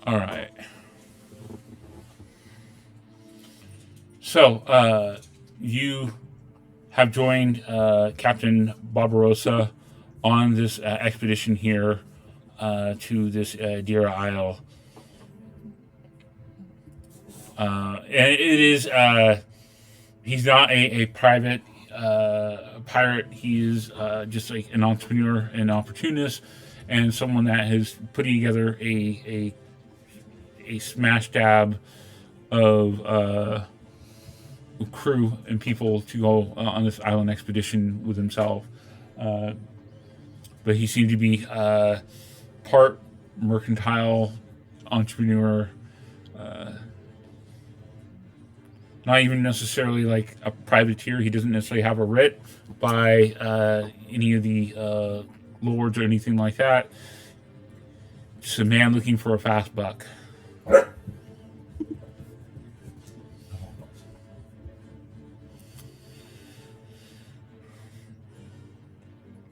All right. So, you have joined Captain Barbarossa on this expedition here to this Dira Isle. And it is, he's not a private pirate. He is just like an entrepreneur, an opportunist, and someone that has putting together a smash dab of crew and people to go on this island expedition with himself. Uh, but he seemed to be part mercantile entrepreneur, not even necessarily like a privateer. He doesn't necessarily have a writ by any of the lords or anything like that. Just a man looking for a fast buck.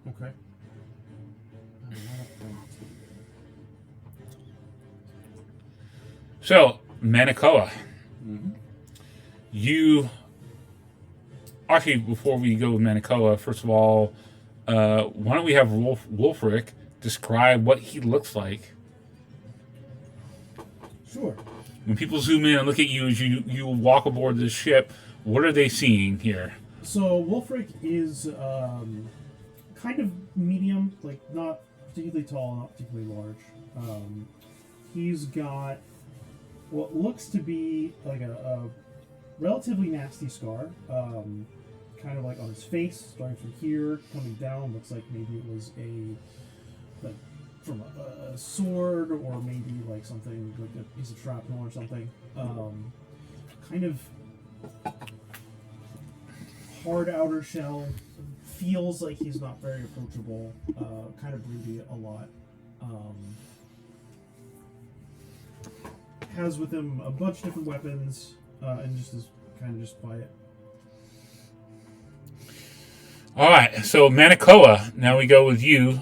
Okay. So, Manakoa, Mm-hmm. you actually, before we go with Manakoa, first of all, why don't we have Wolfric describe what he looks like? Sure. When people zoom in and look at you as you walk aboard this ship, what are they seeing here? So Wolfric is kind of medium, like not particularly tall, not particularly large. He's got what looks to be like a relatively nasty scar, kind of like on his face, starting from here, coming down. Looks like maybe it was like from a sword, or maybe like something like a piece of shrapnel or something. Kind of hard outer shell. Feels like he's not very approachable. Kind of broody a lot. Has with him a bunch of different weapons, and just is kind of just quiet. All right, so Manakoa. Now we go with you.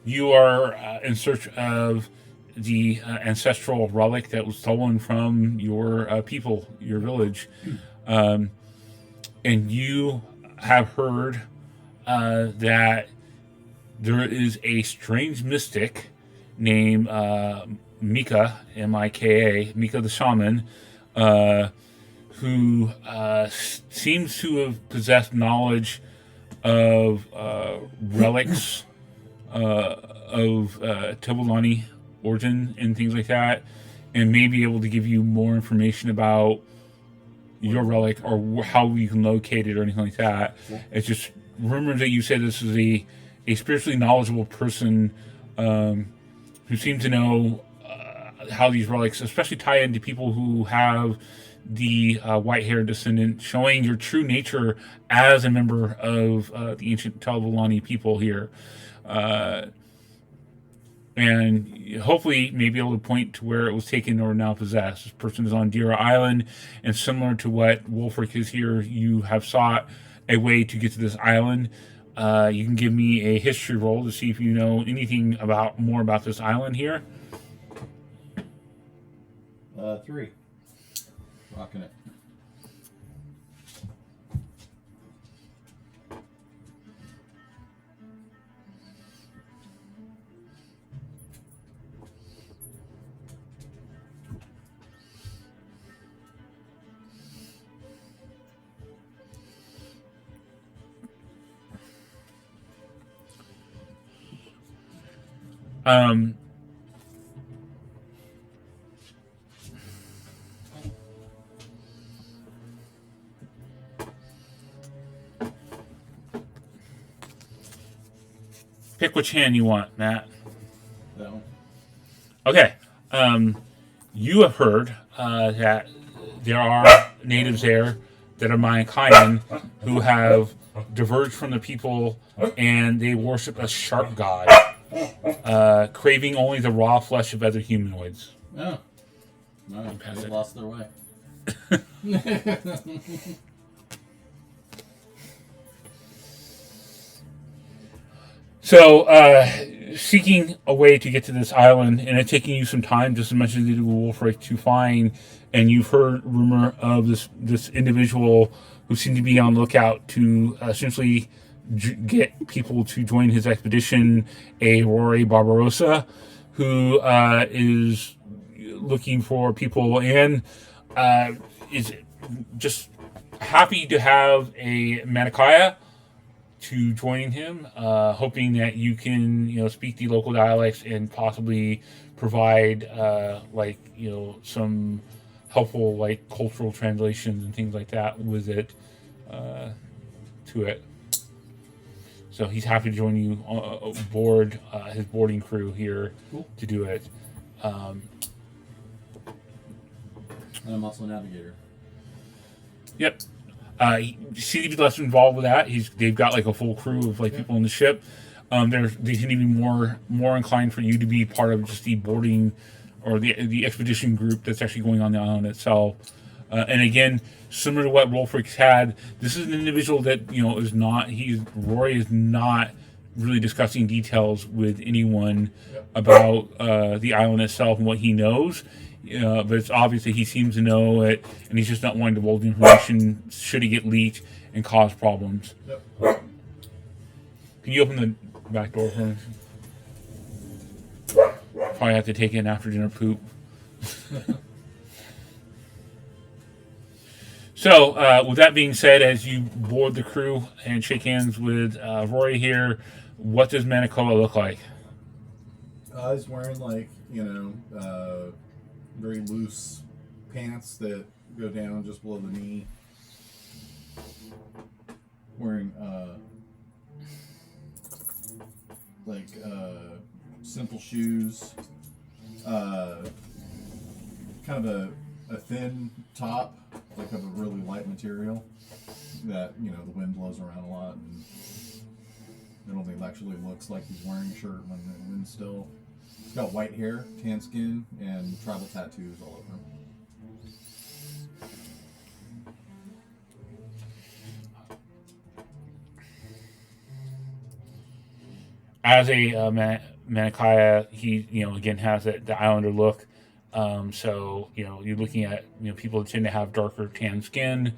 You are in search of the ancestral relic that was stolen from your people, your village, and you have heard that there is a strange mystic named Mika, Mika, Mika the shaman, who seems to have possessed knowledge of relics of Tobulani origin and things like that, and may be able to give you more information about your relic or how you can locate it or anything like that. Yeah. It's just rumors that you said this is a spiritually knowledgeable person who seem to know how these relics, especially tie into people who have the white-haired descendant, showing your true nature as a member of the ancient Talvolani people here. And hopefully may be able to point to where it was taken or now possessed. This person is on Dira Island, and similar to what Wolfric is here, you have sought a way to get to this island. You can give me a history roll to see if you know anything more about this island here. 3. Rocking it. Um, pick which hand you want, Matt. That one. Okay. You have heard that there are natives there that are Mayankaian who have diverged from the people, and they worship a shark god, craving only the raw flesh of other humanoids. Oh. No, Pass they it. lost their way. So seeking a way to get to this island, and it's taking you some time, just as much as it did Wolfric, to find. And you've heard rumor of this individual who seemed to be on lookout to essentially get people to join his expedition, a Rory Barbarossa, who is looking for people and is just happy to have a Manakaya to join him, hoping that you can, speak the local dialects and possibly provide, some helpful, cultural translations and things like that with it, to it. So he's happy to join you aboard his boarding crew here to do it. And I'm also a navigator. Yep. CDB less involved with that. They've got a full crew of people on the ship. They tend to be more inclined for you to be part of just the boarding or the expedition group that's actually going on the island itself. And again, similar to what Rolfric had, this is an individual that Rory is not really discussing details with anyone about the island itself and what he knows. But it's obvious that he seems to know it, and he's just not wanting to divulge information should he get leaked and cause problems. Yep. Can you open the back door for me? Probably have to take in after dinner poop. So, with that being said, as you board the crew and shake hands with Rory here, what does Manakoa look like? He's wearing very loose pants that go down just below the knee. Wearing simple shoes. Kind of a thin top, of a really light material that the wind blows around a lot, and it only actually looks like he's wearing a shirt when the wind's still. He's got white hair, tan skin, and tribal tattoos all over him. As a Manakaya, he again has the Islander look. So you're looking at people that tend to have darker tan skin.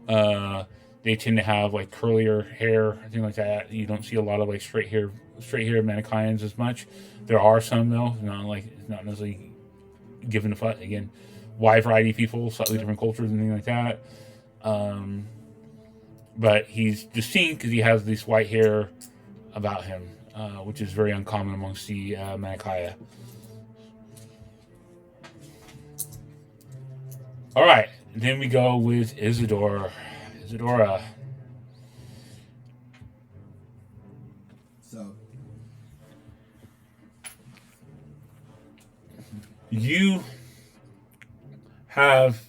They tend to have curlier hair, things like that. You don't see a lot of straight hair Manakayans as much. There are some though, not necessarily given a fuck. Again, wide variety of people, slightly different cultures and things like that. But he's distinct because he has this white hair about him, which is very uncommon amongst the Manakaya. All right, then we go with Isadora. So you have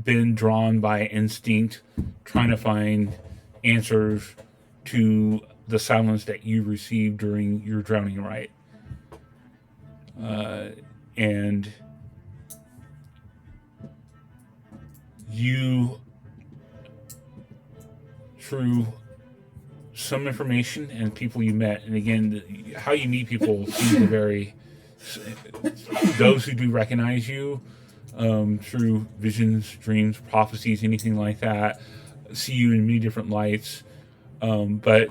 been drawn by instinct, trying to find answers to the silence that you received during your drowning rite. And you, through some information and people you met, and again, how you meet people seems to vary. Those who do recognize you through visions, dreams, prophecies, anything like that, see you in many different lights. But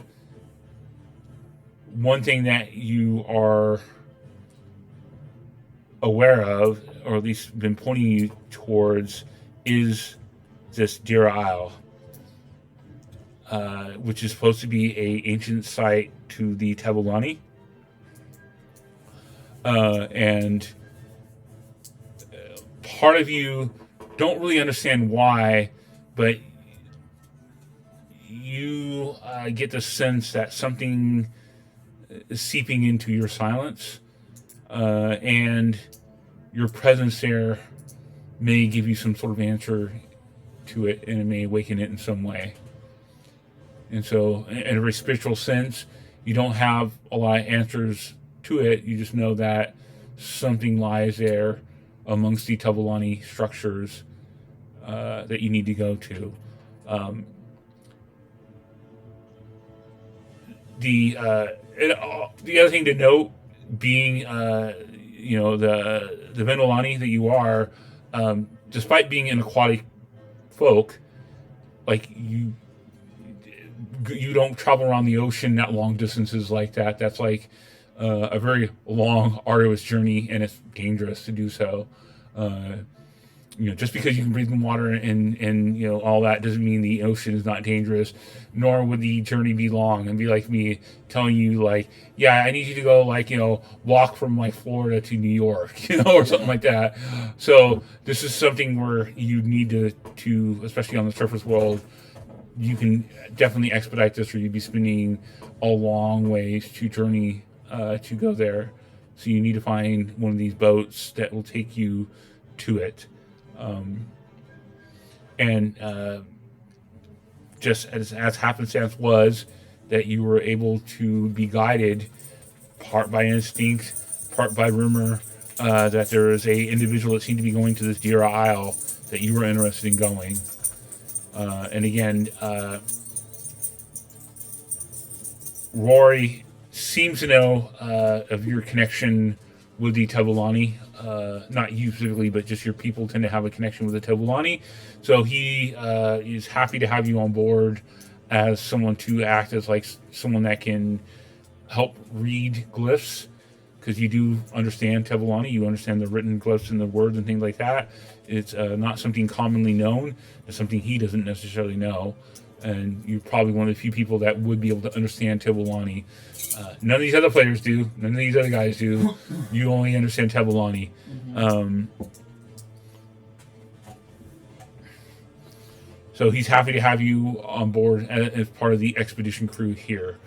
one thing that you are aware of, or at least been pointing you towards, is this Dira Isle, which is supposed to be an ancient site to the Tabulani. And part of you don't really understand why, but you get the sense that something is seeping into your silence, and your presence there may give you some sort of answer to it, and it may awaken it in some way. And so, in a very spiritual sense, you don't have a lot of answers to it. You just know that something lies there amongst the Tabulani structures that you need to go to. the other thing to note, being the Venolani that you are, despite being an aquatic folk, like you don't travel around the ocean that long distances like that. That's like a very long, arduous journey, and it's dangerous to do so. Just because you can breathe in water and all that doesn't mean the ocean is not dangerous, nor would the journey be long and be like me telling you like, yeah, I need you to go walk from like Florida to New York, or something like that. So this is something where you need to especially on the surface world, you can definitely expedite this, or you'd be spending a long ways to journey to go there. So you need to find one of these boats that will take you to it. Just as happenstance was that you were able to be guided, part by instinct, part by rumor, that there is a individual that seemed to be going to this Dira Isle that you were interested in going. And again, Rory seems to know of your connection with the Tebulani. Not you specifically, but just your people tend to have a connection with the Tebulani. So he is happy to have you on board as someone to act as like someone that can help read glyphs, because you do understand Tebulani. You understand the written glyphs and the words and things like that. It's not something commonly known. It's something he doesn't necessarily know. And you're probably one of the few people that would be able to understand Tebulani. None of these other players do. None of these other guys do. You only understand Tebulani. So he's happy to have you on board as part of the expedition crew here.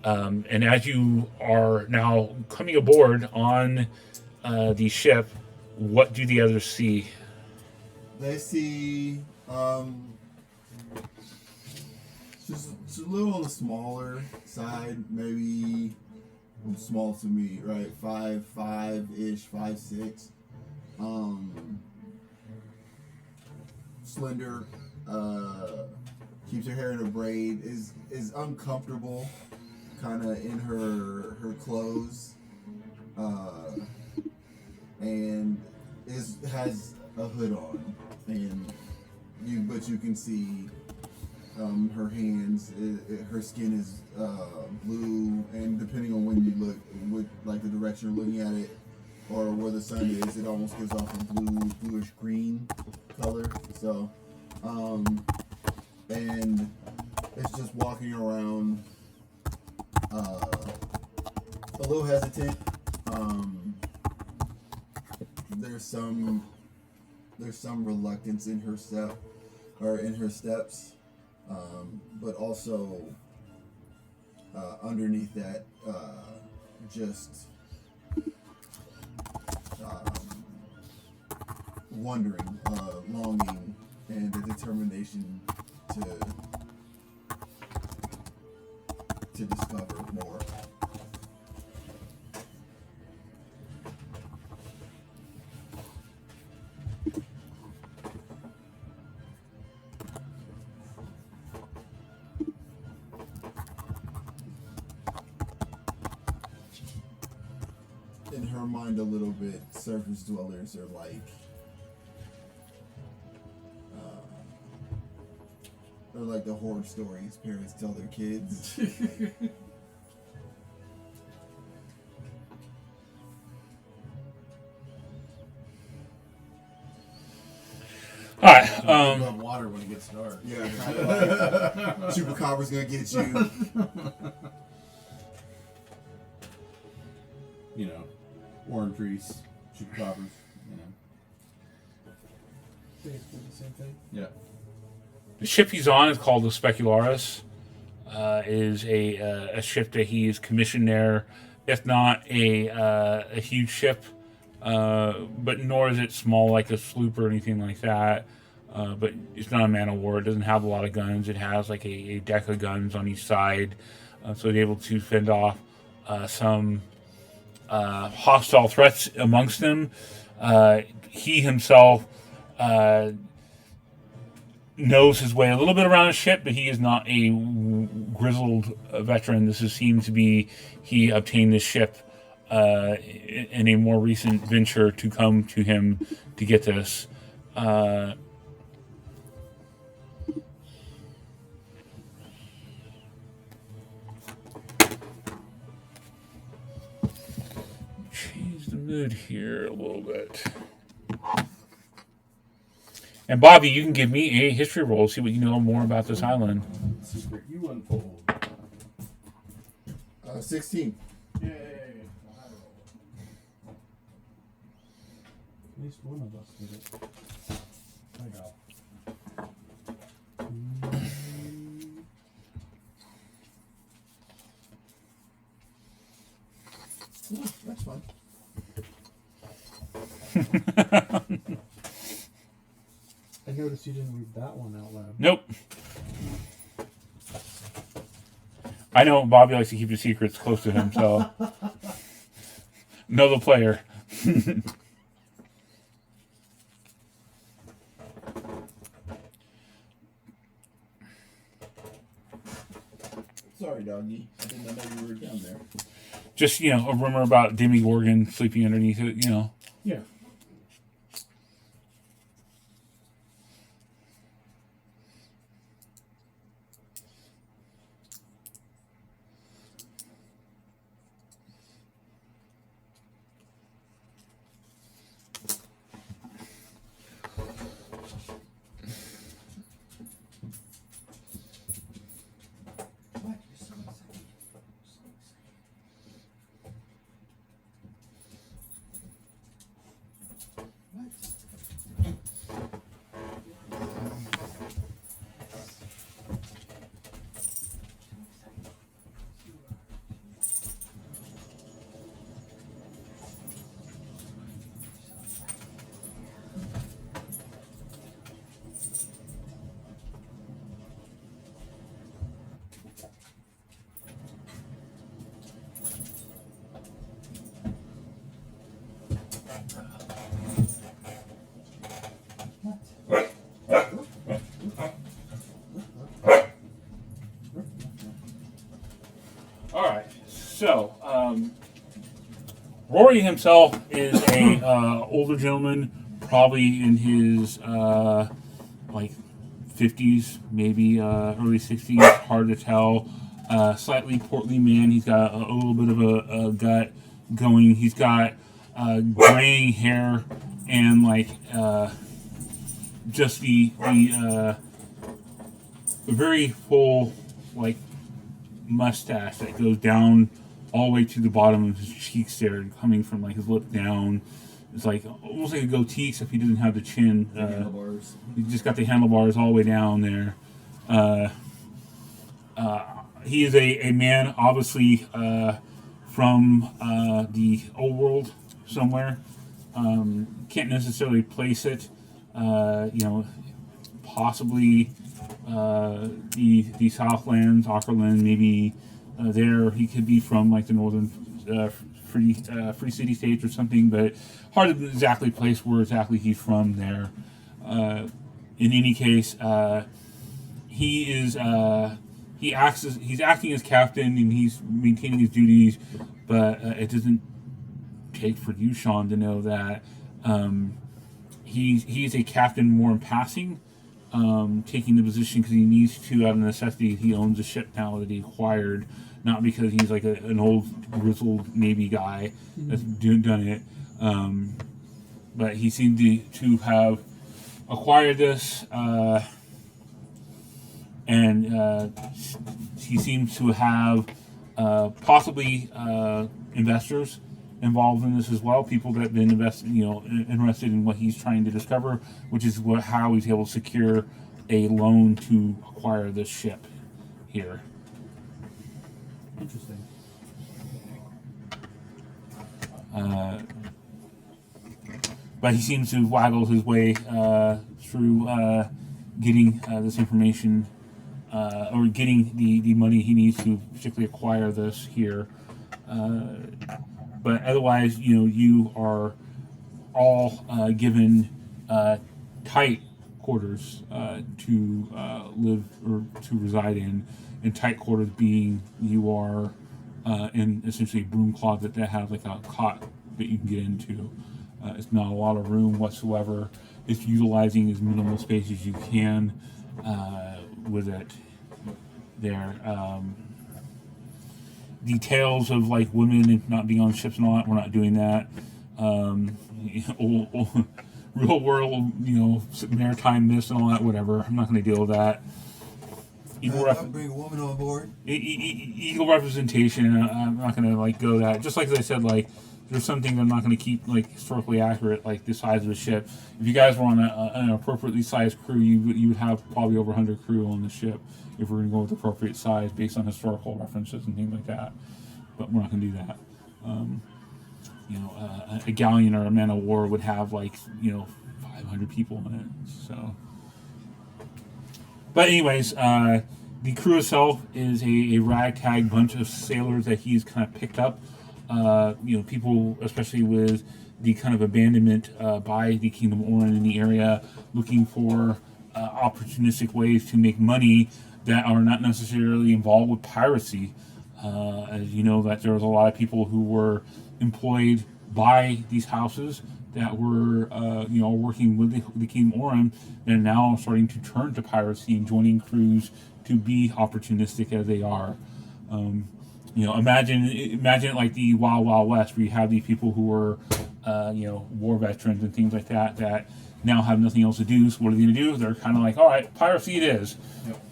And as you are now coming aboard on the ship, what do the others see? They see just a little on the smaller side, maybe small to me, right? 5'5" ish, 5'6". Slender, keeps her hair in a braid, is uncomfortable kind of in her clothes, and has a hood on, and but you can see her hands. Her skin is blue, and depending on when you look, with like the direction you're looking at it, or where the sun is, it almost gives off a bluish green color. So, and it's just walking around, a little hesitant. There's some reluctance in her step, or in her steps, but also underneath that, just wondering, longing, and the determination to discover more. In her mind, a little bit, surface dwellers are like, they're like the horror stories parents tell their kids. All right. Above water when it gets dark. Yeah, kind of like Chupacabra's gonna get you. You know, orange trees, chupacabras, you know. Basically the same thing. Yeah. The ship he's on is called the Specularis. Is a ship that he's commissioned there. It's not a huge ship, but nor is it small like a sloop or anything like that. But it's not a man of war. It doesn't have a lot of guns. It has like a deck of guns on each side, so they're able to fend off some hostile threats amongst them. He himself, knows his way a little bit around a ship, but he is not a grizzled veteran. This seems to be he obtained this ship in a more recent venture to come to him to get this. Change the mood here a little bit. And Bobby, you can give me a history roll, see what you know more about this island. Secret you unfold. 16. Yay. At least one of us did it. I know. Yeah, that's fun. I noticed you didn't read that one out loud. Nope. I know Bobby likes to keep his secrets close to him, so know the player. Sorry, doggy. I didn't know you were down there. Just, a rumor about Demogorgon sleeping underneath it, Yeah. What? You're so excited. What? All right. So, Rory himself is a older gentleman, probably in his like 50s, maybe early 60s. Hard to tell. Slightly portly man. He's got a little bit of a gut going. He's got graying hair and like just the very full like mustache that goes down all the way to the bottom of his cheeks there, coming from like his lip down. It's like almost like a goatee, except he doesn't have the chin. Handlebars. He just got the handlebars all the way down there. He is a man, obviously from the old world somewhere. Can't necessarily place it. Possibly the Southlands, Auckland, maybe there. He could be from like the northern free city states or something, but hard to exactly place where exactly he's from there. In any case, he's acting as captain and he's maintaining his duties, but it doesn't take for you, Sean, to know that he's a captain more in passing. Taking the position because he needs to out of necessity. He owns a ship now that he acquired, not because he's like an old grizzled Navy guy that's done it. But he seemed to have acquired this, and he seems to have possibly investors involved in this as well. People that have been interested in what he's trying to discover, which is how he's able to secure a loan to acquire this ship here. Interesting. But he seems to waggle his way through getting this information or getting the money he needs to particularly acquire this here. But otherwise, you are all given tight quarters to live or to reside in tight quarters being you are in essentially a broom closet that has like a cot that you can get into. It's not a lot of room whatsoever. It's utilizing as minimal space as you can with it there. Details of like women not being on ships and all that, we're not doing that. Real world, maritime myths and all that, whatever. I'm not going to deal with that. Bring a woman on board. Equal representation. I'm not going to like go that. Just like as I said, like there's something I'm not going to keep like historically accurate, like the size of the ship. If you guys were on an appropriately sized crew, you would have probably over 100 crew on the ship. If we're going to go with appropriate size based on historical references and things like that, but we're not going to do that. A galleon or a man of war would have 500 people in it. So, but anyways, the crew itself is a ragtag bunch of sailors that he's kind of picked up. People, especially with the kind of abandonment by the Kingdom Orin in the area, looking for opportunistic ways to make money that are not necessarily involved with piracy. As you know, that there was a lot of people who were employed by these houses that were, working with the Kingdom Orin. They're now starting to turn to piracy and joining crews to be opportunistic as they are. Imagine it like the Wild Wild West, where you have these people who were, war veterans and things like that now have nothing else to do. So what are they going to do? They're kind of like, all right, piracy it is. Yep.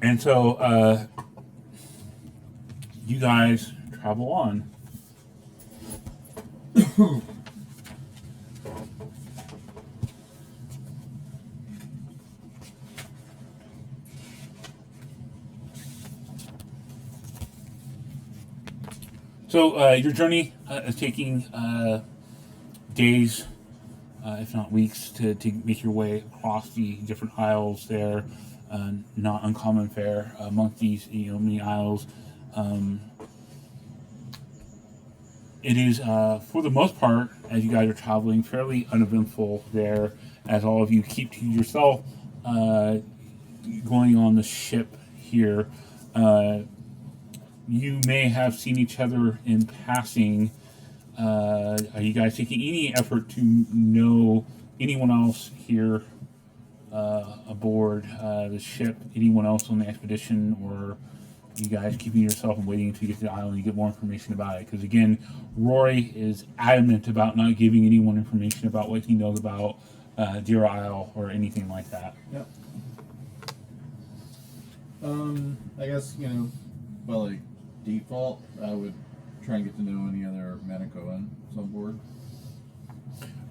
And so you guys travel on. So your journey is taking days, if not weeks, to make your way across the different isles there. Not uncommon fare amongst these many isles. It is, for the most part, as you guys are traveling, fairly uneventful there, as all of you keep to yourself going on the ship here. You may have seen each other in passing. Are you guys taking any effort to know anyone else here aboard the ship, anyone else on the expedition, or you guys keeping yourself and waiting until you get to the island and you get more information about it? Because again, Rory is adamant about not giving anyone information about what he knows about Deer Isle or anything like that. Yep. I guess, by like default, I would try and get to know any other Manicoans on board.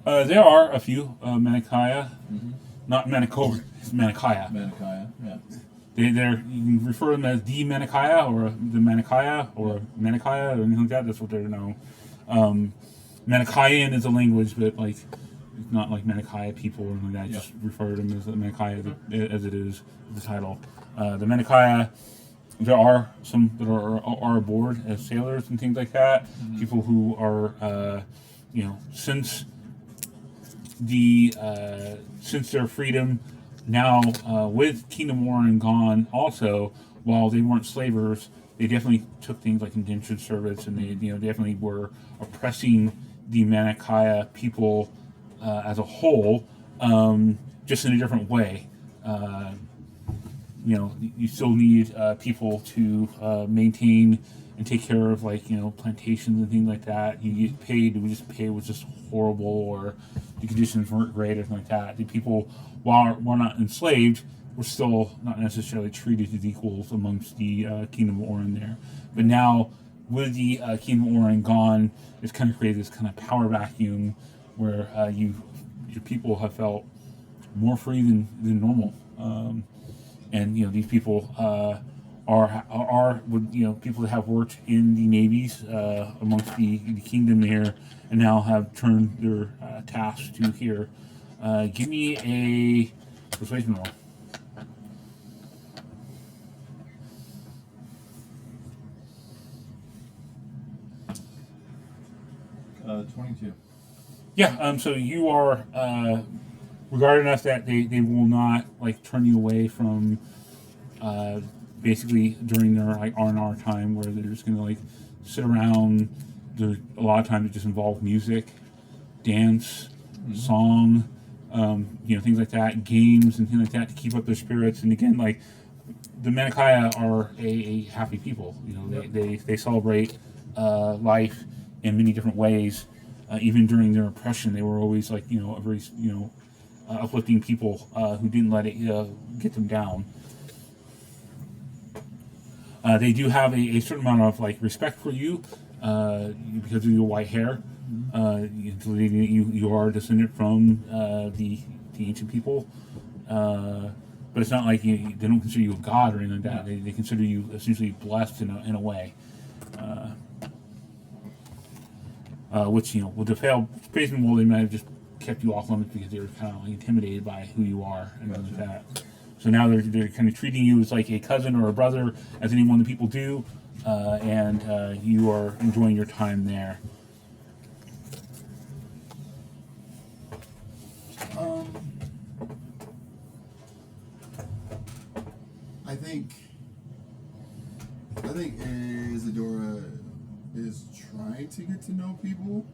There are a few Manichaea, Mm-hmm. not Manicoa, it's Manichaea. Manichaea, yeah. They're you can refer them as the Manichaea or the Manichaea or Manichaea or anything like that. That's what they're known. Manichaean is a language, but like it's not like Manichaea people or anything like that. Yeah. Just refer to them as the Manichaea as it is the title. The Manichaea, there are some that are aboard as sailors and things like that. Mm-hmm. People who are since their freedom now with Kingdom Orin gone also, while they weren't slavers, they definitely took things like indentured service, and they definitely were oppressing the Manichaea people as a whole, just in a different way. You still need people to maintain and take care of plantations and things like that. You get paid, pay was just horrible, or the conditions weren't great, or anything like that. The people, while not enslaved, were still not necessarily treated as equals amongst the Kingdom of Orin there. But now, with the Kingdom of Orin gone, it's kind of created this kind of power vacuum where your people have felt more free than normal. And these people are people that have worked in the navies amongst the kingdom here, and now have turned their tasks to here. Give me a persuasion roll. 22. Yeah. So you are regarded enough that they will not like turn you away from basically during their like R&R time where they're just gonna like sit around. A lot of times it just involves music, dance, song, things like that, games and things like that to keep up their spirits. And again, like the Manichaea are a happy people. They celebrate life in many different ways. Even during their oppression, they were always like a very uplifting people who didn't let it get them down. They do have a certain amount of like respect for you because of your white hair. You are descendant from the ancient people, but it's not like they don't consider you a god or anything like that. They consider you essentially blessed in a way. Which with the failed Spaceman World, they might have just kept you off limits because they were kind of like intimidated by who you are and things like that. So now they're kind of treating you as like a cousin or a brother, as any one of the people do, and you are enjoying your time there. I think Isadora is trying to get to know people,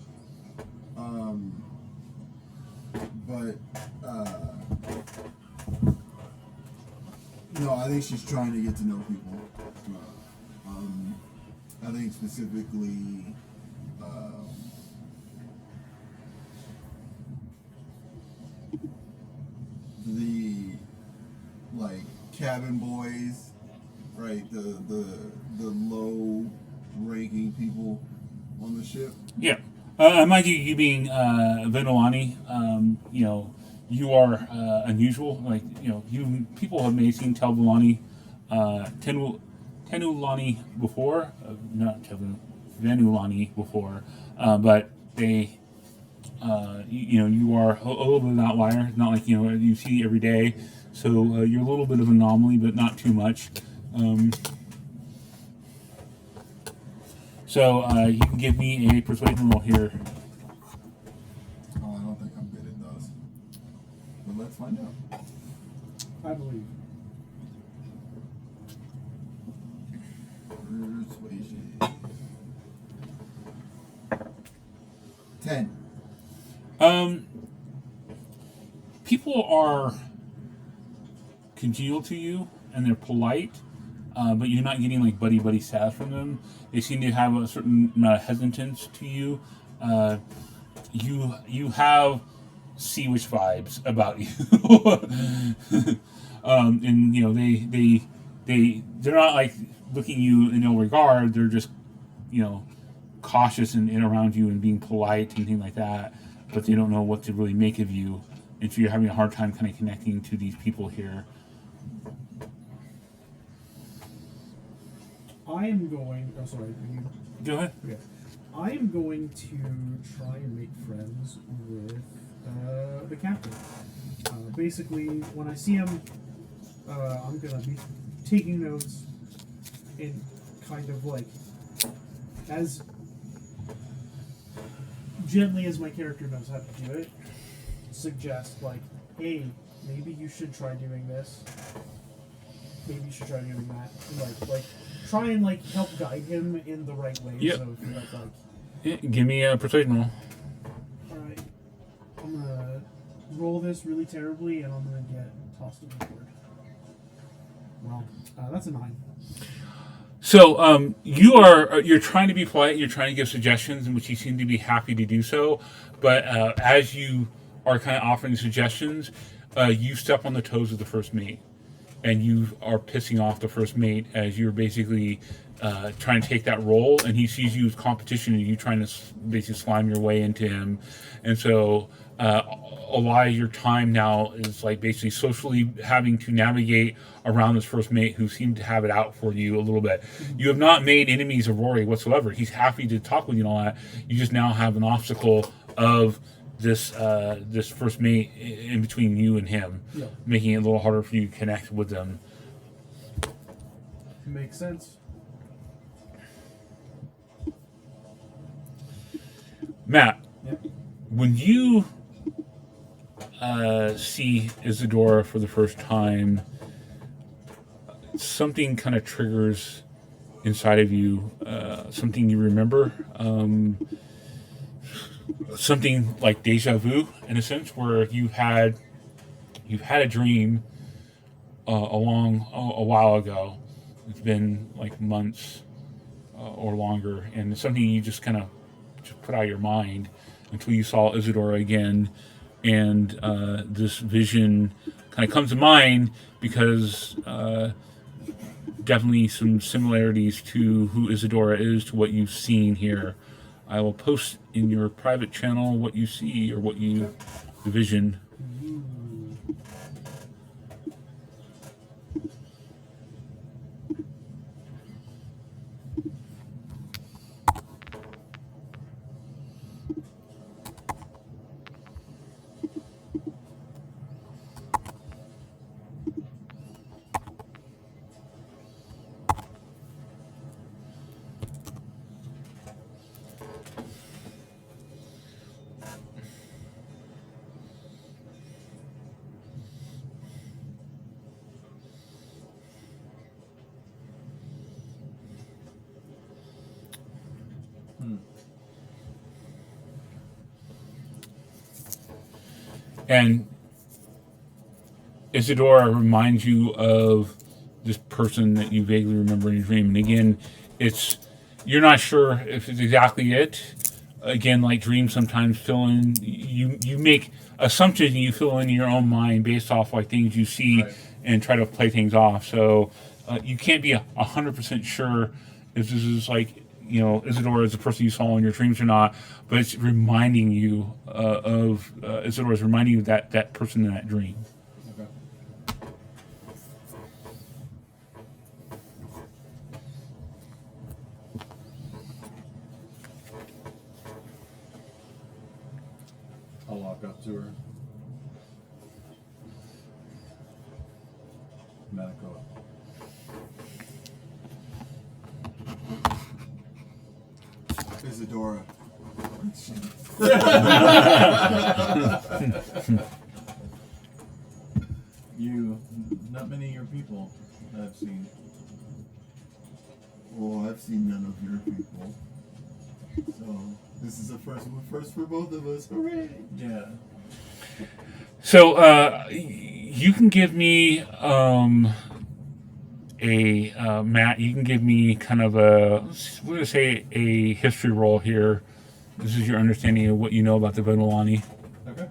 but no, I think she's trying to get to know people. I think specifically, the like cabin boys, right? The low ranking people on the ship. Yeah. Mind you being Venolani, you are unusual. Like, people have may seen Telvulani, Tenulani before, not Venulani before, but they, you are a little bit of an outlier. It's not like, you see every day. So you're a little bit of an anomaly, but not too much. So you can give me a persuasion roll here. Oh, I don't think I'm good at those. But let's find out. I believe. Persuasion. 10. People are congenial to you and they're polite, but you're not getting like buddy stats from them. They seem to have a certain amount of hesitance to you. You have Sea Witch vibes about you, and they're not like looking you in ill regard. They're just cautious and around you and being polite and things like that. But they don't know what to really make of you, and so you're having a hard time kind of connecting to these people here. I am going. Oh, sorry. Go ahead. Okay. I am going to try and make friends with the captain. Basically, when I see him, I'm gonna be taking notes and kind of like as gently as my character knows how to do it, suggest like, hey, maybe you should try doing this. Maybe you should try doing that. Like try and like help guide him in the right ways. Yep. Of like. Give me a persuasion roll. Alright. I'm gonna roll this really terribly and I'm gonna get tossed overboard. Well, that's a 9. So you're trying to be polite. You're trying to give suggestions, in which you seem to be happy to do so. But as you are kind of offering suggestions, you step on the toes of the first mate, and you are pissing off the first mate as you're basically trying to take that role, and he sees you as competition, and you trying to basically slime your way into him, and so a lot of your time now is like basically socially having to navigate around this first mate who seemed to have it out for you a little bit. You have not made enemies of Rory whatsoever. He's happy to talk with you and all that. You just now have an obstacle of this first mate in between you and him, making it a little harder for you to connect with them. Makes sense. Matt, Yep. when you see Isadora for the first time, something kind of triggers inside of you, something you remember, something like deja vu in a sense, where you've had a dream a while ago. It's been like months or longer, and it's something you just kind of just put out of your mind until you saw Isadora again, and this vision kind of comes to mind because definitely some similarities to who Isadora is to what you've seen here. I will post in your private channel what you see or the vision. And Isadora reminds you of this person that you vaguely remember in your dream. And again, you're not sure if it's exactly it. Again, like dreams sometimes fill in. You make assumptions and you fill in your own mind based off like things you see and try to play things off. So you can't be 100% sure if this is like, Isadora is the person you saw in your dreams or not, but it's reminding you of Isadora is reminding you of that person in that dream. Okay. I'll walk up to her. Manakoa. Isadora. Not many of your people I've seen. Well, I've seen none of your people. So, this is a first for both of us. Hooray! Yeah. So you can give me Matt. You can give me kind of we're gonna say a history roll here. This is your understanding of what you know about the Venolani. Okay.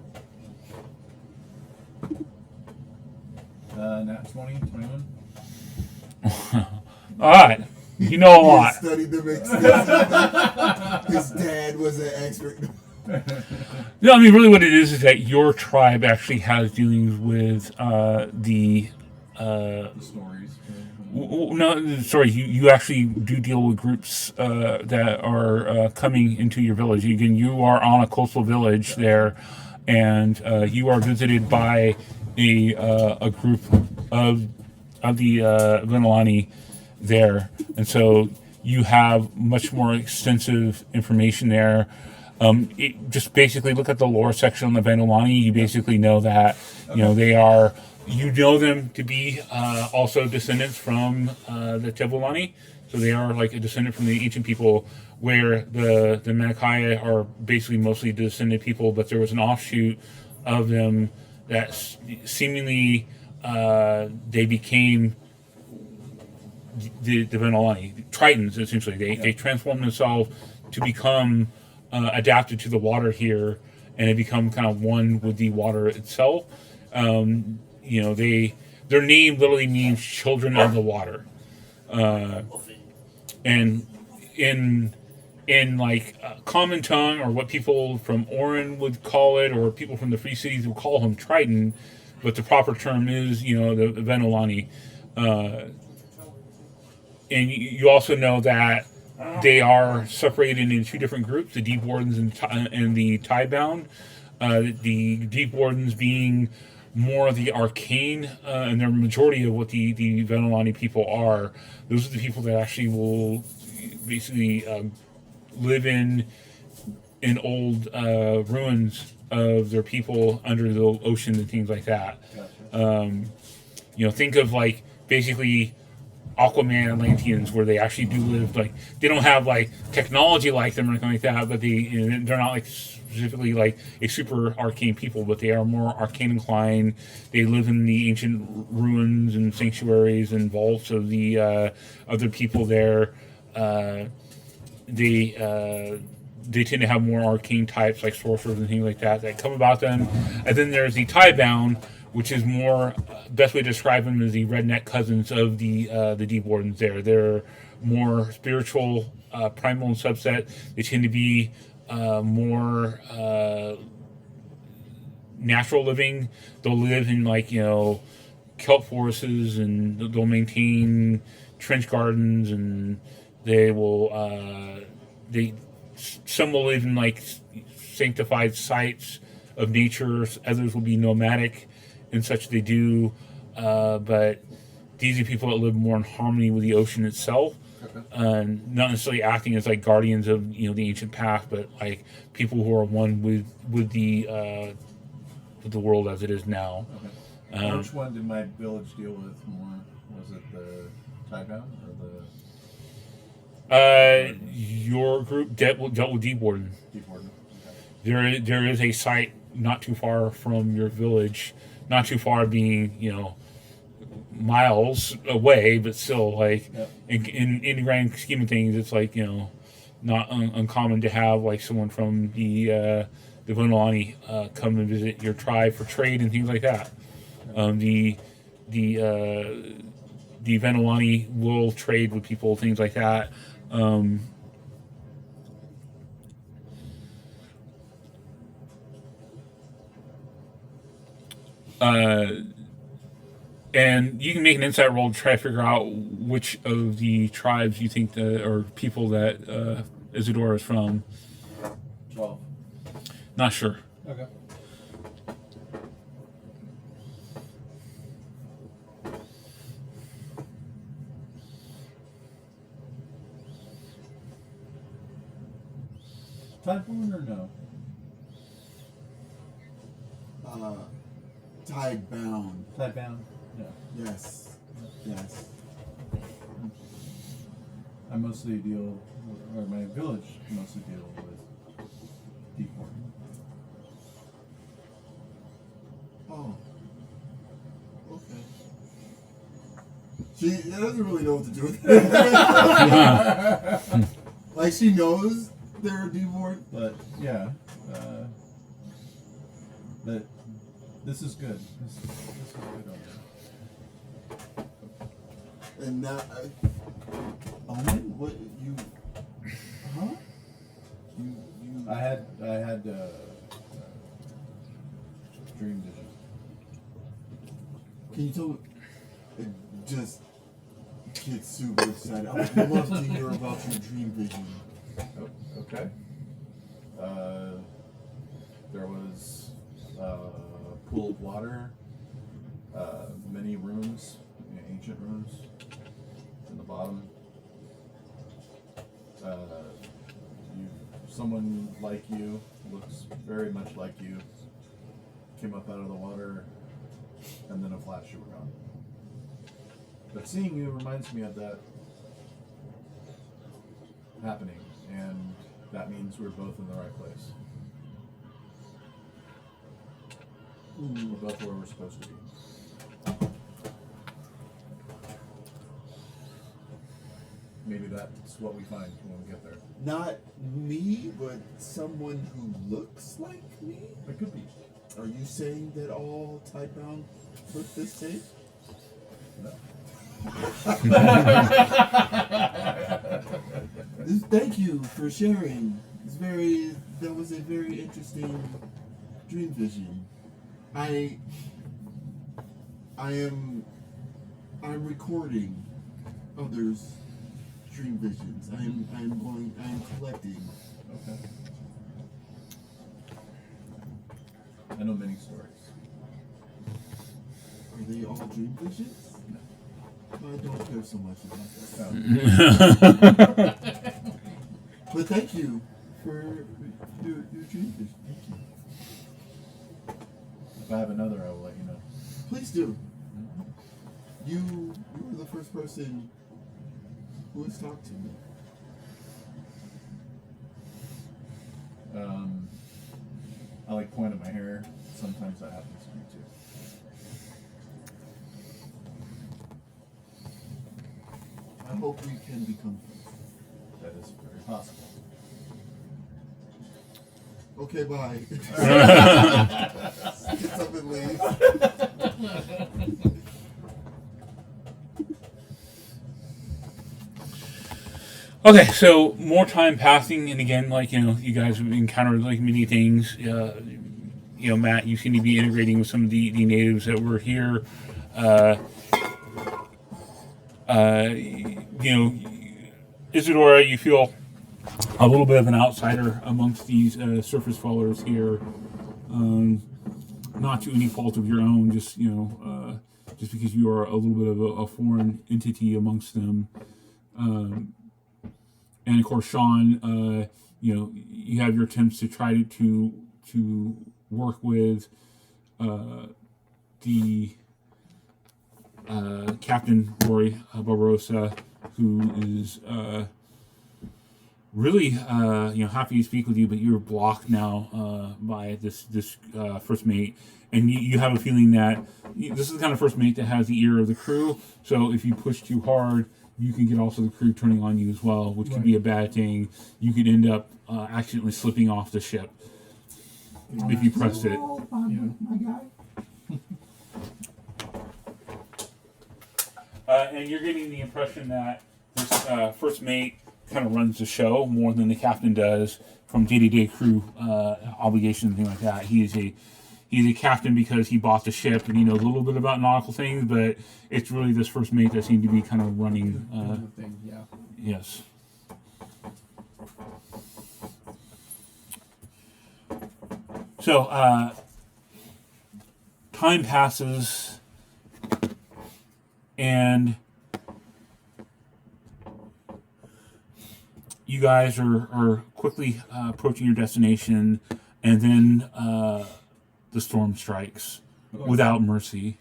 Nat 20, 21. All right, you know a lot. He studied them His dad was an expert. No, I mean really, what it is that your tribe actually has dealings with the. The stories. No, sorry. You actually do deal with groups that are coming into your village. Again, you are on a coastal village there, and you are visited by a group of the Venolani there, and so you have much more extensive information there. Just basically look at the lore section on the Venolani. You basically know that they are. You know them to be also descendants from the Tebulani, so they are like a descendant from the ancient people. Where the Manakaya are basically mostly descendant people, but there was an offshoot of them that seemingly they became the Venolani, Tritons essentially. They transformed themselves to become adapted to the water here, and they become kind of one with the water itself. Their name literally means children of the water, and in like common tongue, or what people from Orin would call it, or people from the Free Cities would call him Triton, but the proper term is the Venolani, and you also know that they are separated into two different groups: the Deep Wardens and the Tiebound. The Deep Wardens being more the arcane, and they're majority of what the Venolani people are. Those are the people that actually will basically live in in old ruins of their people under the ocean and things like that. Gotcha. Think of like basically Aquaman Atlanteans, where they actually do live. Like they don't have like technology like them or anything like that, but they're not like specifically like a super arcane people, but they are more arcane inclined. They live in the ancient ruins and sanctuaries and vaults of the other people there. They tend to have more arcane types like sorcerers and things like that come about them. And then there's the Tiebound, which is more best way to describe them as the redneck cousins of the Deep Wardens. They're more spiritual, primal and subset. They tend to be more natural living. They'll live in kelp forests, and they'll maintain trench gardens, and they will some will live in like sanctified sites of nature. Others will be nomadic and such. They do, but these are people that live more in harmony with the ocean itself. Okay. Not necessarily acting as like guardians of the ancient path, but like people who are one with the world as it is now. Okay. Which one did my village deal with more? Was it the Tiebound or the Your group dealt with Deep Warden. Deep Warden? Okay. There is a site not too far from your village, not too far being miles away, but still like Yep. in the grand scheme of things, it's like not uncommon to have like someone from the Venolani come and visit your tribe for trade and things like that. The Venolani will trade with people, things like that. And you can make an insight roll to try to figure out which of the tribes you think or people that Isadora is from. 12. Not sure. Okay. Tideborn or no? Tiebound. Tiebound? No. Yes. Yes. I mostly deal, or my village mostly deal with Deep Warden. Oh. Okay. She doesn't really know what to do with it. Like, she knows they're a Deep-Ward. But yeah, that this is good. This is good on that. And now, Omen, what you? Huh? You? I had dream vision. Can you tell me? It just gets super excited. I would love to hear about your dream vision. Oh, okay. There was a pool of water, many rooms, ancient rooms in the bottom. Someone like you, looks very much like you, came up out of the water, and then a flash you were gone. But seeing you reminds me of that happening, and that means we're both in the right place. We're both where we're supposed to be. Maybe that's what we find when we get there. Not me, but someone who looks like me? It could be. Are you saying that all Tiebound look the same? No. Thank you for sharing. That was a very interesting dream vision. I'm recording others' dream visions. I'm collecting. Okay. I know many stories. Are they all dream visions? I don't care so much about that. But thank you for opportunity. Thank you. If I have another, I will let you know. Please do. You were the first person who has talked to me. I like point at my hair. Sometimes that happens to me too. I hope we can become friends. That is very possible. Okay, bye. Get up and leave. Okay, so more time passing, and again, like, you guys have encountered like many things. Matt, you seem to be integrating with some of the natives that were here. Isadora, you feel a little bit of an outsider amongst these surface dwellers here. Not to any fault of your own, just because you are a little bit of a foreign entity amongst them. And of course, Sean, you have your attempts to try to work with the Captain Roy Barbosa, who is really happy to speak with you, but you're blocked now by this first mate, and you have a feeling that this is the kind of first mate that has the ear of the crew. So if you push too hard, you can get also the crew turning on you as well, which could be a bad thing. You could end up accidentally slipping off the ship if you pressed it. My guy. And you're getting the impression that this first mate kind of runs the show more than the captain does from day-to-day crew obligations and things like that. He's a captain because he bought the ship and he knows a little bit about nautical things, but it's really this first mate that seemed to be kind of running. Thing, yeah. Yes. So, time passes, and you guys are quickly approaching your destination, and then the storm strikes without mercy.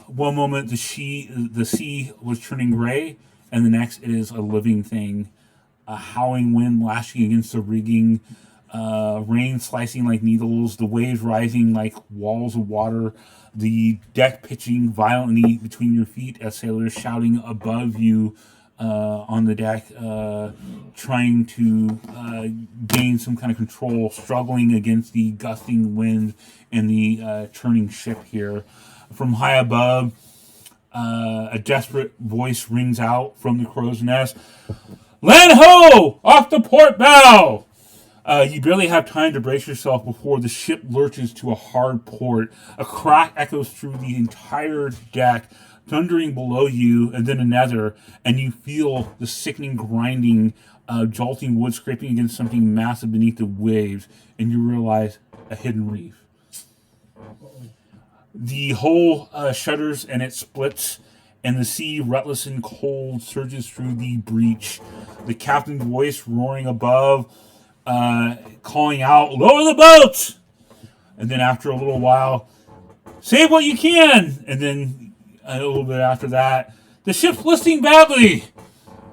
One moment the sea was turning gray, and the next it is a living thing. A howling wind lashing against the rigging, rain slicing like needles, the waves rising like walls of water, the deck pitching violently between your feet as sailors shouting above you on the deck, trying to gain some kind of control, struggling against the gusting wind and the turning ship here. From high above, a desperate voice rings out from the crow's nest. "Land ho! Off the port bow!" You barely have time to brace yourself before the ship lurches to a hard port. A crack echoes through the entire deck, thundering below you, and then another, and you feel the sickening grinding, jolting wood scraping against something massive beneath the waves, and you realize a hidden reef. The hull shudders and it splits, and the sea, reckless and cold, surges through the breach. The captain's voice roaring above, calling out, "Lower the boats!" And then after a little while, "Save what you can!" And then a little bit after that, "The ship's listing badly!"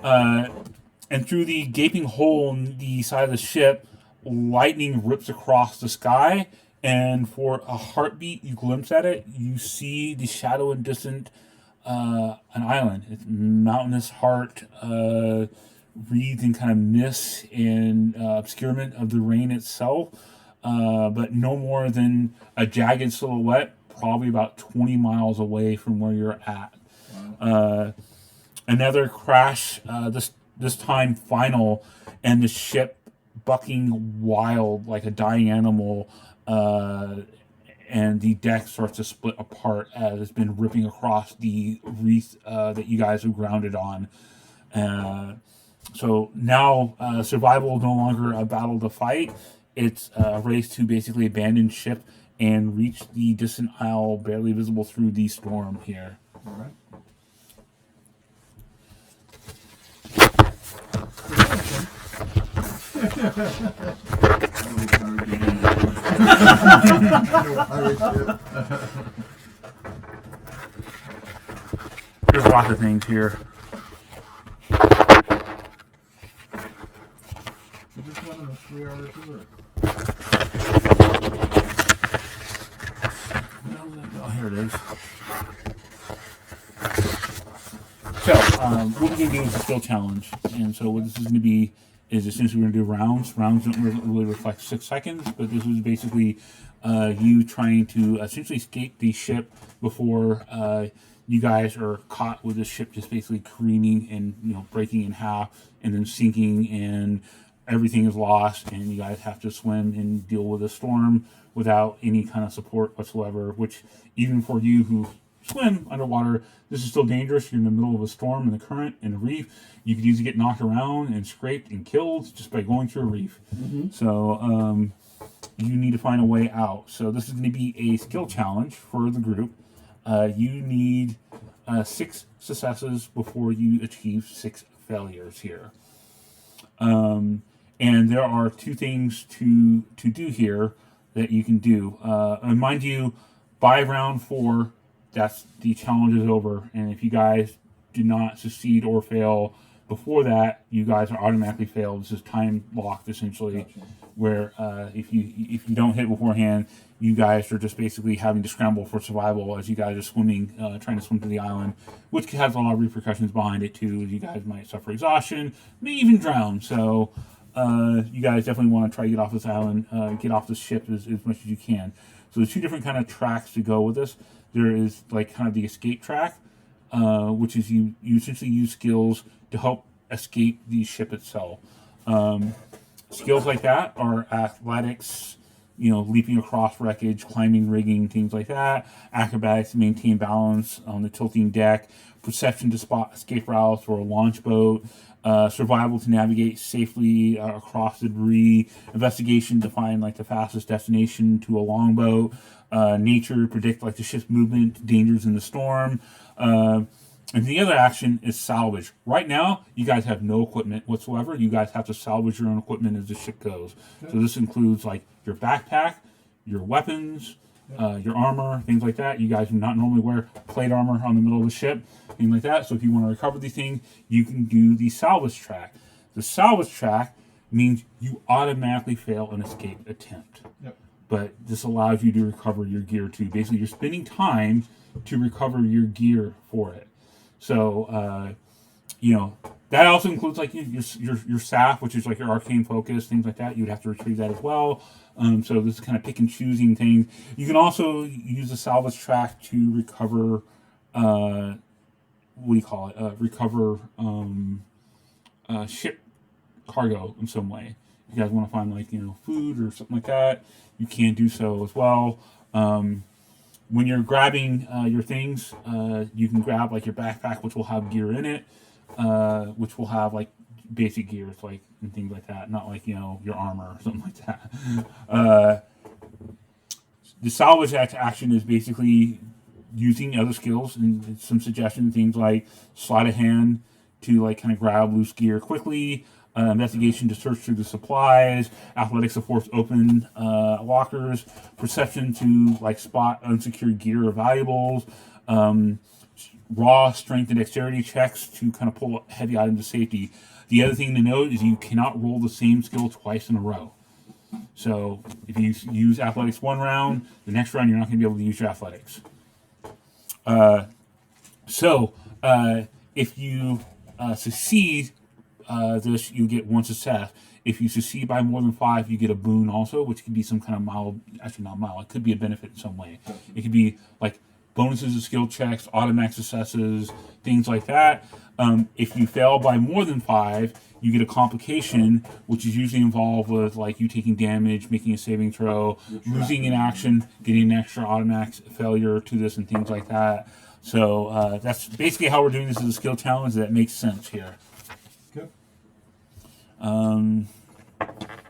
And through the gaping hole in the side of the ship, lightning rips across the sky, and for a heartbeat you glimpse at it, you see the shadow and distant an island. It's mountainous heart, wreathed in kind of mist and obscurement of the rain itself, but no more than a jagged silhouette, probably about 20 miles away from where you're at. Another crash, this time final, and the ship bucking wild like a dying animal, and the deck starts to split apart as it's been ripping across the reef that you guys have grounded on. So now survival is no longer a battle to fight. It's a race to basically abandon ship and reach the distant isle barely visible through the storm here. All right. little Caribbean. Little pirate ship. There's lots of things here. We just went on a 3-hour tour. Oh, here it is. So, what we're going to do is a skill challenge. And so what this is going to be is essentially we're going to do rounds. Rounds don't really reflect 6 seconds, but this is basically you trying to essentially escape the ship before you guys are caught with the ship just basically careening and breaking in half and then sinking, and everything is lost, and you guys have to swim and deal with a storm without any kind of support whatsoever, which even for you who swim underwater, this is still dangerous. You're in the middle of a storm and the current and a reef. You could easily get knocked around and scraped and killed just by going through a reef. So you need to find a way out. So this is going to be a skill challenge for the group. You need 6 successes before you achieve 6 failures here. And there are 2 things to do here that you can do. And mind you, by round 4, that's the challenge is over. And if you guys do not succeed or fail before that, you guys are automatically failed. This is time locked essentially, where if you don't hit beforehand, you guys are just basically having to scramble for survival as you guys are swimming, trying to swim to the island, which has a lot of repercussions behind it too. You guys might suffer exhaustion, may even drown. So you guys definitely want to try to get off this island, get off this ship as much as you can. So there's 2 different kind of tracks to go with this. There is like kind of the escape track, which is you essentially use skills to help escape the ship itself. Skills like that are athletics, leaping across wreckage, climbing rigging, things like that. Acrobatics to maintain balance on the tilting deck. Perception to spot escape routes or a launch boat. Survival to navigate safely across the debris. Investigation to find like the fastest destination to a longboat. Nature to predict like the ship's movement, dangers in the storm. And the other action is salvage. Right now, you guys have no equipment whatsoever. You guys have to salvage your own equipment as the ship goes. Okay. So this includes like your backpack, your weapons, your armor, things like that. You guys do not normally wear plate armor on the middle of the ship, things like that. So if you want to recover these things, you can do the salvage track. The salvage track means you automatically fail an escape attempt. Yep. But this allows you to recover your gear too. Basically, you're spending time to recover your gear for it. So, that also includes like your staff, which is like your arcane focus, things like that. You'd have to retrieve that as well. So this is kind of pick and choosing things. You can also use the salvage track to recover, recover ship cargo in some way. If you guys want to find like food or something like that, you can do so as well. When you're grabbing your things, you can grab like your backpack, which will have gear in it, which will have like basic gear, like and things like that, not like your armor or something like that. The salvage action is basically using other skills and some suggestions, things like sleight of hand to like kind of grab loose gear quickly. Investigation to search through the supplies, athletics to force open lockers, perception to like spot unsecured gear or valuables, raw strength and dexterity checks to kind of pull heavy items to safety. The other thing to note is you cannot roll the same skill twice in a row. So if you use athletics one round, the next round you're not going to be able to use your athletics. If you succeed this, you get 1 success. If you succeed by more than 5, you get a boon also, which could be some kind of mild, actually not mild, it could be a benefit in some way. It could be like bonuses of skill checks, automatic successes, things like that. If you fail by more than 5, you get a complication, which is usually involved with like you taking damage, making a saving throw, losing an action, getting an extra automatic failure to this, and things like that. So that's basically how we're doing this as a skill challenge. That makes sense here. Good.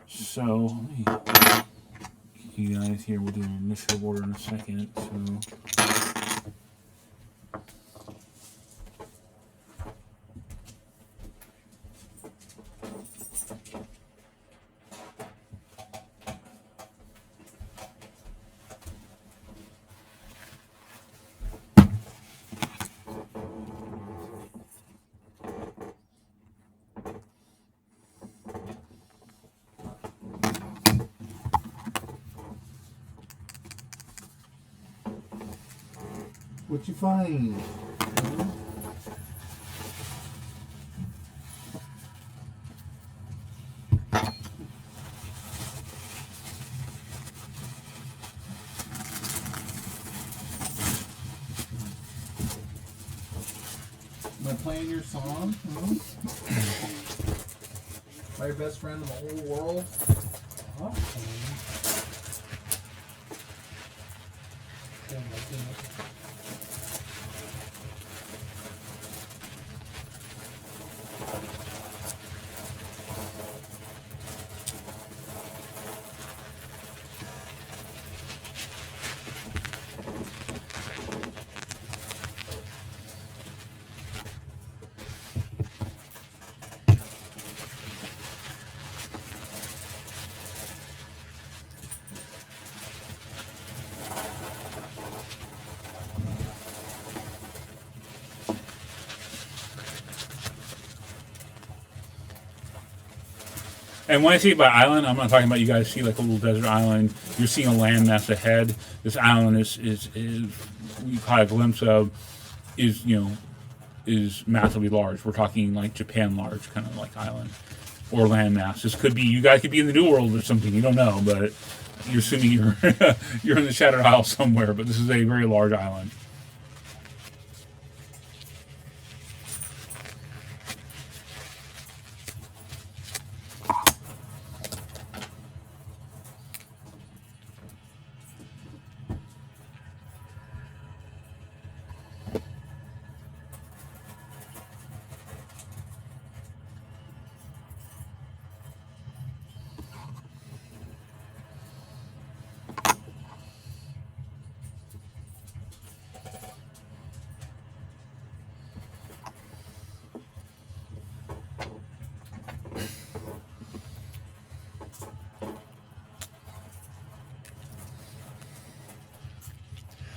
So let me you guys here. We'll do an initiative order in a second. So. What you find? Am I playing your song? By your best friend in the whole world? And when I say by island, I'm not talking about you guys see like a little desert island. You're seeing a landmass ahead. This island is we caught a glimpse of is is massively large. We're talking like Japan large, kind of like island or landmass. This could be you guys could be in the New World or something. You don't know, but you're assuming you're you're in the Shattered Isle somewhere. But this is a very large island.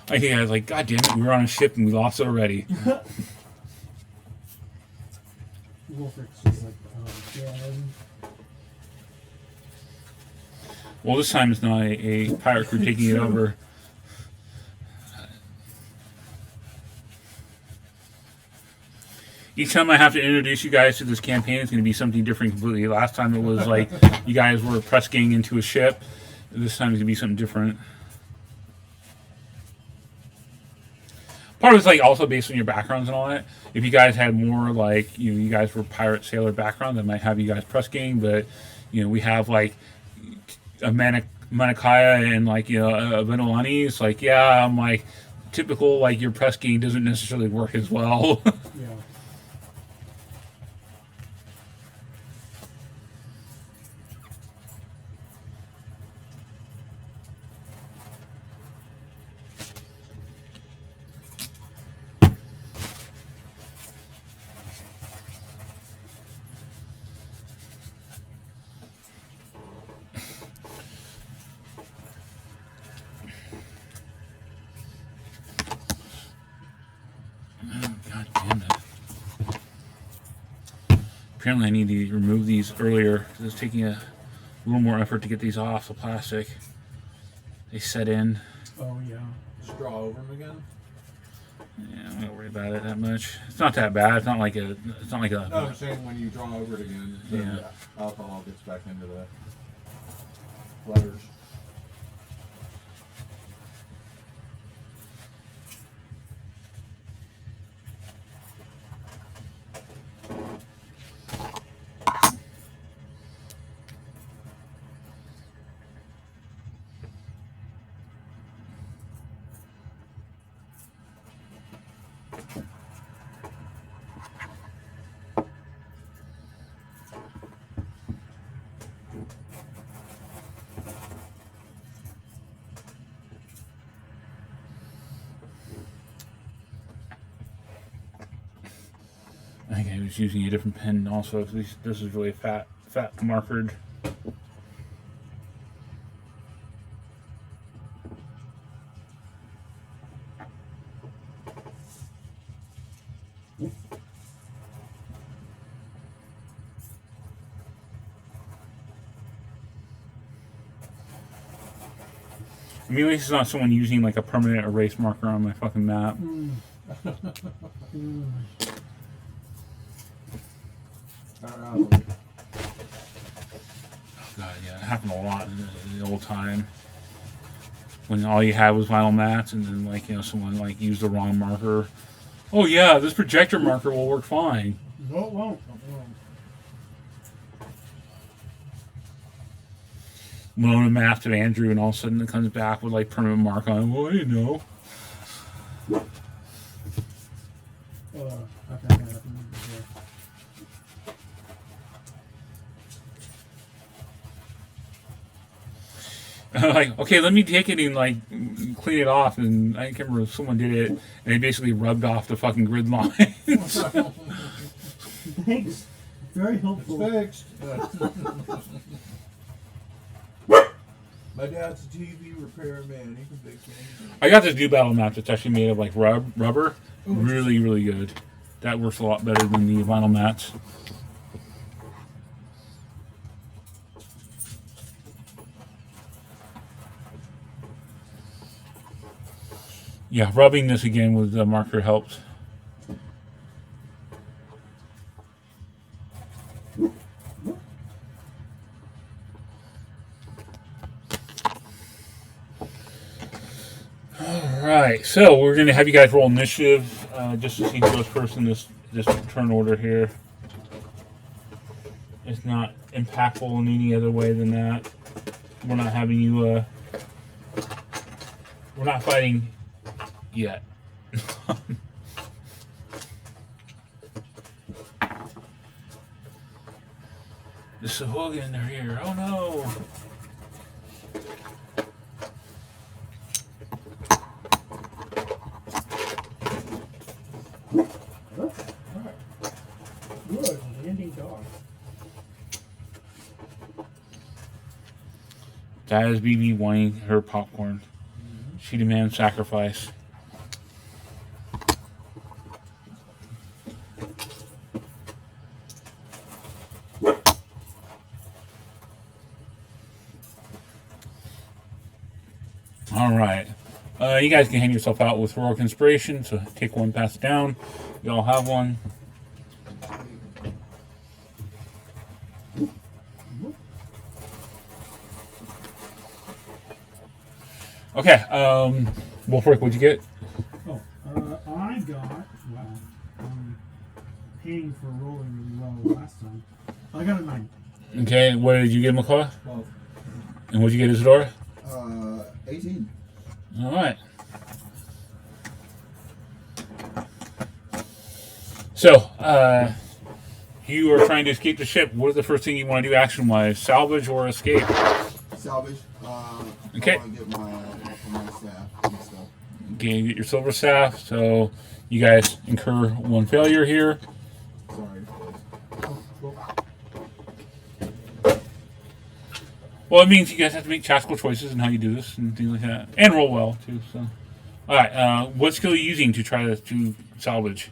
I think I was like, God damn it, we were on a ship and we lost it already. Wolfric's just like, oh, God. Well, this time it's not a pirate crew taking it over. Each time I have to introduce you guys to this campaign, it's going to be something different completely. Last time it was like you guys were press ganging into a ship. This time it's going to be something different. Part of it's like also based on your backgrounds and all that. If you guys had more like you guys were pirate sailor background, that might have you guys press gang. But we have like a Manakaya and like a Venolani. It's like I'm like typical like your press gang doesn't necessarily work as well. Yeah. God damn it. Apparently I need to remove these earlier because it's taking a little more effort to get these off the plastic. They set in. Oh, yeah. Just draw over them again? Yeah, I'm not worried about it that much. It's not that bad. It's not like a. No, I'm saying when you draw over it again, the Yeah. alcohol gets back into the letters. I think I was using a different pen also. 'Cause this is really fat markered. I mean, at least it's not someone using like a permanent erase marker on my fucking map. Alright. God, yeah, it happened a lot in the old time. When all you had was vinyl mats, and then like someone like used the wrong marker. Oh yeah, this projector marker will work fine. No, it won't. Loan a map to Andrew, and all of a sudden it comes back with like permanent mark on it. Well, I didn't know. Okay, yeah. Like, okay, let me take it and like clean it off. And I can't remember if someone did it, and they basically rubbed off the fucking grid lines. Thanks. Very helpful. Fixed. My dad's a TV repairman. He can fix anything. I got this new battle map that's actually made of like rubber. Really, really good. That works a lot better than the vinyl mats. Yeah, rubbing this again with the marker helps. Alright, so we're going to have you guys roll initiative just to see who goes first in this turn order here. It's not impactful in any other way than that. We're not having you, we're not fighting yet. The Sahuagin are here. Oh no! Good. Landing dog. That is BB wanting her popcorn. She demands sacrifice. All right. You guys can hand yourself out with heroic inspiration. So take one, pass it down. You all have one. Okay. Wolfric, what'd you get? Oh, I got. Wow. I'm paying for rolling really well last time. I got a 9. Okay. What did you get, McCaw? 12. And what'd you get, Isadora? 18. All right. So, you are trying to escape the ship. What is the first thing you want to do action-wise? Salvage or escape? Salvage. Okay. I want to get my staff and stuff. Okay, get your silver staff. So, you guys incur one failure here. Sorry. Well, it means you guys have to make tactical choices in how you do this and things like that. And roll well, too. So, all right. What skill are you using to try to salvage?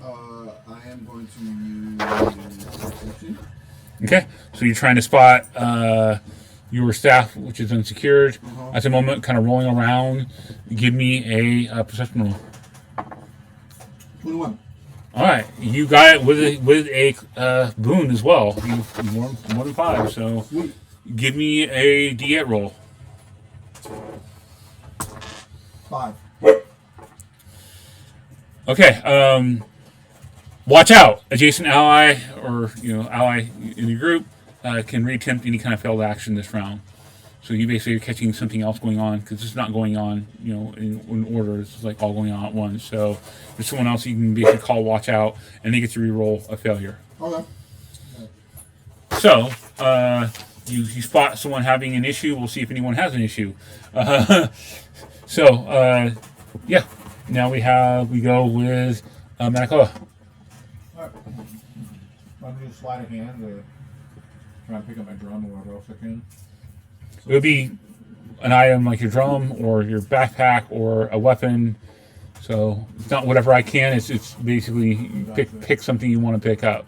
I am going to use perception. Okay, so you're trying to spot your staff, which is unsecured. At the moment, kind of rolling around. Give me a perception roll. 21. All right, you got it with a boon as well. You more than 5. So give me a D8 roll. 5. Okay. Watch out! Adjacent ally or ally in your group can reattempt any kind of failed action this round. So you basically are catching something else going on because it's not going on, in order. It's like all going on at once. So there's someone else you can basically call watch out, and they get to re-roll a failure. Okay. So you spot someone having an issue. We'll see if anyone has an issue. Yeah. Now we go with Manakoa. Alright. I'm going to slide a hand to try and pick up my drum or whatever else I can. It would be an item like your drum or your backpack or a weapon. So it's not whatever I can. It's basically pick something you want to pick up.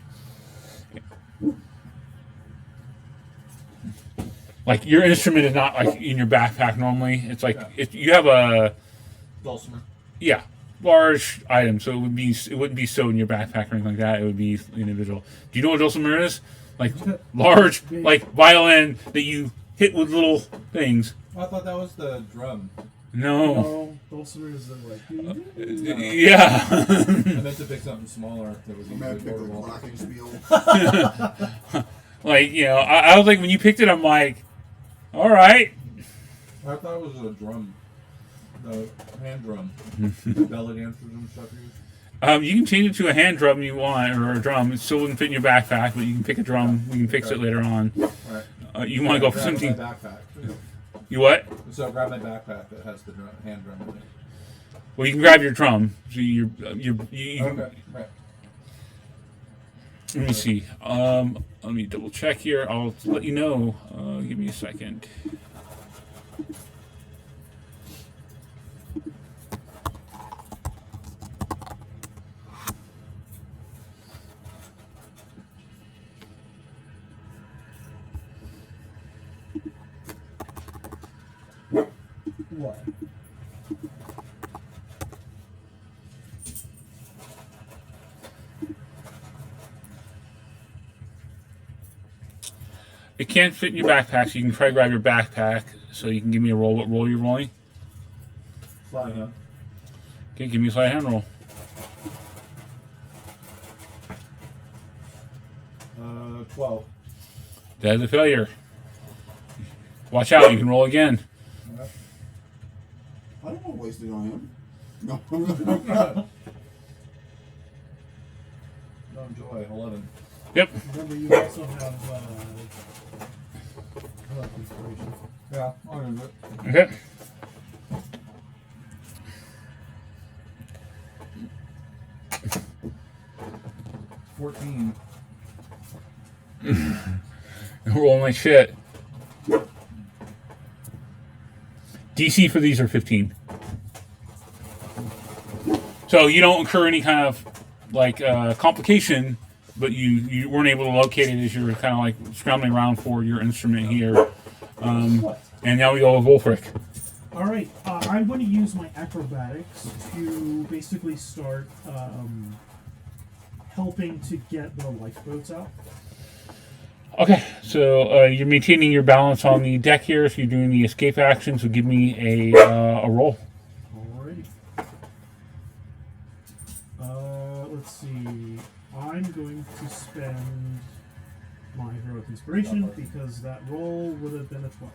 like your instrument is not like in your backpack normally. It's like you have a Dulcimer. large item, so it wouldn't be so in your backpack or anything like that. It would be individual. Do you know what dulcimer is? Like large, like violin that you hit with little things. I thought that was the drum. No. No, dulcimer is the like. Yeah. I meant to pick something smaller that was I'm gonna easily pick the portable. glockenspiel. Like, I was like, when you picked it, I'm like, all right. I thought it was a drum. The hand drum. The belly dancers and stuff use. You can change it to a hand drum you want, or a drum. It still wouldn't fit in your backpack, but you can pick a drum. We can fix it later on. Alright. You want to go for Grab something? my backpack. You what? So grab my backpack that has the hand drum in it. Well, you can grab your drum. So you Okay. Right. Let me see. Let me double check here. I'll let you know. Give me a second. What? It can't fit in your backpack, so you can try to grab your backpack. So you can give me a roll. What roll you're rolling? Slide hand. Okay, give me a sleight of hand roll. 12. That is a failure. Watch out, you can roll again. I don't want to waste it on him. No. No joy. 11. Yep. Remember, you also have inspiration. Yeah, I'll use it. Okay. $14. Rolling like shit. DC for these are 15. So you don't incur any kind of like complication, but you weren't able to locate it as you're kind of like scrambling around for your instrument here. What? And now we go with Wolfric. All right, I'm going to use my acrobatics to basically start helping to get the lifeboats out. Okay, so you're maintaining your balance on the deck here, so you're doing the escape action. So give me a roll. Alrighty. Let's see. I'm going to spend my heroic inspiration because that roll would have been a 12.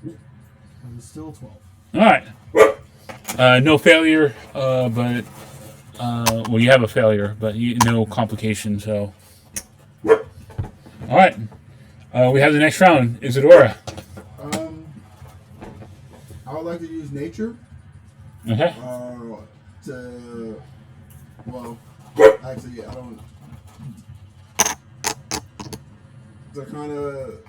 And it's still a 12. All right. No failure, but well, you have a failure, but no complications. So, all right. We have the next round. Isadora. I would like to use nature. Okay. Well, actually, I don't. To kind of.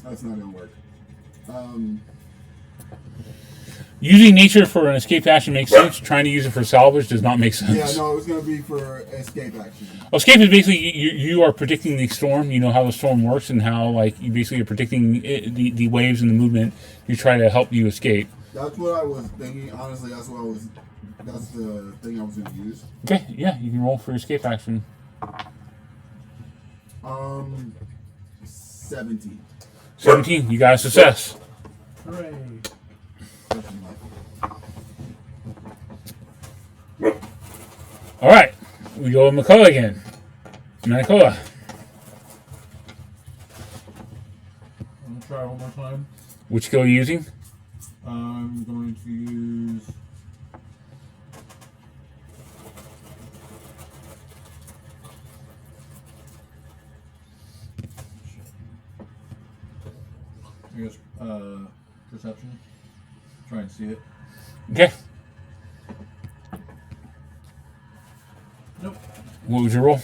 That's not gonna work. Using nature for an escape action makes sense. Trying to use it for salvage does not make sense. Yeah, no, it was gonna be for escape action. Escape is basically you are predicting the storm. You know how the storm works and how like you basically are predicting the waves and the movement. You try to help you escape. That's what I was thinking. Honestly, that's the thing I was gonna use. Okay, yeah, you can roll for escape action. 17. 17, you got a success. Hooray. All right, we go with Makola again. Manicola. I'm going to try one more time. Which skill are you using? I'm going to use. I guess perception. Try and see it. Okay. Nope. What was your roll?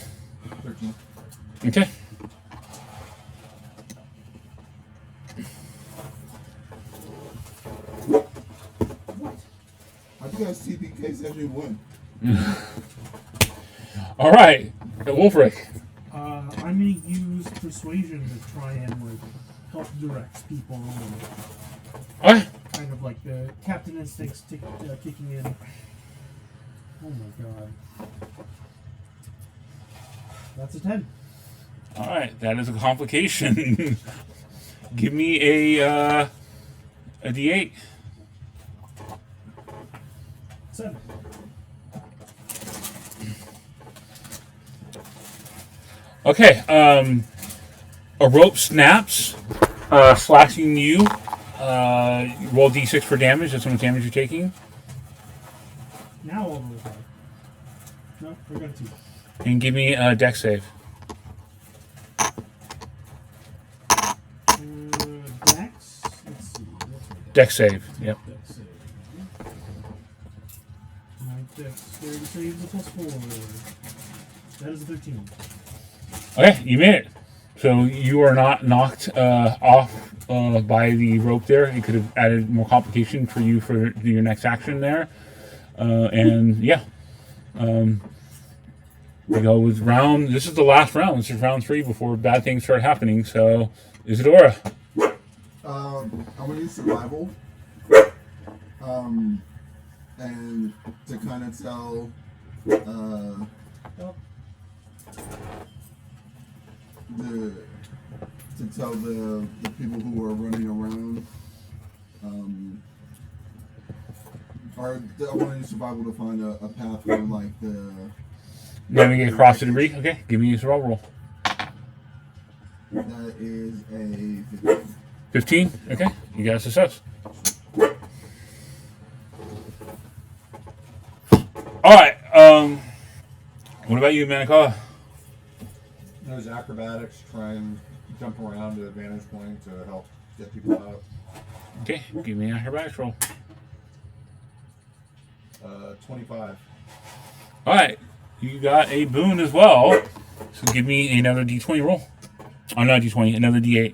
13. Okay. I think that's TPK session 1. All right, Wolfric. gonna use persuasion to try and like help direct people and Okay. kind of like the captain instincts kicking in. Oh my god. That's a 10. All right, that is a complication. Give me a D8. 7. Okay, a rope snaps, slashing you. Roll D6 for damage. That's how much damage you're taking. Now I'll roll 5. No, we got 2. And give me a deck save. Dex. Let's see. What's my dex? Deck save. Yep. Dex save. My dexterity save is a +4. That is a 13. Okay, you made it. So you are not knocked off by the rope there. It could have added more complication for you for your next action there. And yeah. We go with round. This is the last round. This is round 3 before bad things start happening. So, Isadora. I'm gonna use survival. And to kind of tell, the people who are running around, I want to use survival to find a path where like the. Navigate across the debris. Okay, give me a survival roll. That is a 15. 15. Okay, you got a success. All right. What about you, Manikawa? Those acrobatics, try and jump around to a vantage point to help get people out. Okay, give me an acrobatics roll. 25. All right, you got a boon as well. So give me another D20 roll. Oh, not D20, another D8.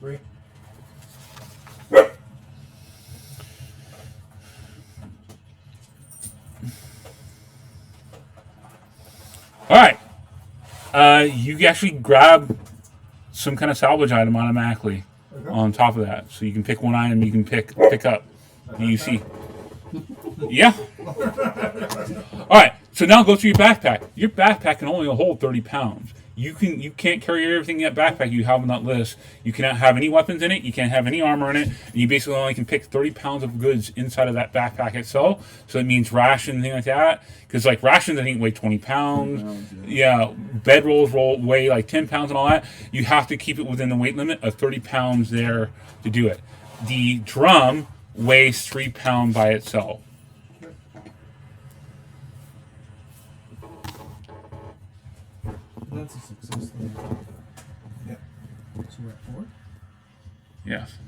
3. All right. You actually grab some kind of salvage item automatically on top of that. So you can pick one item you can pick up. You see. Yeah. All right. So now go through your backpack. Your backpack can only hold 30 pounds. You can't carry everything in that backpack you have on that list. You cannot have any weapons in it. You can't have any armor in it. And you basically only can pick 30 pounds of goods inside of that backpack itself. So it means rations, things like that. Because like rations, I think weigh 20 pounds. Yeah, bedrolls weigh like 10 pounds and all that. You have to keep it within the weight limit of 30 pounds there to do it. The drum weighs 3 pounds by itself. That's a success. Then. Yep. So we're at 4. Yes.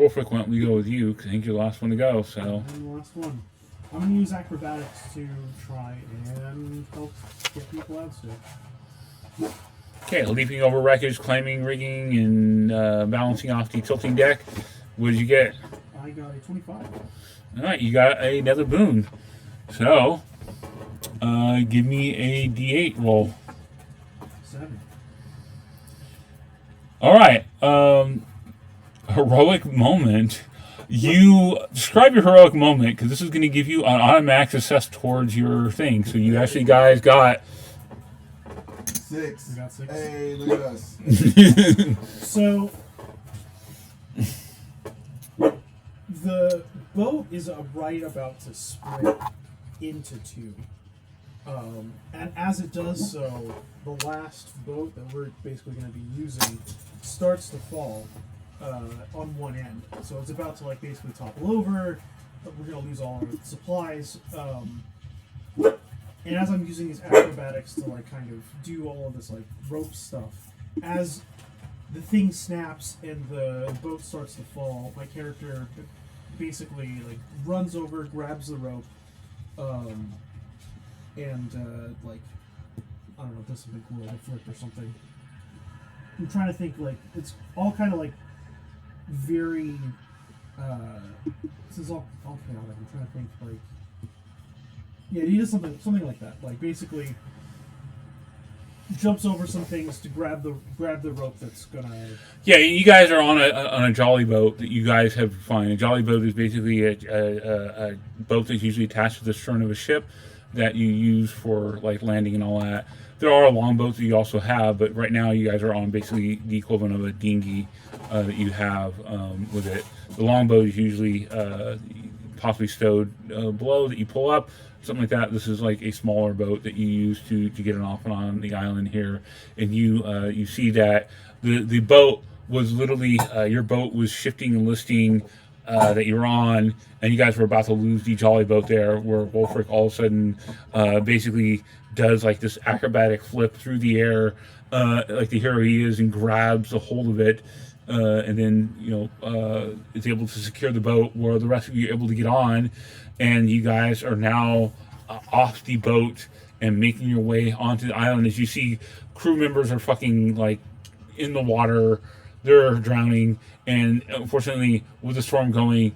Wolfric, why don't we go with you? 'Cause I think you're the last one to go. So And the last one. I'm going to use acrobatics to try and help get people out still. okay, leaping over wreckage, climbing, rigging, and balancing off the tilting deck. What did you get? I got a 25. All right, you got another boon. So, give me a D8 roll. 7. All right. Heroic moment. You describe your heroic moment because this is going to give you an automatic success towards your thing. So you actually guys got 6. We got 6. Hey, look at us. So, the boat is right about to split into two. And as it does so, the last boat that we're basically going to be using starts to fall on one end. So it's about to like basically topple over. We're going to lose all our supplies. And as I'm using these acrobatics to like kind of do all of this like rope stuff, as the thing snaps and the boat starts to fall, my character basically like runs over, grabs the rope, and like I don't know, does something cool like a flip or something. I'm trying to think like it's all kind of like very. This is all chaotic. I'm trying to think like. Yeah, he does something like that. Like basically jumps over some things to grab the rope that's gonna. Yeah, you guys are on a jolly boat that you guys have fine. A jolly boat is basically a boat that's usually attached to the stern of a ship that you use for like landing and all that. There are longboats that you also have, but right now you guys are on basically the equivalent of a dinghy that you have with it. The longboat is usually possibly stowed below that you pull up. Something like that. This is like a smaller boat that you use to get it off and on the island here, and you see that the boat was literally your boat was shifting and listing that you're on, and you guys were about to lose the jolly boat there, where Wolfric all of a sudden basically does like this acrobatic flip through the air, like the hero he is, and grabs a hold of it. And then is able to secure the boat where the rest of you are able to get on, and you guys are now off the boat and making your way onto the island. As you see, crew members are fucking like in the water, they're drowning, and unfortunately, with the storm going,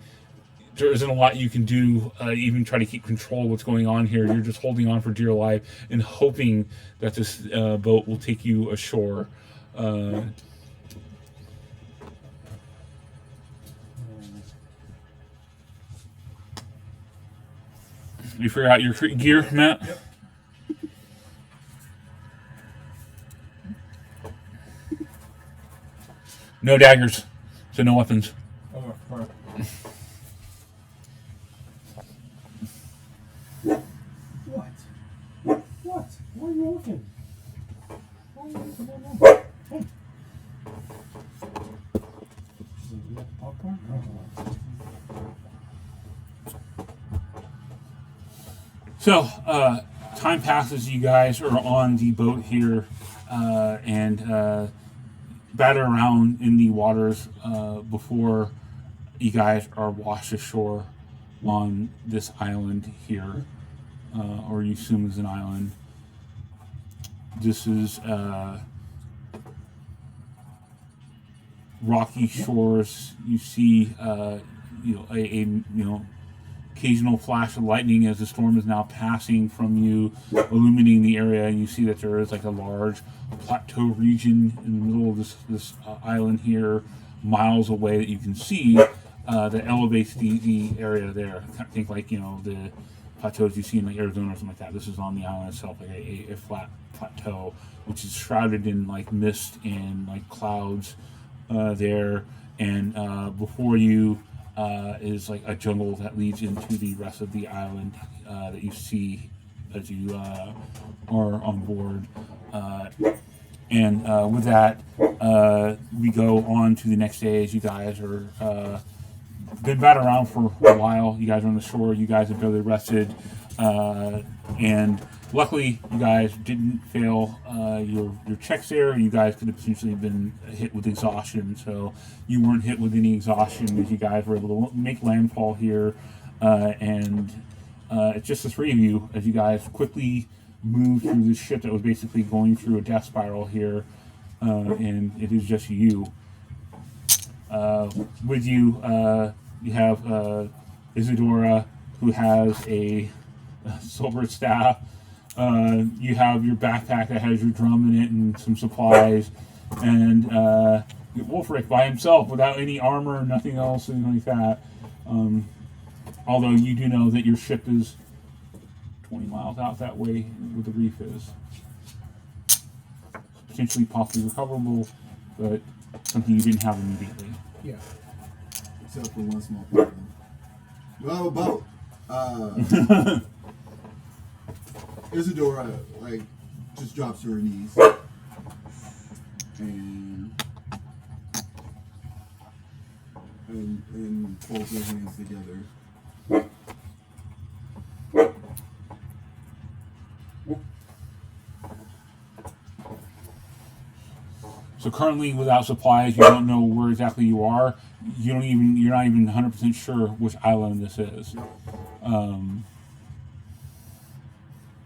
there isn't a lot you can do. Even try to keep control of what's going on here. You're just holding on for dear life and hoping that this boat will take you ashore. You figure out your gear, Matt? Yep. No daggers, so no weapons. Oh, sorry. What? What? Why are you looking? Why are you looking at that? Hey. She's like, you want popcorn? Oh. So, time passes. You guys are on the boat here, and batter around in the waters before you guys are washed ashore on this island here, or you assume is an island. This is rocky shores. You see, a occasional flash of lightning as the storm is now passing from you, illuminating the area, and you see that there is like a large plateau region in the middle of this island here, miles away, that you can see that elevates the area there. I think like the plateaus you see in like Arizona or something like that. This is on the island itself, like a flat plateau, which is shrouded in like mist and like clouds there, and before you is like a jungle that leads into the rest of the island that you see as you are on board. And with that, we go on to the next day as you guys are been batted around for a while. You guys are on the shore. You guys have barely rested, and luckily, you guys didn't fail your checks there. You guys could have potentially been hit with exhaustion, so you weren't hit with any exhaustion as you guys were able to make landfall here. And it's just the three of you as you guys quickly move through this ship that was basically going through a death spiral here. And it is just you. With you, you have Isadora, who has a silver staff. You have your backpack that has your drum in it and some supplies, and Wolfric by himself without any armor, nothing else, anything like that. Although you do know that your ship is 20 miles out that way, where the reef is. Potentially possibly recoverable, but something you didn't have immediately. Yeah. Except for one small problem. Well, boat. Isadora, like, just drops to her knees. And folds her hands together. So currently, without supplies, you don't know where exactly you are. You're not even 100% sure which island this is.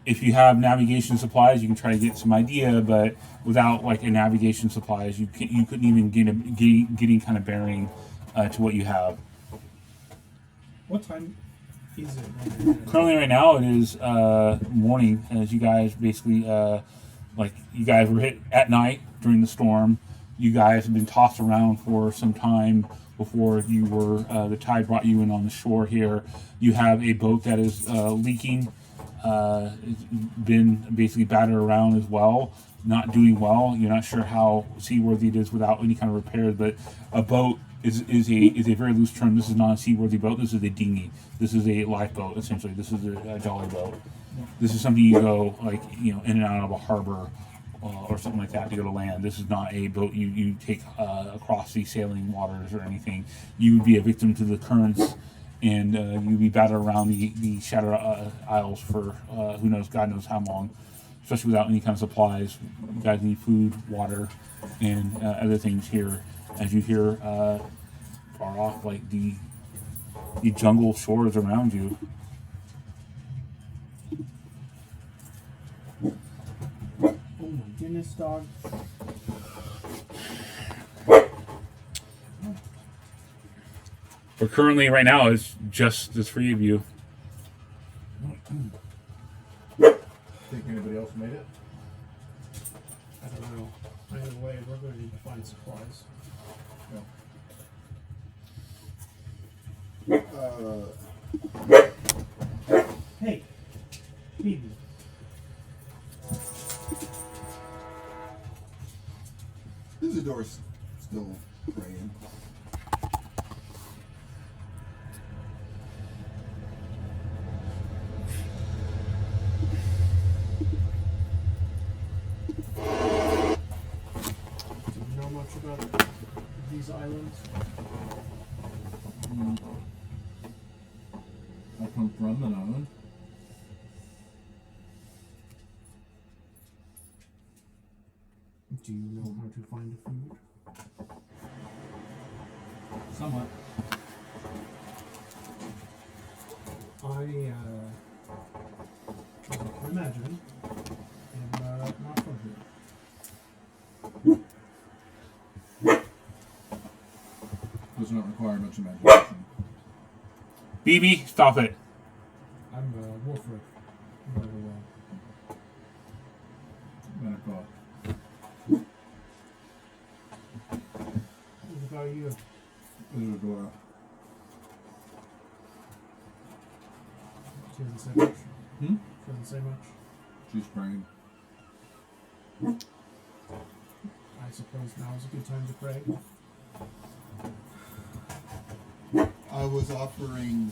If you have navigation supplies, you can try to get some idea, but without like a navigation supplies, you couldn't even get any kind of bearing to what you have. What time is it? Currently, right now, it is morning, as you guys basically you guys were hit at night during the storm. You guys have been tossed around for some time before you were the tide brought you in on the shore here. You have a boat that is leaking. It's been basically battered around as well, not doing well. You're not sure how seaworthy it is without any kind of repairs, but a boat is a very loose term. This is not a seaworthy boat. This is a dinghy. This is a lifeboat, essentially. This is a jolly boat. This is something you go in and out of a harbor or something like that to go to land. This is not a boat you take across the sailing waters or anything. You would be a victim to the currents, and you'd be battered around the Shadow Isles for God knows how long, especially without any kind of supplies. You guys need food, water, and other things here. As you hear far off, like the jungle shores around you. Oh my goodness, dog. But currently, right now, it's just the three of you. Think anybody else made it? I don't know. Either way, we're going to need to find supplies. Hey, Phoebe. Isadora's still praying. Do you know much about these islands? I come from an island. Do you know how to find food? Somewhat. I can imagine, am not from here. Does not require much imagination. BB, stop it. I'm Wolfric. Very well. Manacor. What about you? Isadora. She doesn't say much. Hmm? She doesn't say much. She's praying. I suppose now is a good time to pray. I was offering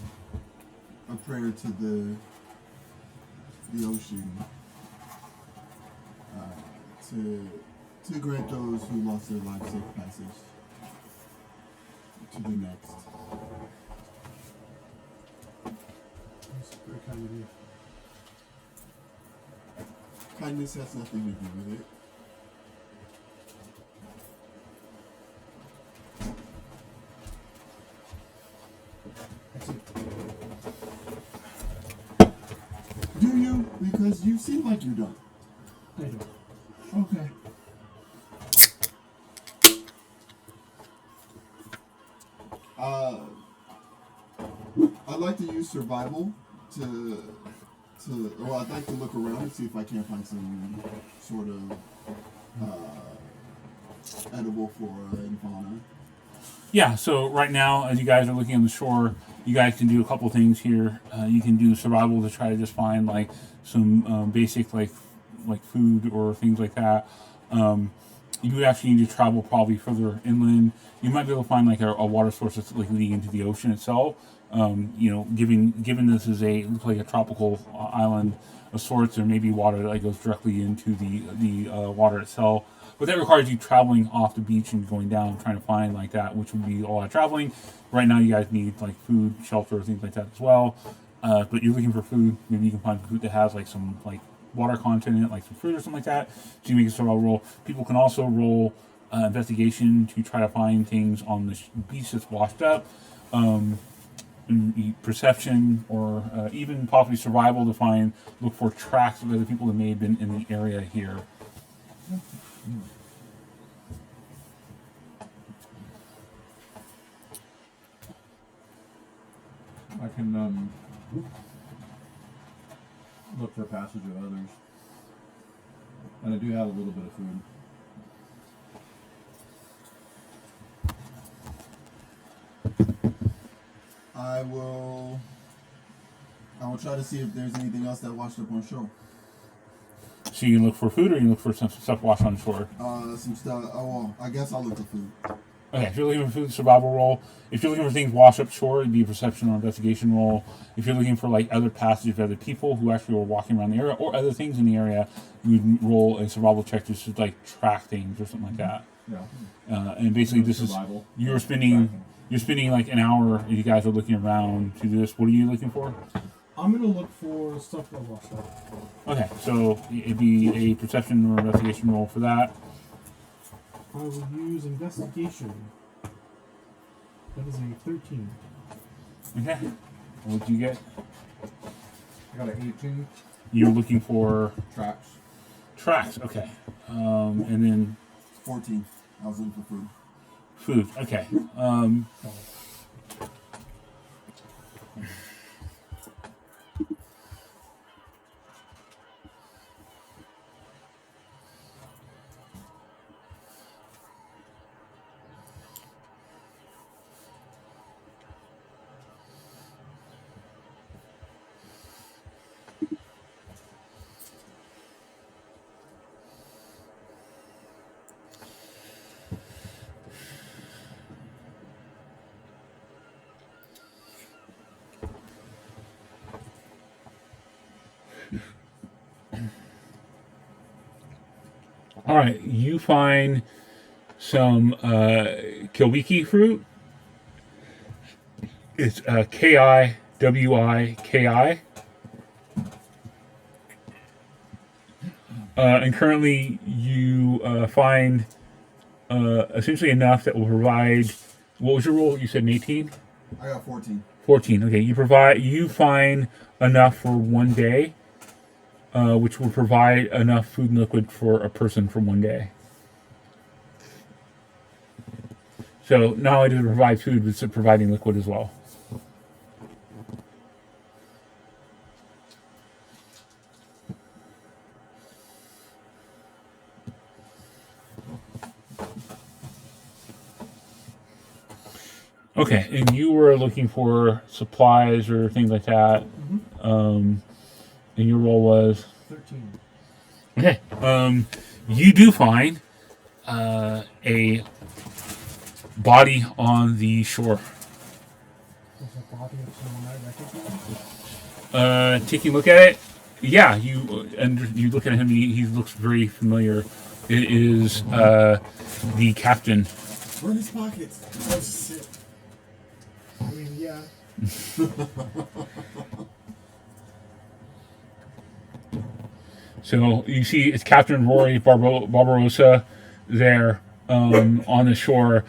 a prayer to the ocean to grant those who lost their lives safe passage to the next. That's very kind of you. Kindness has nothing to do with it. Do you? Because you seem like you don't. I do. Okay. I'd like to use survival to. Well, I'd like to look around and see if I can't find some sort of edible flora and fauna. Yeah, so right now, as you guys are looking on the shore, you guys can do a couple things here. You can do survival to try to just find like some basic like food or things like that. You would actually need to travel probably further inland. You might be able to find like a water source that's like leading into the ocean itself. Given this is looks like a tropical island of sorts, there may be water that goes directly into the water itself. But that requires you traveling off the beach and going down trying to find like that, which would be a lot of traveling. Right now, you guys need like food, shelter, things like that as well. But you're looking for food. Maybe you can find food that has like some like water content in it, like some fruit or something like that. So you make a survival roll. People can also roll investigation to try to find things on the beach that's washed up. Perception or even possibly survival to look for tracks of other people that may have been in the area here. I can look for passage of others. And I do have a little bit of food. I will try to see if there's anything else that washed up on shore. So you can look for food, or you can look for some stuff washed on shore. Some stuff. Oh, well, I guess I'll look for food. Okay, if you're looking for food, survival roll. If you're looking for things washed up shore, it'd be a perception or investigation roll. If you're looking for like other passages of other people who actually were walking around the area or other things in the area, you would roll a survival check just to like track things or something like that. Yeah. And basically, this Survival. is you're spending like an hour. You guys are looking around to do this. What are you looking for? I'm gonna look for stuff that washed up. Okay, so it'd be a perception or investigation roll for that. I will use investigation. That is a 13. Okay. What did you get? I got an 18 You're looking for tracks. tracks. Okay. And then 14. I was looking for food. food. Okay. All right, you find some Kiwiki fruit. It's Kiwiki. And currently you find essentially enough that will provide. What was your roll? You said an 18? I got 14. 14. Okay, you find enough for one day. Which will provide enough food and liquid for a person for one day. So not only does it provide food, but it's providing liquid as well. Okay, and you were looking for supplies or things like that. And your roll was 13. okay. You do find a body on the shore. There's a body of someone I recognize. Taking a look at it, yeah. You look at him. He looks very familiar. It is the captain. Burn his pockets. Oh, shit. I mean, yeah. So you see it's Captain Rory Barbarossa there on the shore,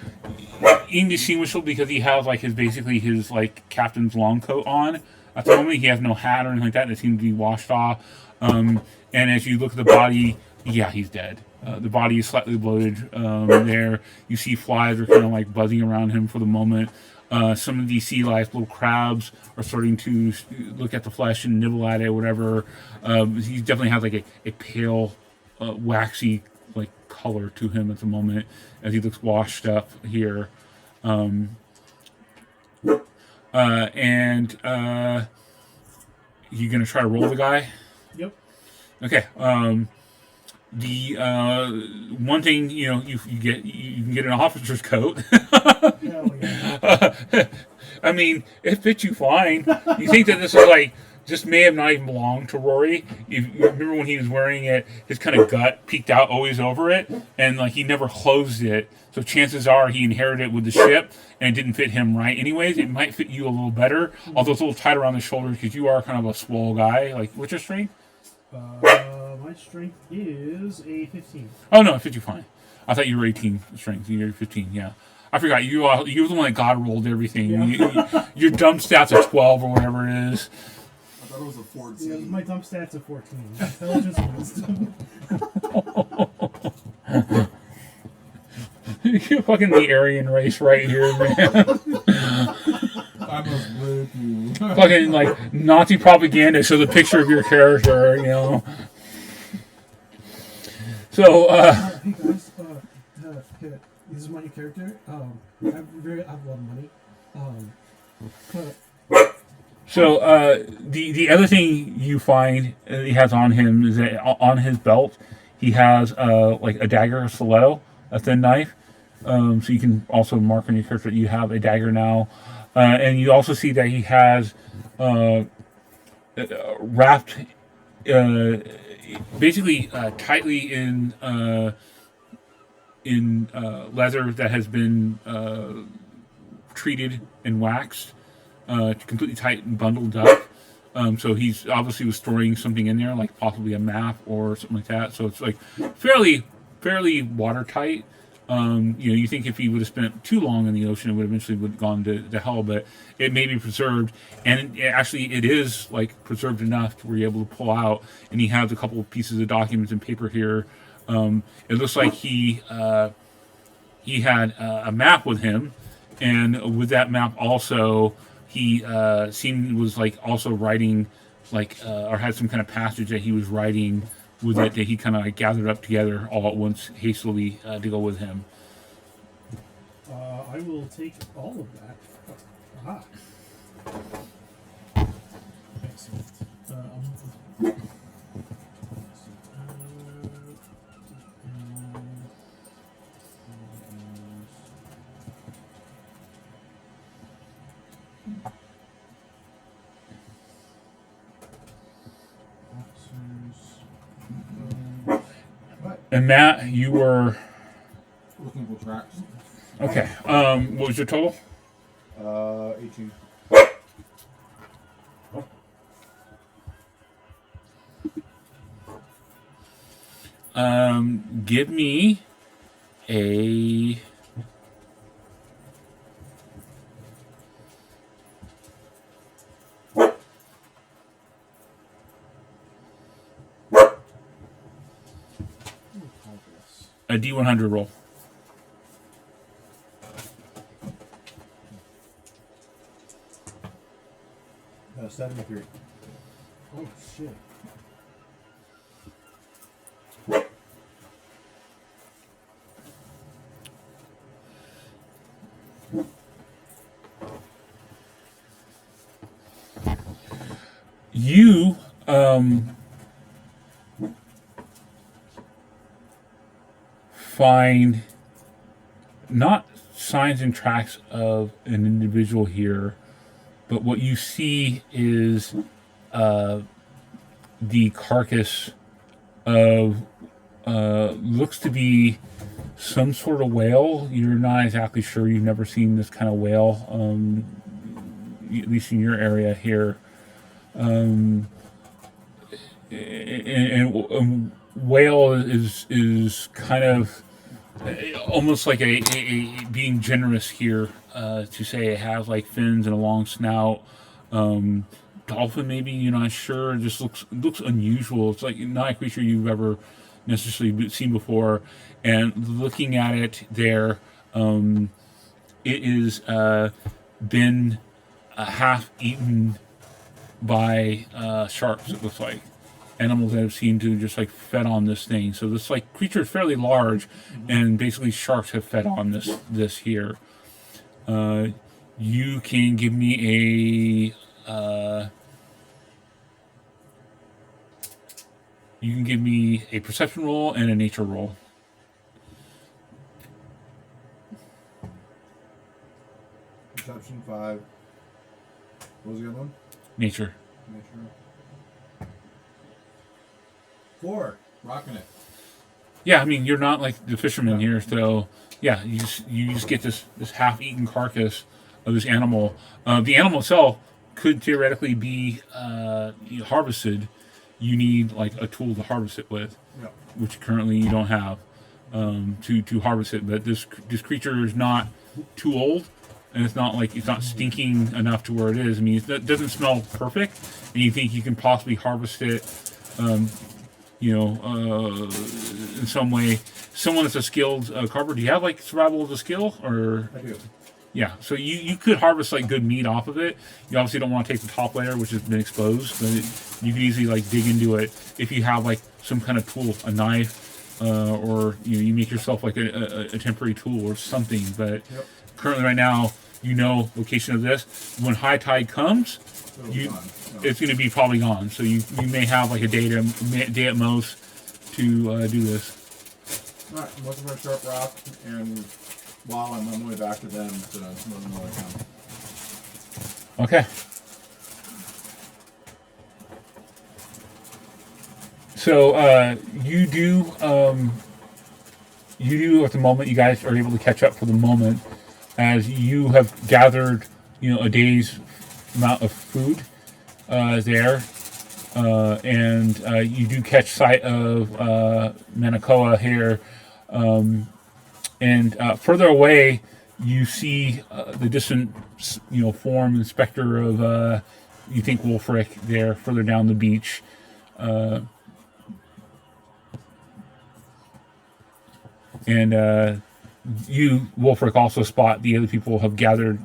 indistinguishable because he has like his like captain's long coat on. At the moment, he has no hat or anything like that. That seems to be washed off. And as you look at the body, yeah, he's dead. The body is slightly bloated. There, you see flies are kind of like buzzing around him for the moment. Some of these sea life, little crabs, are starting to look at the flesh and nibble at it, or whatever. He definitely has like a pale, waxy like color to him at the moment as he looks washed up here. And you gonna try to roll the guy? Yep. Okay. The one thing you can get an officer's coat. Hell yeah. I mean, it fits you fine. You think that this is like this may have not even belonged to Rory. You remember when he was wearing it, his kind of gut peeked out always over it, and like he never closed it. So chances are he inherited it with the ship, and it didn't fit him right. Anyways, it might fit you a little better, although it's a little tight around the shoulders because you are kind of a swole guy. Like, what's your strength? My strength is a 15. Oh no, it fits you fine. I thought you were 18 strength. You're 15. Yeah, I forgot you. You were the one that God rolled everything. Yeah. Your dumb stats are 12 or whatever it is. I thought it was a 14. Yeah, my dump stats are 14. Intelligence and wisdom. You're fucking the Aryan race right here, man. I must break you. Fucking like Nazi propaganda. So the picture of your character, So, Hey guys, this is my new character. I have a lot of money. The other thing you find he has on him is that on his belt he has like a dagger, a stiletto, a thin knife. So you can also mark on your character that you have a dagger now, and you also see that he has wrapped basically tightly in leather that has been treated and waxed, completely tight and bundled up. So he's obviously was storing something in there, like possibly a map or something like that. So it's like fairly watertight. You think if he would have spent too long in the ocean, it would eventually would have gone to hell. But it may be preserved, and it is like preserved enough to where you're able to pull out. And he has a couple of pieces of documents and paper here. It looks like he had a map with him, and with that map also he was like also writing or had some kind of passage that he was writing with it that he kind of like gathered up together all at once hastily to go with him. I will take all of that. Excellent. And Matt, you were Looking for tracks. okay. What was your total? 18. Give me a D100 roll. 73. Oh shit. You find not signs and tracks of an individual here, but what you see is the carcass of looks to be some sort of whale. You're not exactly sure. You've never seen this kind of whale, at least in your area here. and whale is kind of almost like a being generous here to say it has like fins and a long snout. Dolphin, maybe you're not sure. It just looks unusual. It's like not a creature you've ever necessarily seen before. And looking at it there, it is been half eaten by sharks. It looks like animals that have seen to just like fed on this thing. So this like creature is fairly large, and basically sharks have fed on this here. You can give me a perception roll and a nature roll. Perception 5. What was the other one? Nature. Nature. 4. Rocking it. Yeah, I mean you're not like the fisherman here, so yeah, you just get this half-eaten carcass of this animal. The animal itself could theoretically be harvested. You need like a tool to harvest it with, Yep. which currently you don't have to harvest it. But this creature is not too old, and it's not stinking enough to where it is. I mean, it doesn't smell perfect, and you think you can possibly harvest it, in some way. Someone that's a skilled carver. Do you have like survival as a skill, or? I do. Yeah, so you could harvest like good meat off of it. You obviously don't want to take the top layer, which has been exposed, but you can easily like dig into it if you have like some kind of tool, a knife, or you make yourself like a temporary tool or something. But Yep. currently, right now, location of this. When high tide comes, It'll be gone. No. it's going to be probably gone. So you may have like a day at most to do this. Alright, I'm looking for a sharp rock, and while I'm on the way back to them to let them know I come. Okay. So you do at the moment. You guys are able to catch up for the moment, as you have gathered, a day's amount of food there, and you do catch sight of Manakoa here, and further away you see the distant, form and specter of you think Wolfric there further down the beach. And you, Wolfric, also spot the other people have gathered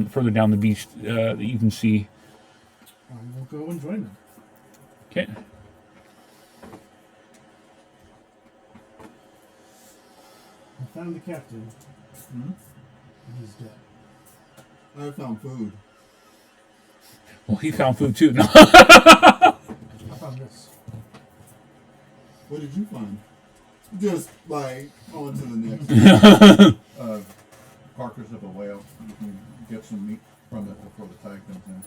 further down the beach that you can see. I will go and join them. Okay. I found the captain. Hmm? He's dead. I found food. Well, he found food too. No. I found this. What did you find? Just like on to the next. Carcass of a whale. You can get some meat from it before the tide comes in.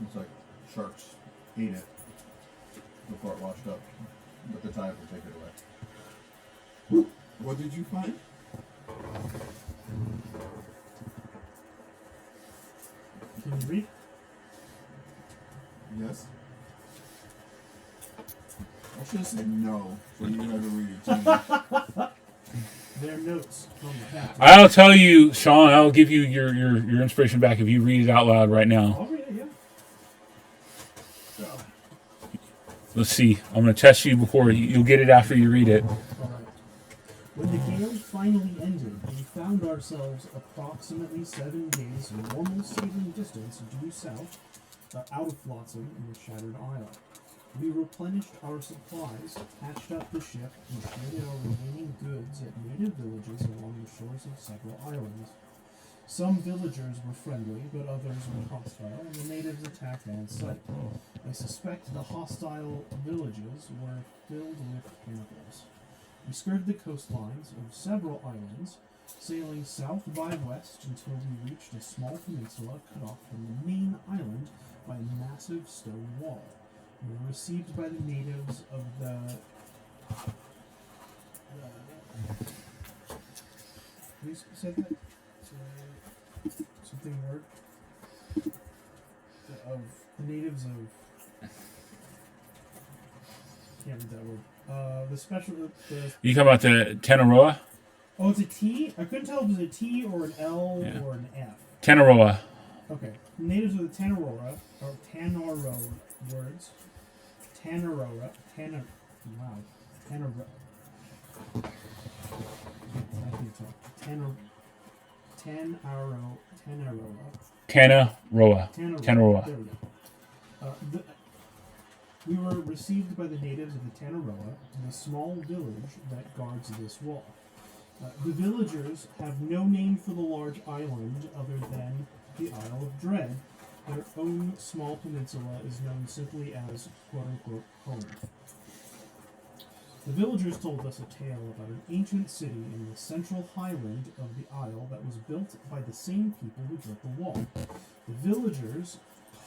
It's like sharks ate it before it washed up, but the tide will take it away. What did you find? Can you read? Yes. I should have said no, so you never read it to me. Their notes from the captain. I'll tell you, Sean. I'll give you your inspiration back if you read it out loud right now. I'll read it, yeah. Let's see. I'm going to test you before you'll get it after you read it. Alright. When the gale finally ended, we found ourselves approximately 7 days normal sailing distance due south, out of Flotsam in the Shattered Isle. We replenished our supplies, patched up the ship, and traded our remaining goods at native villages along the shores of several islands. Some villagers were friendly, but others were hostile, and the natives attacked on sight. I suspect the hostile villages were filled with cannibals. We skirted the coastlines of several islands, sailing south by west until we reached a small peninsula cut off from the main island by a massive stone wall. We were received by the natives of the please say that? Something word? Of the natives of. Can't read that word. The special. You talking about the Tanaroa? Oh, it's a T? I couldn't tell if it was a T or an L Yeah. or an F. Tanaroa. Okay. Natives of the Tanarora, or Tanaro words. Tanarora. Wow. Tanaro. I can't talk. Tanaroa. Tanaroa. Tanaroa. There we go. We were received by the natives of the Tanaroa in a small village that guards this wall. The villagers have no name for the large island other than the Isle of Dread. Their own small peninsula is known simply as quote-unquote home. The villagers told us a tale about an ancient city in the central highland of the isle that was built by the same people who built the wall. The villagers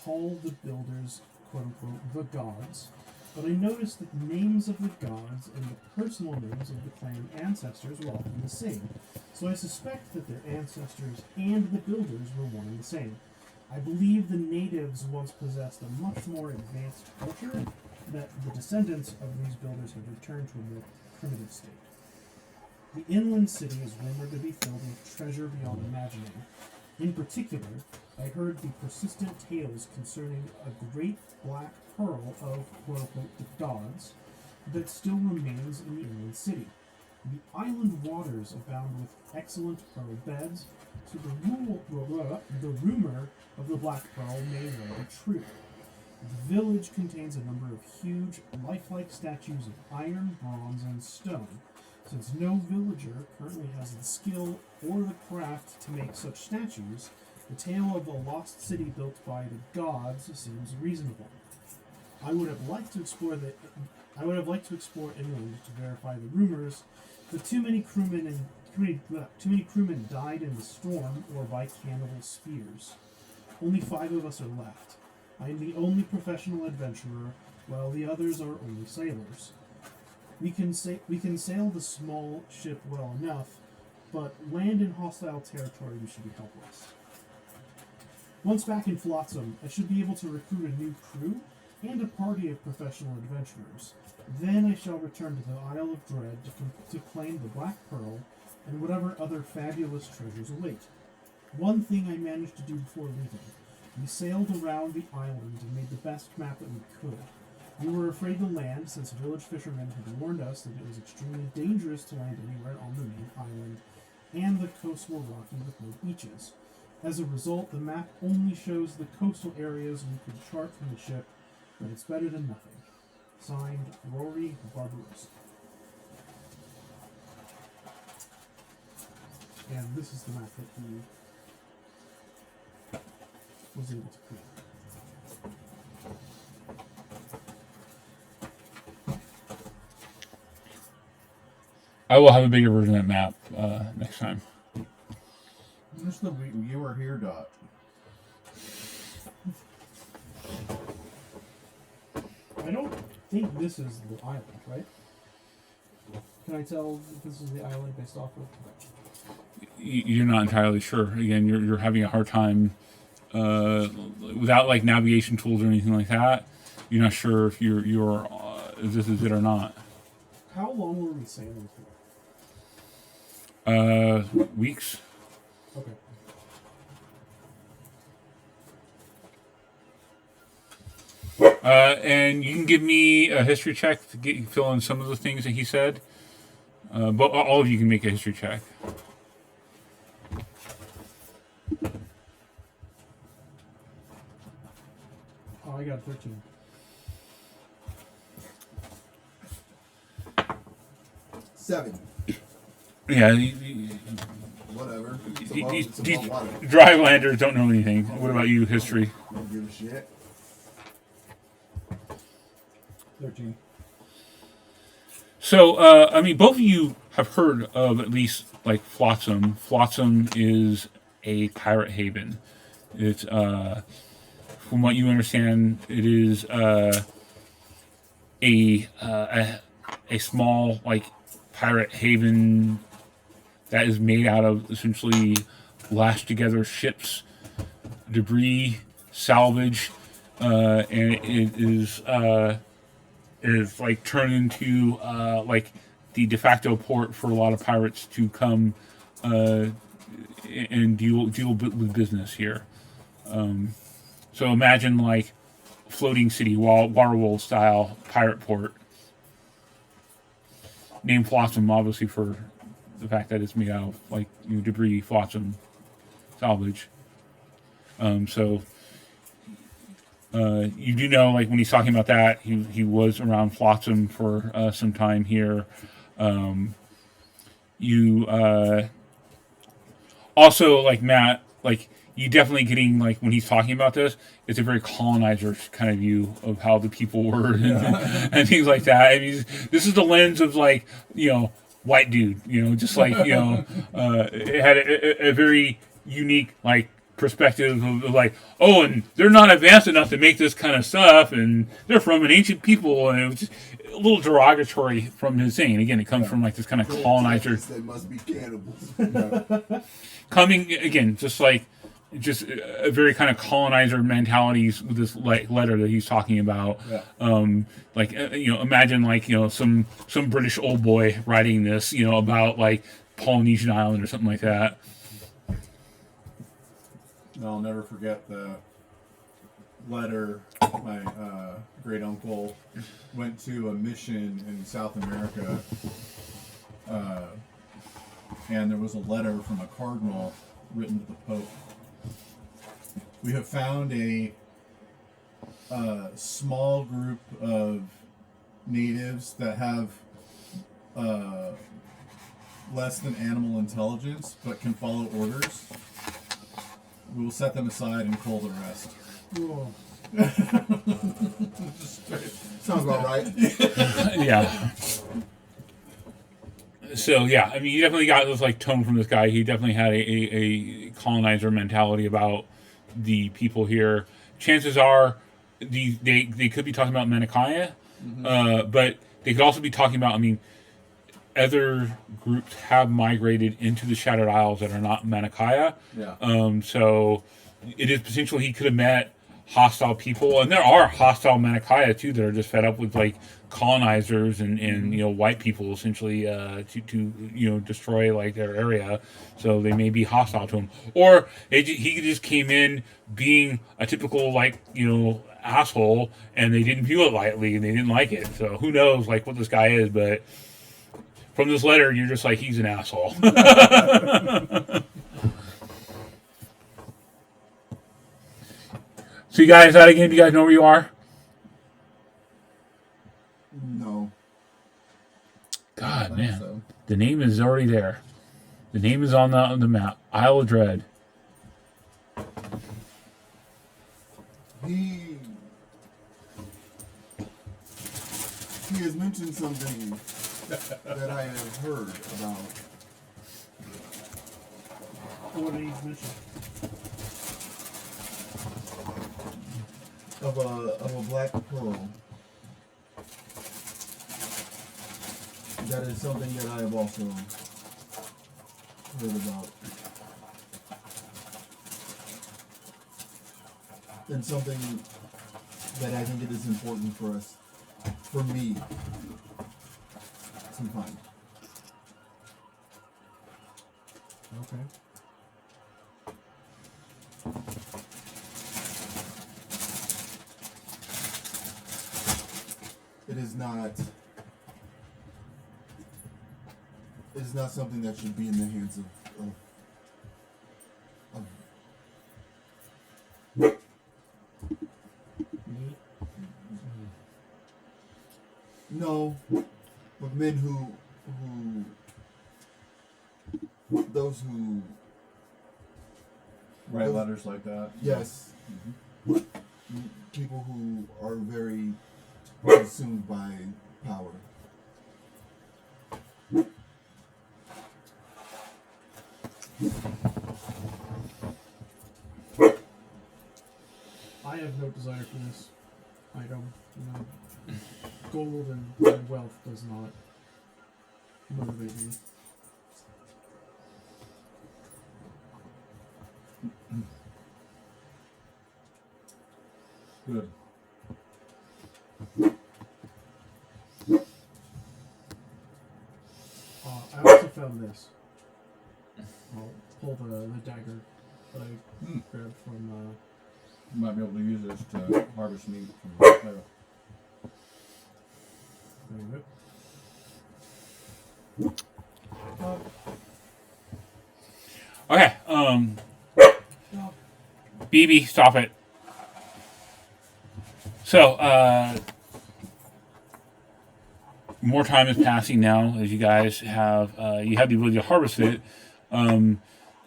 called the builders quote-unquote the gods, but I noticed that the names of the gods and the personal names of the clan ancestors were often the same, so I suspect that their ancestors and the builders were one and the same. I believe the natives once possessed a much more advanced culture, that the descendants of these builders have returned to a more primitive state. The inland city is rumored to be filled with treasure beyond imagining. In particular, I heard the persistent tales concerning a great black pearl of quote-unquote the gods that still remains in the inland city. The island waters abound with excellent pearl beds, so the rumor of the black pearl may well be true. The village contains a number of huge, lifelike statues of iron, bronze, and stone. Since no villager currently has the skill or the craft to make such statues, the tale of a lost city built by the gods seems reasonable. I would have liked to explore inland to verify the rumors, but too many crewmen died in the storm or by cannibal spears. Only 5 of us are left. I am the only professional adventurer, while the others are only sailors. We can sail the small ship well enough, but land in hostile territory we should be helpless. Once back in Flotsam, I should be able to recruit a new crew and a party of professional adventurers. Then I shall return to the Isle of Dread to claim the Black Pearl and whatever other fabulous treasures await. One thing I managed to do before leaving. We sailed around the island and made the best map that we could. We were afraid to land since village fishermen had warned us that it was extremely dangerous to land anywhere on the main island, and the coasts were rocky with no beaches. As a result, the map only shows the coastal areas we could chart from the ship, but it's better than nothing. Signed, Rory Barbarossa. And this is the map that he was able to create. I will have a bigger version of that map next time. Just the you were here dot. I don't think this is the island, right? Can I tell if this is the island based off of? You're not entirely sure. Again, you're having a hard time without like navigation tools or anything like that. You're not sure if you're if this is it or not. How long were we sailing for? Weeks. Okay. And you can give me a history check to fill in some of the things that he said. But all of you can make a history check. Oh, I got 13. Seven. Yeah, Whatever. It's these above water. drylanders don't know anything. What about you, history? Don't give a shit. 13. So, I mean, both of you have heard of at least like Flotsam. Flotsam is a pirate haven. It's, from what you understand, it is a small like pirate haven that is made out of essentially lashed together ships, debris, salvage, and it is like turned into like the de facto port for a lot of pirates to come and deal with business here. So imagine like floating city, Waterworld style pirate port. Named Flotsam, obviously for the fact that it's made out of like debris, flotsam, salvage. So you do know, like when he's talking about that, he was around Flotsam for some time here. You also, like Matt, like you definitely getting like when he's talking about this, it's a very colonizer kind of view of how the people were and things like that. I mean, this is the lens of like white dude, just like it had a very unique like perspective of like, oh, and they're not advanced enough to make this kind of stuff, and they're from an ancient people, and it was just a little derogatory from his saying. Again, it comes from like this kind of colonizer. They must be cannibals. Coming again, just a very kind of colonizer mentalities with this like letter that he's talking about. Yeah. Like imagine like some British old boy writing this about like Polynesian island or something like that. I'll never forget the letter my great uncle went to a mission in South America, and there was a letter from a cardinal written to the Pope. We have found a small group of natives that have less than animal intelligence but can follow orders. We will set them aside and kill the rest. Whoa. Sounds about right. Yeah. So yeah, I mean, you definitely got this like tone from this guy. He definitely had a colonizer mentality about the people here. Chances are, they could be talking about Menakaya, but they could also be talking about. I mean, other groups have migrated into the Shattered Isles that are not Menakaya. Yeah. So it is potential he could have met hostile people, and there are hostile Menakaya too that are just fed up with like colonizers and white people essentially to destroy like their area. So they may be hostile to him, or he just came in being a typical like asshole, and they didn't view it lightly and they didn't like it. So who knows like what this guy is, but from this letter, you're just like, he's an asshole. So you guys, out again, do you guys know where you are? No. God, I man. think so. The name is already there. The name is on the map. Isle of Dread. He has mentioned something that I have heard about. What did he mention? Of a black pearl. That is something that I have also heard about. And something that I think it is important for me to find. Okay. It is not something that should be in the hands of no, but men who those who Write letters like that. yes, people who are very consumed by power. I have no desire for this item. Gold and wealth does not motivate me. Good. I also found this. I'll pull the dagger that I grabbed from. You might be able to use this to harvest meat from the arrow. There you go. Okay. BB, stop it. So, more time is passing now as you guys have you have the ability to harvest it.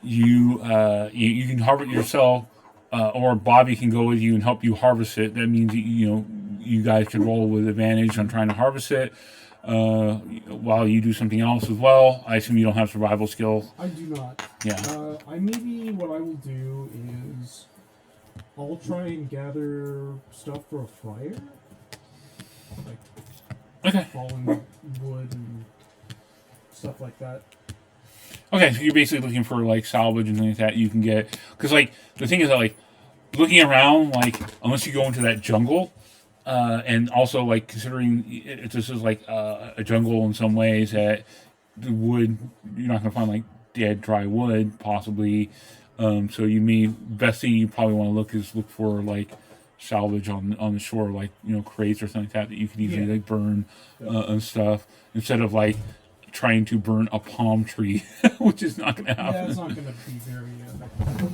You can harvest it yourself, or Bobby can go with you and help you harvest it. That means you guys can roll with advantage on trying to harvest it while you do something else as well. I assume you don't have survival skill. I do not. Yeah. What I will do is I'll try and gather stuff for a fire, like Okay. fallen wood and stuff like that. Okay, so you're basically looking for like salvage and things like that you can get. Because like the thing is that like looking around, like unless you go into that jungle, and also like considering this is like a jungle in some ways, that the wood you're not gonna find like dead dry wood possibly. So best thing you probably want to look for like salvage on the shore, like crates or something like that you could easily like burn and stuff instead of like trying to burn a palm tree, which is not going to happen. Yeah, it's not going to be very effective.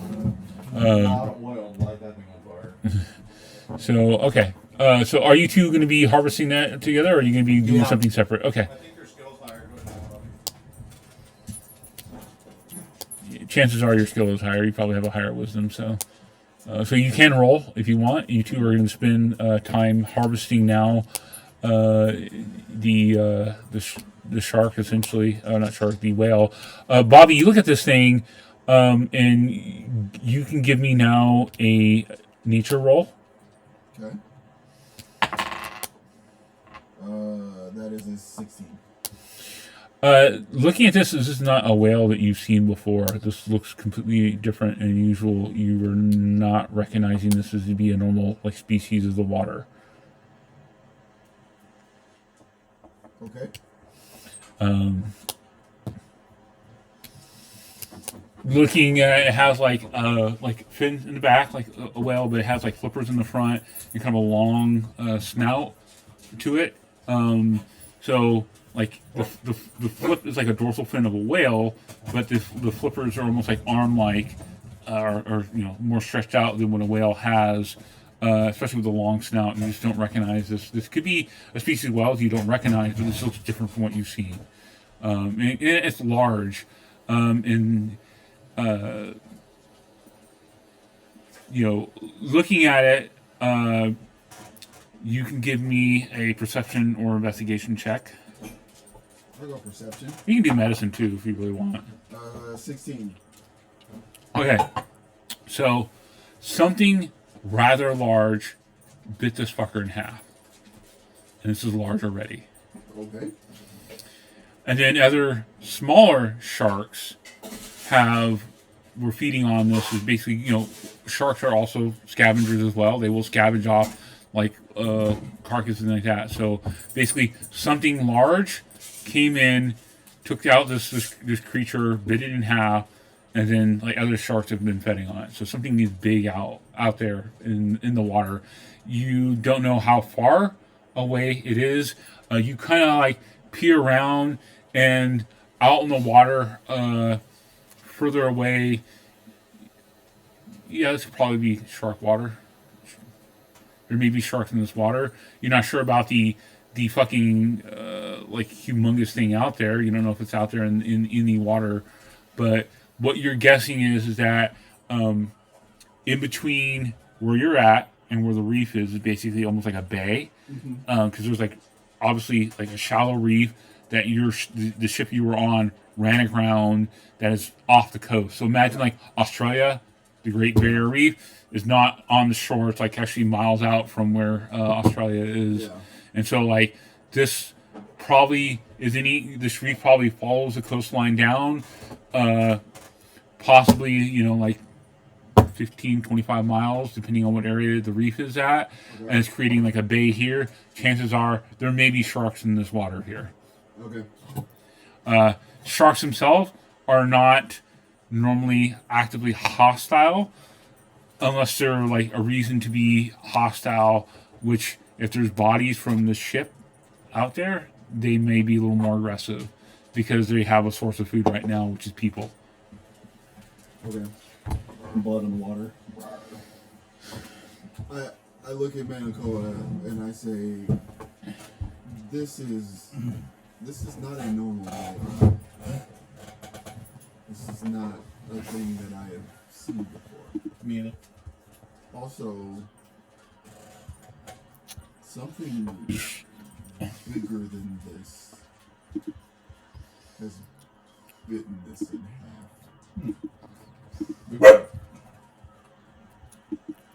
A lot of oil, light that thing on fire. So okay, so are you two going to be harvesting that together, or are you going to be doing something separate? Okay. I think your skill's higher. Go ahead, Chances are your skill is higher. You probably have a higher wisdom, so you can roll if you want. You two are going to spend time harvesting now. The shark, essentially, not shark, the whale. Bobby, you look at this thing, and you can give me now a nature roll. Okay. That is a 16. Looking at this is not a whale that you've seen before. This looks completely different and unusual. You are not recognizing this as to be a normal species of the water. Okay. Looking at it has like fins in the back like a whale, but it has like flippers in the front and kind of a long snout to it. So like the flip is like a dorsal fin of a whale, but the flippers are almost like arm-like, or more stretched out than what a whale has. Especially with a long snout, and you just don't recognize this. This could be a species of whales you don't recognize, but this looks different from what you've seen. And it's large, looking at it, you can give me a perception or investigation check. I'll go perception. You can do medicine too if you really want. 16. Okay, so something rather large bit this fucker in half, and this is large already. Okay. And then other smaller sharks were feeding on this. Is basically, sharks are also scavengers as well. They will scavenge off like carcasses and like that. So basically, something large came in, took out this creature, bit it in half, and then like other sharks have been feeding on it. So something is big out there in the water. You don't know how far away it is. You kind of like peer around, and out in the water, further away. Yeah, this could probably be shark water. There may be sharks in this water. You're not sure about the fucking like humongous thing out there. You don't know if it's out there in the water, but what you're guessing is that in between where you're at and where the reef is basically almost like a bay, because there's like obviously like a shallow reef that the ship you were on ran aground that is off the coast. So imagine like Australia, the Great Barrier Reef is not on the shore. It's like actually miles out from where Australia is. Yeah. And so like this reef probably follows the coastline down, possibly, like 15, 25 miles, depending on what area the reef is at, and it's creating like a bay here. Chances are there may be sharks in this water here. Okay. Sharks themselves are not normally actively hostile unless they're like a reason to be hostile, which if there's bodies from the ship out there, they may be a little more aggressive because they have a source of food right now, which is people. Okay. Blood and water. I look at Manakoa and I say, this is not a normal day. This is not a thing that I have seen before. Mina. Also, something bigger than this has bitten this in half.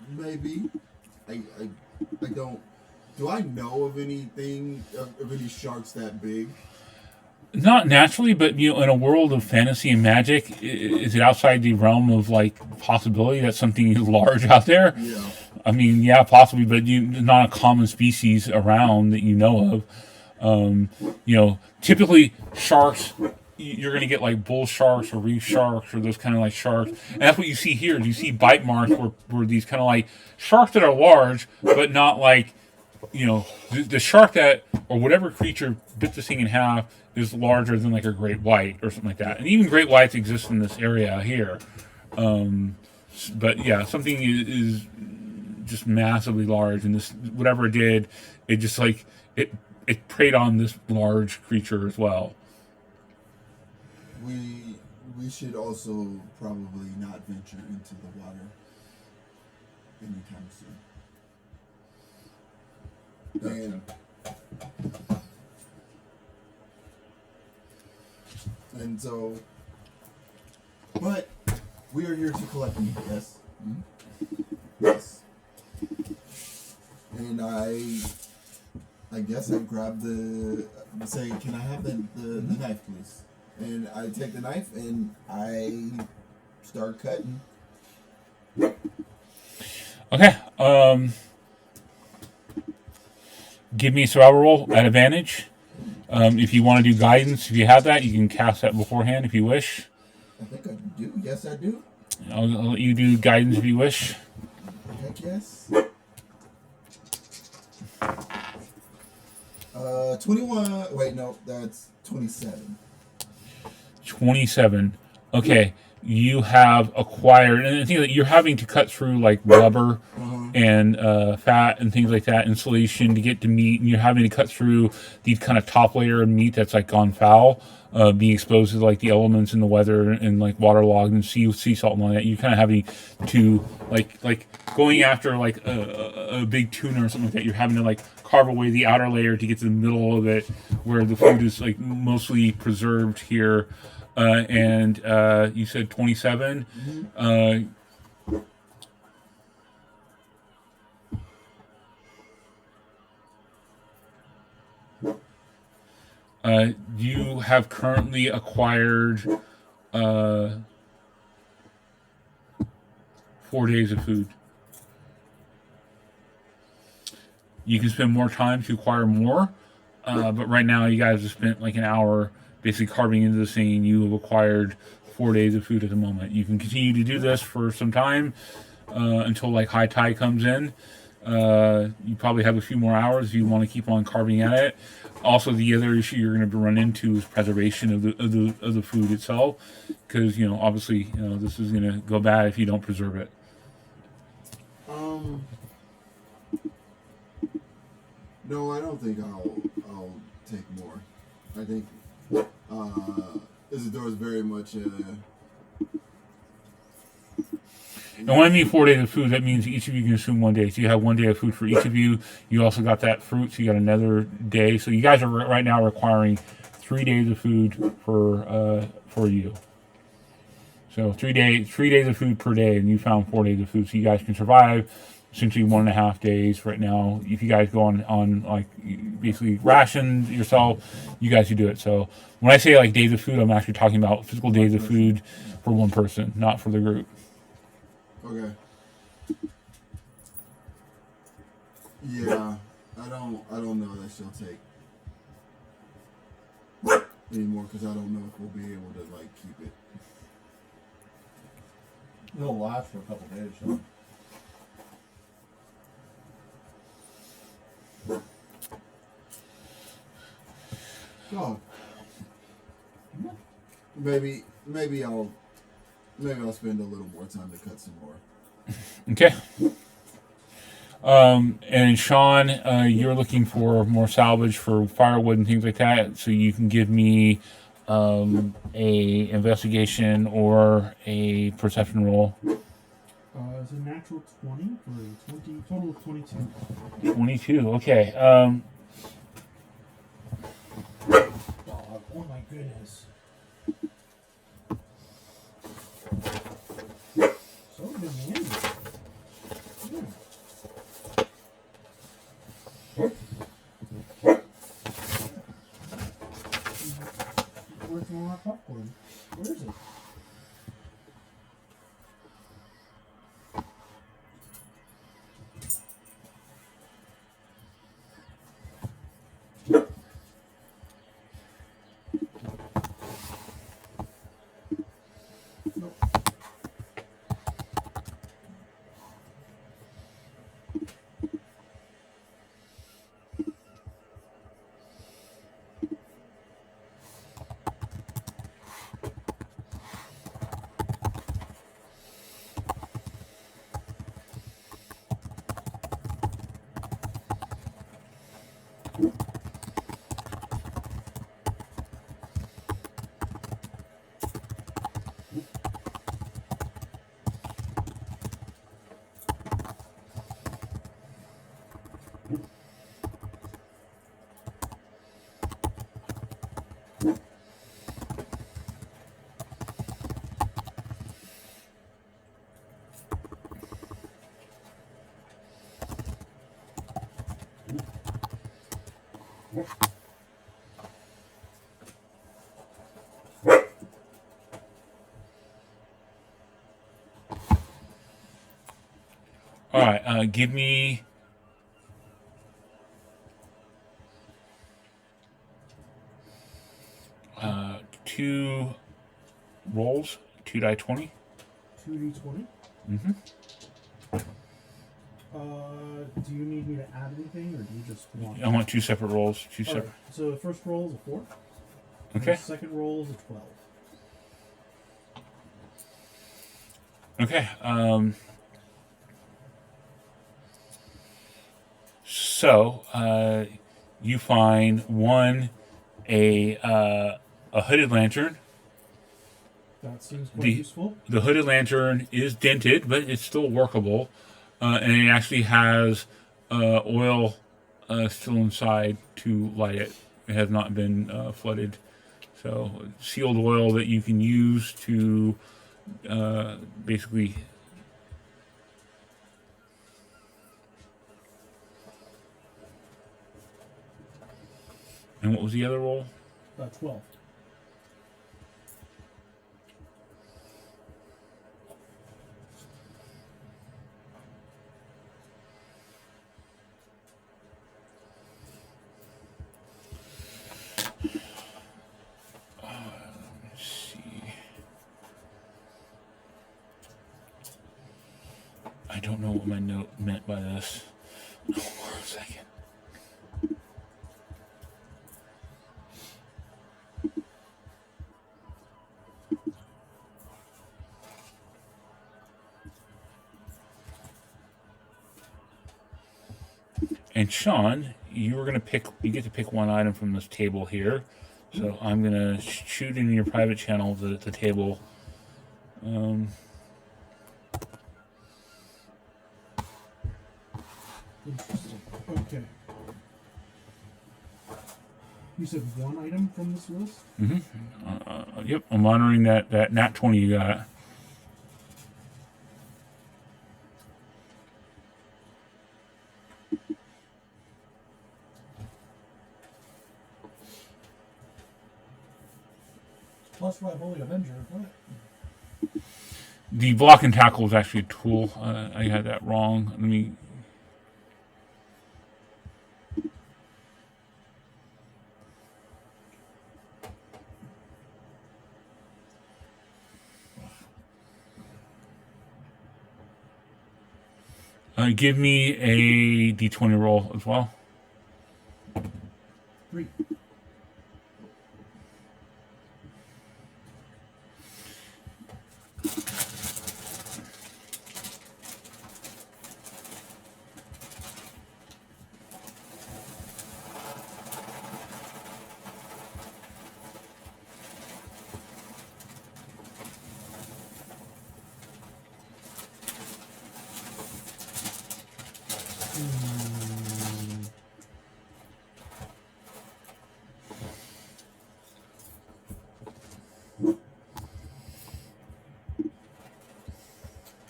Maybe. I don't. Do I know of anything of any sharks that big? Not naturally, but you know, in a world of fantasy and magic, is it outside the realm of like possibility that something is large out there? Yeah. I mean, yeah, possibly, but not a common species around that you know of. You know, typically sharks, you're going to get like bull sharks or reef sharks or those kind of like sharks, and that's what you see here. You see bite marks where these kind of like sharks that are large, but not like, you know, the shark that or whatever creature bit this thing in half is larger than like a great white or something like that. And even great whites exist in this area here. But yeah, something is just massively large, and this whatever it did, it just like it preyed on this large creature as well. We should also probably not venture into the water anytime soon. And so, but we are here to collect meat, yes? Yes. And I guess I grab say, can I have the knife, please? And I take the knife and I start cutting. Okay. Give me a survival roll at advantage. If you want to do guidance, if you have that, you can cast that beforehand if you wish. I think I do. Yes, I do. I'll let you do guidance if you wish. Heck yes. 21. Wait, no, that's 27. 27. Okay. You have acquired, and I think that you're having to cut through like rubber and fat and things like that, insulation to get to meat, and you're having to cut through the kind of top layer of meat that's like gone foul, being exposed to like the elements and the weather and like waterlogged and sea salt and all that. You're kind of having to like going after like a big tuna or something like that. You're having to like carve away the outer layer to get to the middle of it, where the food is like mostly preserved here. And you said 27. You have currently acquired 4 days of food. You can spend more time to acquire more, but right now you guys have spent like an hour basically carving into the thing. You have acquired 4 days of food at the moment. You can continue to do this for some time until like high tide comes in. You probably have a few more hours if you want to keep on carving at it. Also, the other issue you're going to run into is preservation of the food itself, because you know obviously this is going to go bad if you don't preserve it. No, I don't think I'll take more. I think Isidore is very much And when I mean 4 days of food, that means each of you can consume 1 day. So you have 1 day of food for each of you. You also got that fruit, so you got another day. So you guys are right now requiring 3 days of food for you. So 3 days of food per day, and you found 4 days of food, so you guys can survive essentially 1.5 days right now. If you guys go on like basically ration yourself, you guys can do it. So when I say like days of food, I'm actually talking about physical days of food for one person, not for the group. Okay. Yeah, I don't know that she'll take anymore because I don't know if we'll be able to like keep it. It'll last for a couple days. So. Oh, maybe I'll spend a little more time to cut some more. Okay. And Sean, you're looking for more salvage for firewood and things like that, so you can give me a investigation or a perception roll. It's a natural 20 for a 20 total of 22. 22. Okay. Dog. Oh my goodness. So demanding. Yeah. Where's more popcorn? Where is it? Nope. All right. Give me. Two rolls, 2 die 20. 2d20. Mm-hmm. Do you need me to add anything, or do you just want? I want two separate rolls. Two All right, separate. so the first roll is a 4. and Okay. The second roll is a 12. Okay. So you find one a hooded lantern. That seems quite The- useful. The hooded lantern is dented, but it's still workable, and it actually has oil still inside to light it. It has not been flooded, so sealed oil that you can use to basically. And what was the other roll? 12. Let's see. I don't know what my note meant by this. Hold on a second. And Sean, you were gonna pick. You get to pick one item from this table here. So I'm gonna shoot in your private channel the table. Interesting. Okay. You said one item from this list? Yep, I'm honoring that nat 20 you got. Plus 5 Holy Avenger. What? The block and tackle is actually a tool. I had that wrong. Let me. Give me a d20 roll as well. 3.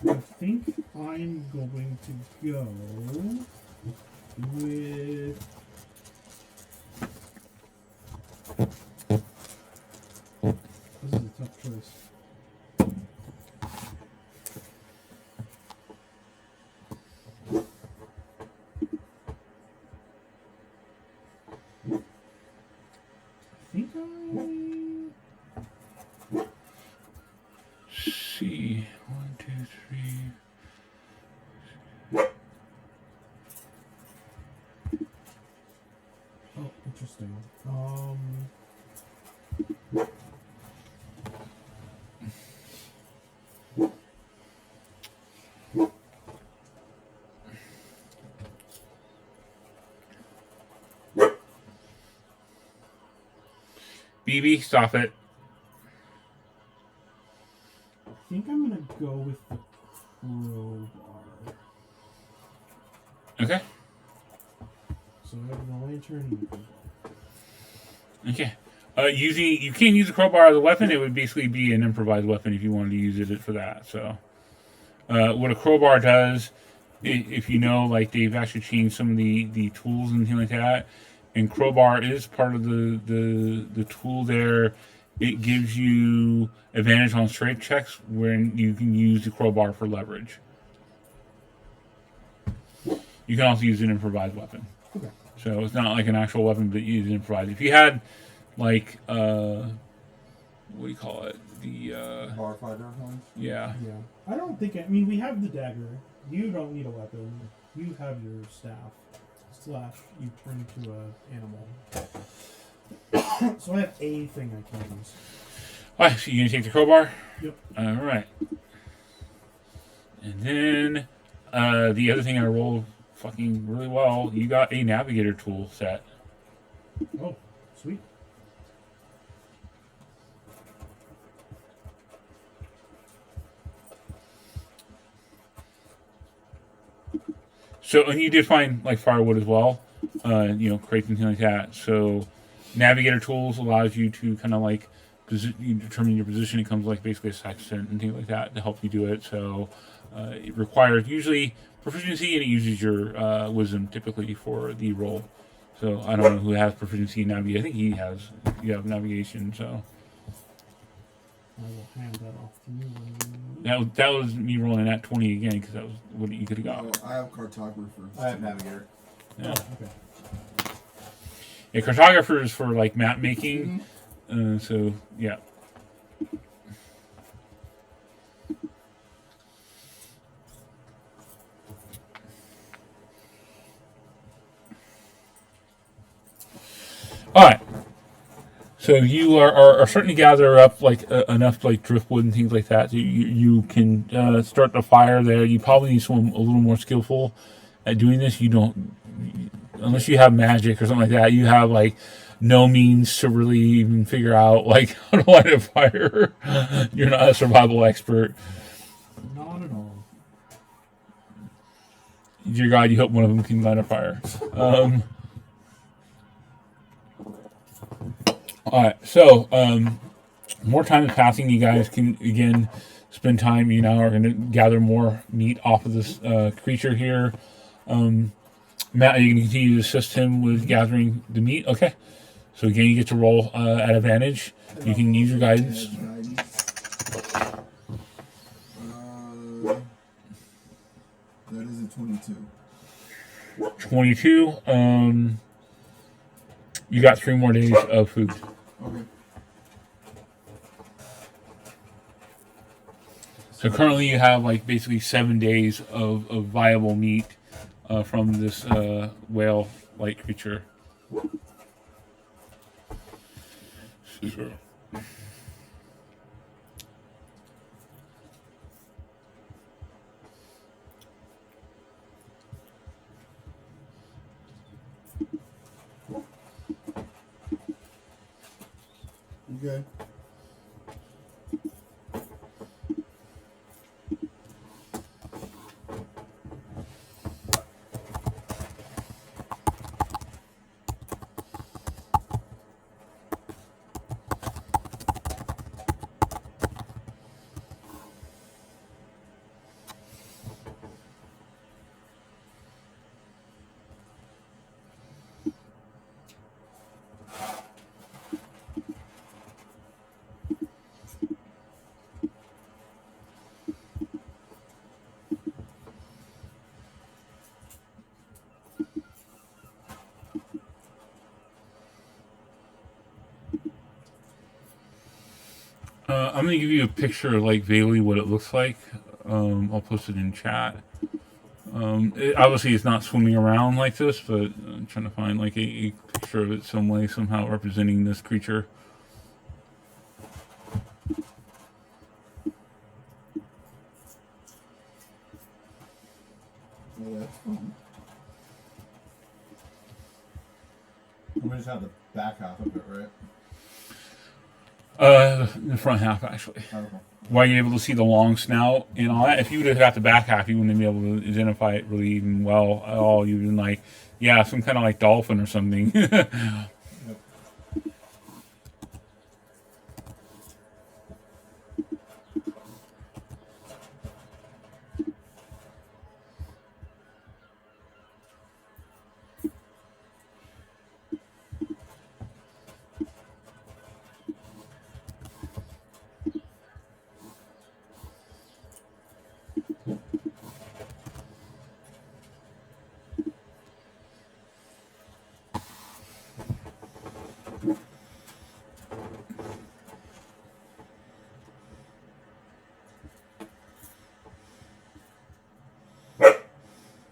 I think I'm going to go with. This is a tough choice. I think See, 1, 2, 3. Oh, interesting. BB, stop it. I think I'm gonna go with the crowbar. Okay. So I have the lantern and the crowbar. Okay. Using you can't use a crowbar as a weapon. It would basically be an improvised weapon if you wanted to use it for that. So, what a crowbar does, if you know, like they've actually changed some of the tools and things like that, and crowbar is part of the tool there. It gives you advantage on strength checks when you can use the crowbar for leverage. You can also use an improvised weapon. Okay. So it's not like an actual weapon, but you use an improvised. If you had, like, what do you call it? The, Bar fighter ones. yeah. Yeah. I don't think. I mean, we have the dagger. You don't need a weapon. You have your staff. / you turn into an animal. So I have a thing I can use. Alright, so you're going to take the crowbar? Yep. Alright. And then, the other thing I rolled fucking really well, you got a navigator tool set. Oh, sweet. So, and you did find, like, firewood as well, crates and things like that. So, navigator tools allows you to kind of, like, you determine your position. It comes, like, basically a sextant and things like that to help you do it. So, it requires usually proficiency, and it uses your wisdom typically for the roll. So, I don't know who has proficiency in navigation. I think he has. You have navigation, so. I will hand that off to you. That was me rolling that 20 again, because that was what you could have got. Oh, I have cartographer. I have navigator. Yeah. Oh, okay. A cartographer is for like map making. So yeah. All right. So you are starting to gather up like enough like driftwood and things like that. So you can start the fire there. You probably need someone a little more skillful at doing this. You don't, unless you have magic or something like that. You have like no means to really even figure out like how to light a fire. You're not a survival expert. Not at all. Dear God, you hope one of them can light a fire. All right, so more time is passing. You guys can again spend time. You now are going to gather more meat off of this creature here. Matt, are you going to continue to assist him with gathering the meat? Okay. So again, you get to roll at advantage. You can use your guidance. 22. 22. You got 3 more days of food. Okay. So currently you have like basically 7 days of viable meat from this whale-like creature. So- Okay. I'm gonna give you a picture of like vaguely what it looks like. I'll post it in chat. Obviously, it's not swimming around like this, but I'm trying to find like a picture of it some way, somehow representing this creature. Yeah, that's fun. We just have the back half of it, right? The front half actually. Okay. Why you're able to see the long snout and all that. If you would have got the back half, you wouldn't be able to identify it really even well at all. You'd been like, yeah, some kind of like dolphin or something.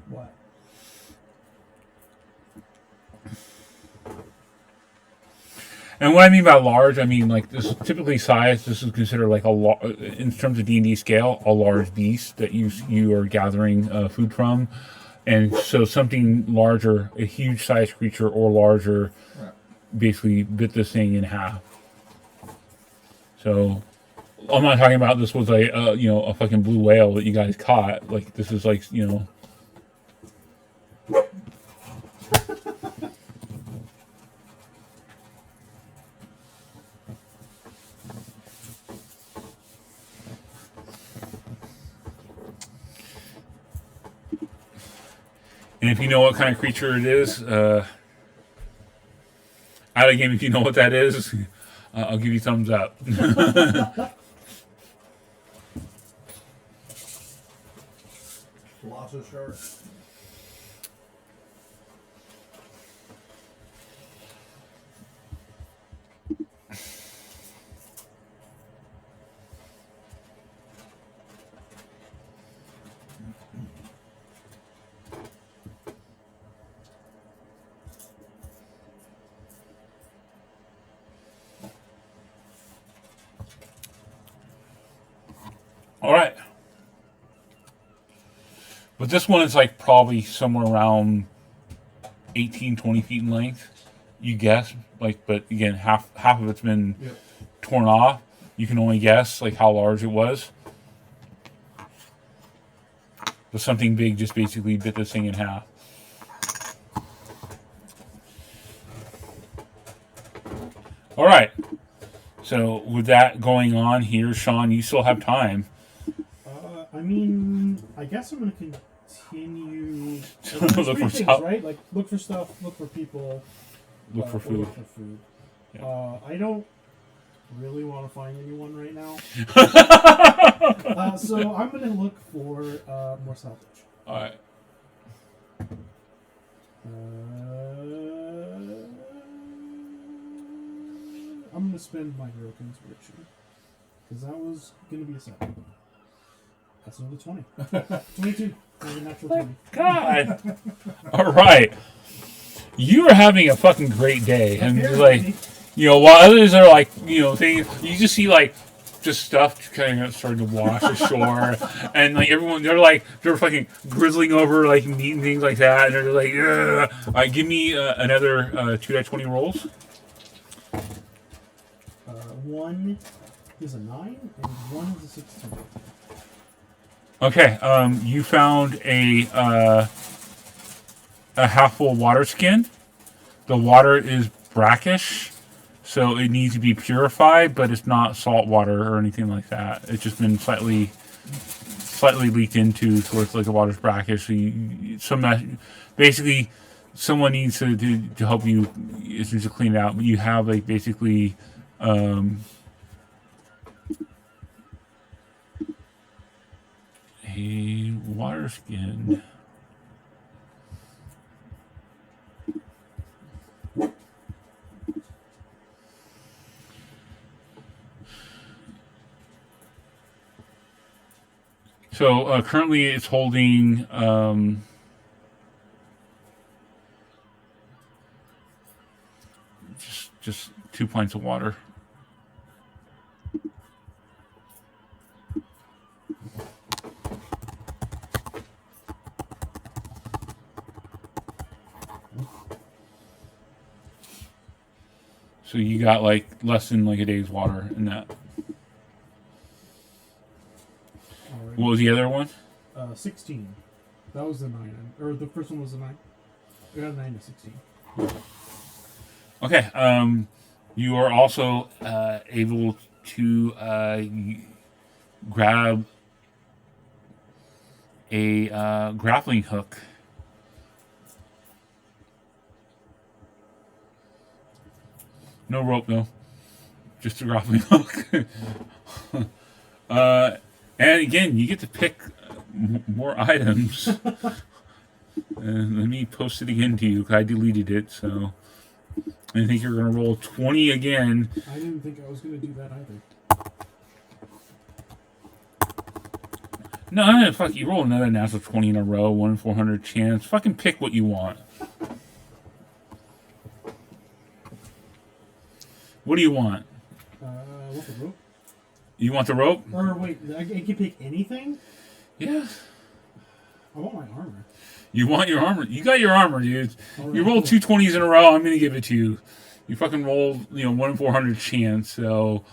What? And what I mean by large, I mean like this is typically size. This is considered like in terms of D&D scale, a large beast that you are gathering food from, and so something larger, a huge size creature or larger, Right. basically bit this thing in half. So I'm not talking about this was a fucking blue whale that you guys caught. Like this is like And if you know what kind of creature it is, out of the game, if you know what that is, I'll give you thumbs up. Colossus shark. All right. But this one is like probably somewhere around 18, 20 feet in length. You guess, like, but again, half of it's been Yep. torn off. You can only guess like how large it was. But something big just basically bit this thing in half. All right. So with that going on here, Sean, you still have time. I mean, I guess I'm gonna continue. Look There's for three things, stuff. right? Like look for stuff, look for people, Look for or food. Look for food. Yeah. I don't really want to find anyone right now, so I'm gonna look for more salvage. All right. I'm gonna spend my heroic inspiration because that was gonna be a 7. That's another 20. 22. Another natural 20. God. All right. You are having a fucking great day, and like, you know, while others are like, you know, things, you just see like just stuff kind of starting to wash ashore, and like everyone, they're fucking grizzling over like meat and things like that, and they're like, ugh. All right, give me another 2d20 rolls. 1 is a 9 and 1 is a 16. Okay, you found a half full water skin. The water is brackish, so it needs to be purified, but it's not salt water or anything like that. It's just been slightly leaked into, so it's like the water's brackish. So basically, someone needs to help you. It needs to clean it out, but you have like basically. A water skin. So currently it's holding just 2 pints of water. So you got like less than like a day's water in that. Alright. What was the other one? 16. That was the 9. Or the first one was the 9. I got a 9 to 16. Okay. You are also able to grab a grappling hook. No rope, though. Just a grappling hook. And again, you get to pick more items. Let me post it again to you. I deleted it, so I think you're going to roll 20 again. I didn't think I was going to do that either. No, fuck, you roll another natural 20 in a row, 1 in 400 chance. Fucking pick what you want. What do you want? What's the rope? You want the rope? Or wait, I can pick anything? Yeah. I want my armor. You want your armor? You got your armor, dude. Alright, You rolled cool. 2 20s in a row. I'm gonna give it to you. You fucking rolled, 1 in 400 chance. So,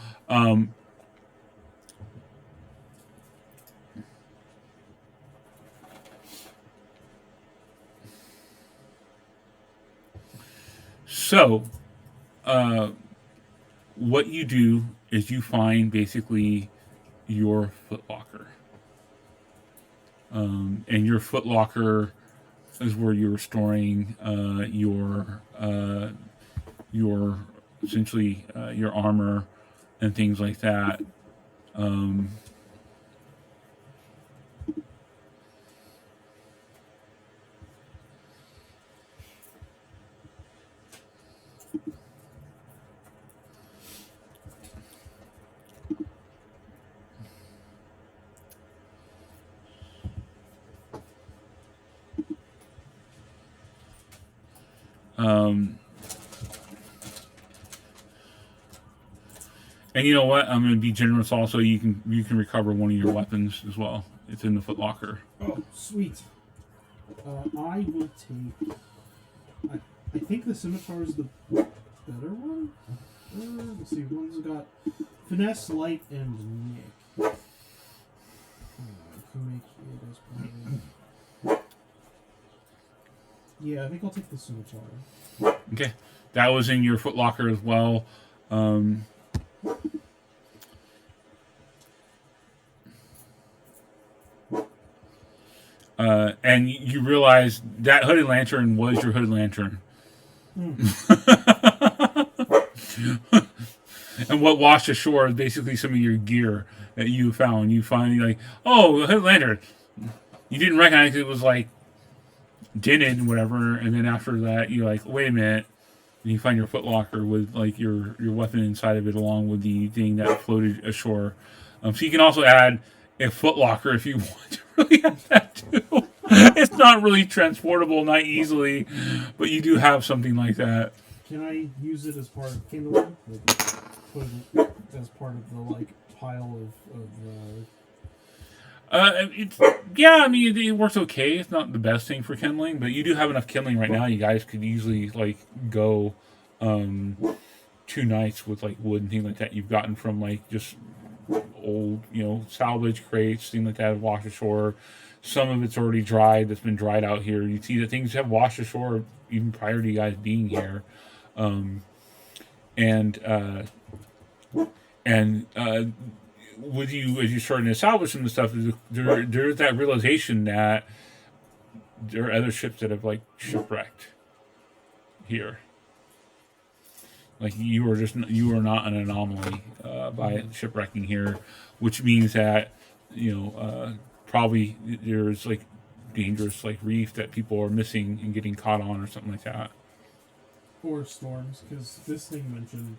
what you do is you find basically your footlocker. And your footlocker is where you're storing your essentially your armor and things like that. And you know what? I'm going to be generous. Also, you can recover one of your weapons as well. It's in the footlocker. Oh, sweet. I will take... I think the scimitar is the better one? Let's see, one's got finesse, light, and nick. Can make it as probably... Yeah, I think I'll take the scimitar. Okay, that was in your footlocker as well. And you realize that hooded lantern was your hooded lantern. And what washed ashore is basically some of your gear that you found. You finally like, oh, the hooded lantern. You didn't recognize it was like dented and whatever, and then after that you're like, wait a minute, and you find your footlocker with like your weapon inside of it along with the thing that floated ashore. So you can also add a footlocker if you want to really have that too. It's not really transportable, not easily, but you do have something like that. Can I use it as part of kindling? Like, put it as part of the like pile of It's yeah. I mean, it works okay. It's not the best thing for kindling, but you do have enough kindling right now. You guys could easily like go 2 nights with like wood and things like that you've gotten from like just old, salvage crates, things like that, washed ashore. Some of it's already dried. That's been dried out here. You see that things have washed ashore even prior to you guys being here, and with you as you starting to salvage some of the stuff, there's that realization that there are other ships that have like shipwrecked here. Like you are not an anomaly by shipwrecking here, which means that probably there's like dangerous like reef that people are missing and getting caught on or something like that. or storms, because this thing mentioned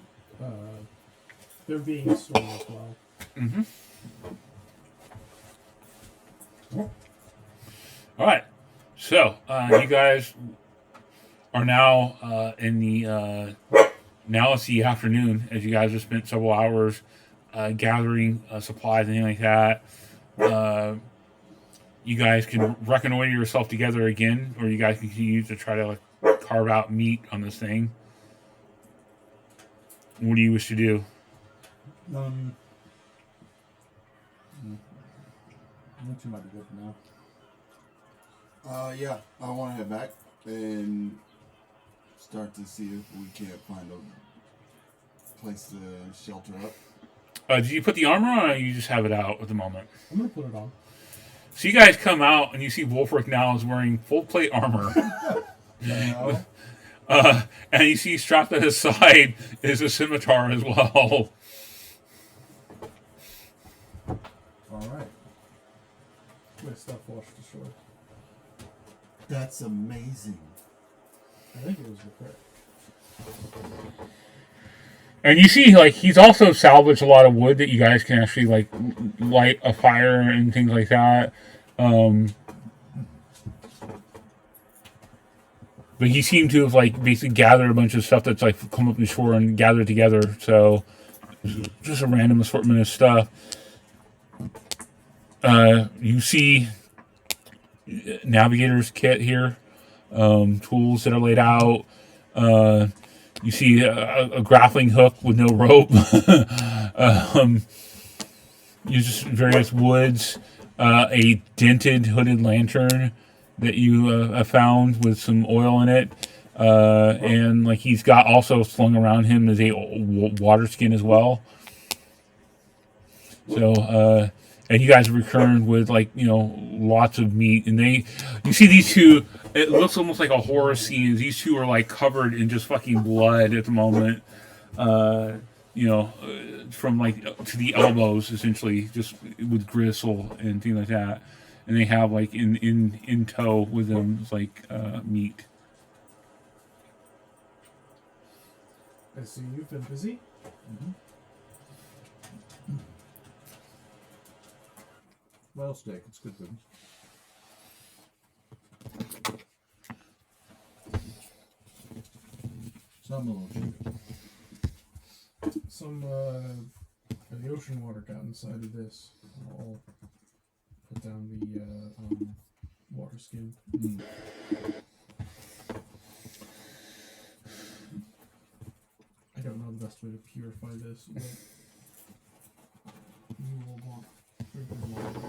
there being a storm as well. Mm-hmm. All right, so you guys are now in the now it's the afternoon as you guys have spent several hours gathering supplies and things like that. You guys can reconnoiter yourself together again, or you guys can continue to try to like carve out meat on this thing. What do you wish to do? I think you might be good for now. Yeah, I want to head back and start to see if we can't find a place to shelter up. Did you put the armor on, or you just have it out at the moment? I'm gonna put it on. So you guys come out and you see Wolfric now is wearing full plate armor. No. And you see strapped at his side is a scimitar as well. All right. My stuff washed ashore. That's amazing. I think it was repaired. And you see, like, he's also salvaged a lot of wood that you guys can actually, like, light a fire and things like that. But he seemed to have, like, basically gathered a bunch of stuff that's, like, come up the shore and gathered together. So, just a random assortment of stuff. You see navigator's kit here. Tools that are laid out. You see a grappling hook with no rope. You just various woods. A dented hooded lantern that you have found with some oil in it. And like he's got also slung around him is a water skin as well. So, and you guys returned with like, lots of meat. And you see these two, it looks almost like a horror scene. These two are like covered in just fucking blood at the moment. From like to the elbows, essentially, just with gristle and things like that. And they have like in tow with them like meat. I see you've been busy. Mm-hmm. Well, steak. It's good food. Some a little cheap. Some the ocean water got inside of this. I'll put down the water skin. Mm. I don't know the best way to purify this, but you will want drinking water.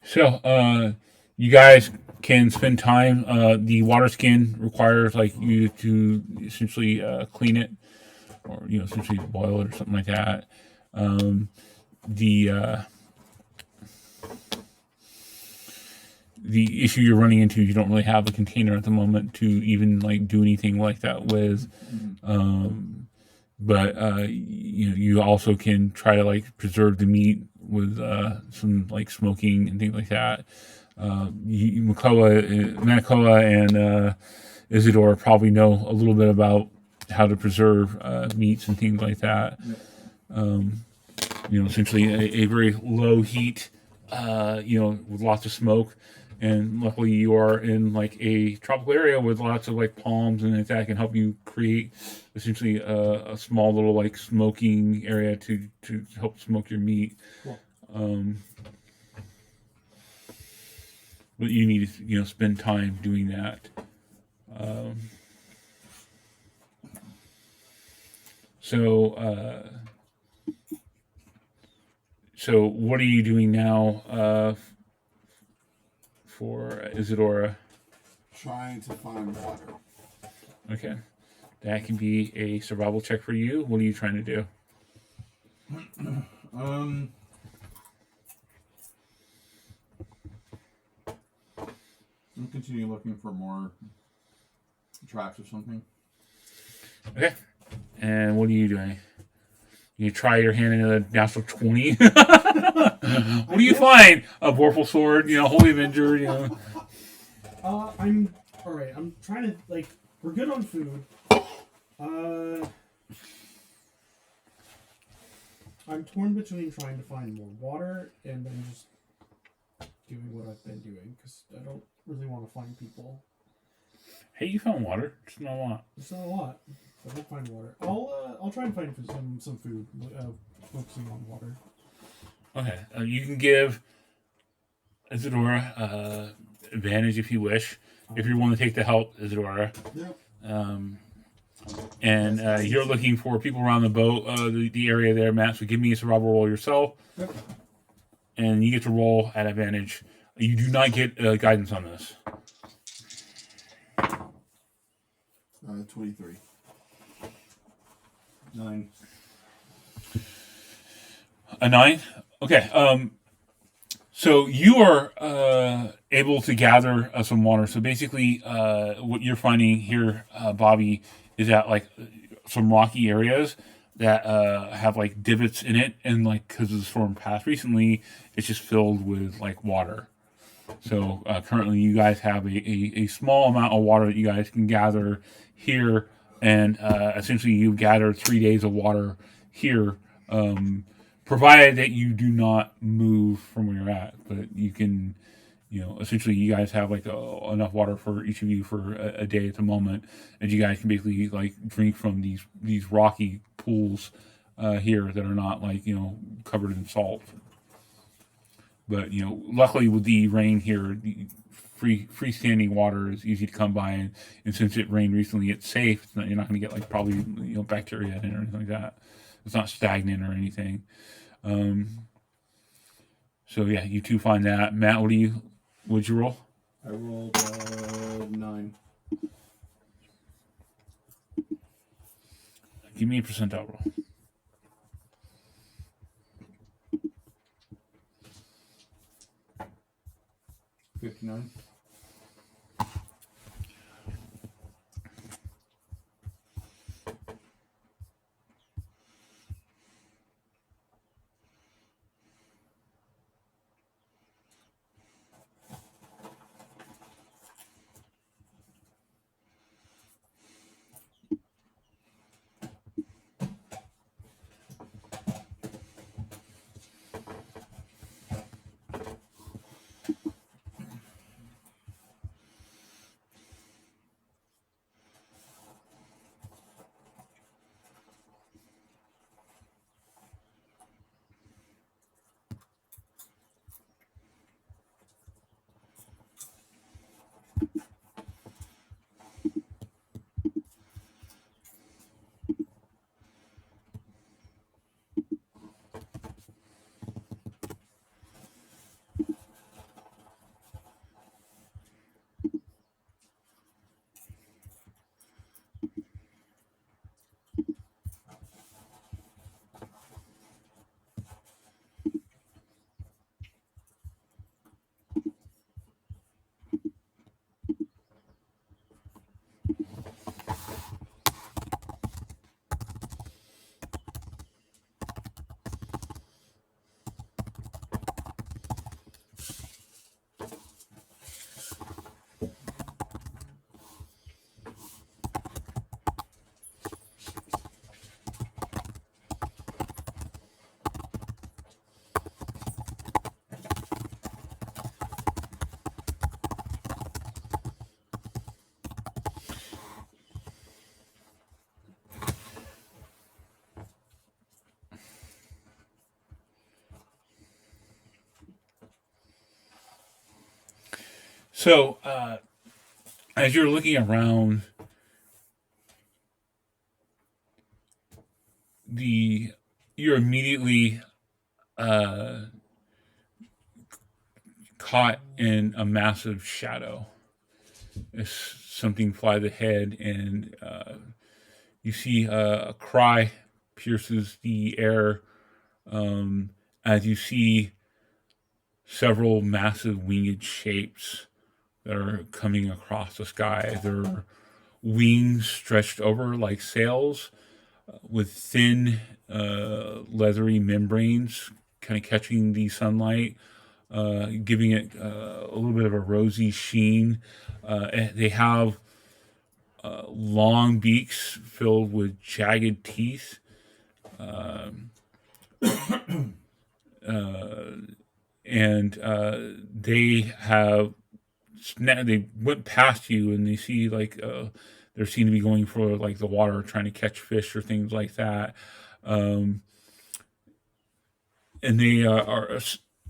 So, So, you guys can spend time. The water skin requires like you to essentially clean it, or essentially boil it or something like that. the issue you're running into, you don't really have a container at the moment to even like do anything like that with. But you also can try to like preserve the meat with some like smoking and things like that. Manakoa and Isidore probably know a little bit about how to preserve meats and things like that. Essentially a very low heat, with lots of smoke. And luckily you are in like a tropical area with lots of like palms and that can help you create essentially a small little like smoking area to help smoke your meat. Cool. But you need to spend time doing that. So what are you doing now for Isadora? Trying to find water. Okay. That can be a survival check for you. What are you trying to do? I'll continue looking for more tracks or something. Okay. And what are you doing? You try your hand into the natural 20. What do you find? A Vorpal sword, Holy Avenger, I'm alright. I'm trying to we're good on food. I'm torn between trying to find more water and then just doing what I've been doing because I don't really want to find people. Hey, you found water. It's not a lot. It's not a lot. I don't find water. I'll try and find some food. Focusing on water. Okay. You can give Isadora advantage if you wish. If you're willing to take the help, Isadora. Yeah. And you're looking for people around the boat, the area there, Matt. So give me a survival roll yourself. Yep. And you get to roll at advantage. You do not get guidance on this. 23. 9. A 9? Okay. So you are able to gather some water. So basically, what you're finding here, Bobby, is that like some rocky areas that have like divots in it, and like because of the storm passed recently, it's just filled with like water. So currently, you guys have a small amount of water that you guys can gather here, and essentially you gather 3 days of water here. Provided that you do not move from where you're at, but you can, essentially you guys have like enough water for each of you for a day at the moment, and you guys can basically like drink from these rocky pools here that are not like covered in salt. But luckily with the rain here, freestanding water is easy to come by, and since it rained recently, it's safe. You're not going to get like probably bacteria in it or anything like that. It's not stagnant or anything. So yeah, you two find that. Matt, what'd you roll? I rolled 9. Give me a percentile roll. 59. So, as you're looking around, you're immediately caught in a massive shadow. As something flies ahead, and you see a cry pierces the air as you see several massive winged shapes that are coming across the sky. Their wings stretched over like sails with thin, leathery membranes kind of catching the sunlight, giving it a little bit of a rosy sheen. They have long beaks filled with jagged teeth. And they have they went past you, and they see like they seem to be going for like the water, trying to catch fish or things like that. And they are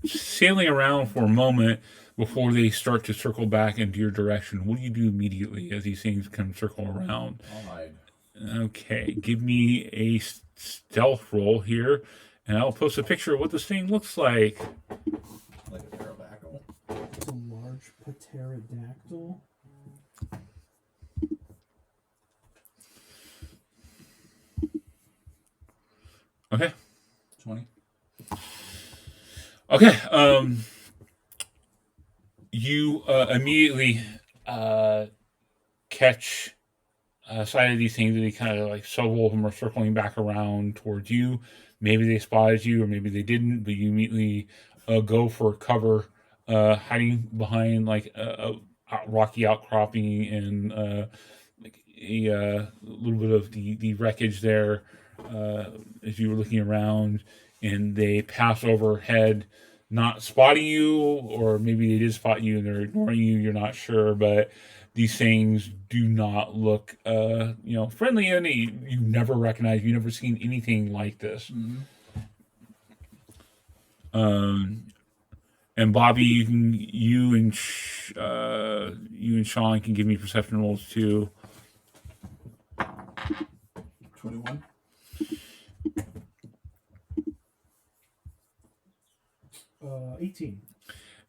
sailing around for a moment before they start to circle back into your direction. What do you do immediately as these things come circle around? I'll hide. Okay, give me a stealth roll here, and I'll post a picture of what this thing looks like. Like a pterodactyl. It's a large pterodactyl. Okay. 20. Okay. You immediately catch sight of these things, and they kind of like several of them are circling back around towards you. Maybe they spotted you, or maybe they didn't, but you immediately go for cover, hiding behind like a rocky outcropping and like a little bit of the wreckage there as you were looking around, and they pass overhead, not spotting you, or maybe they did spot you and they're ignoring you. You're not sure, but these things do not look, friendly, and you've never recognized. You've never seen anything like this. Mm-hmm. And Bobby, you and Sean can give me perception rolls too. 21. Uh, 18.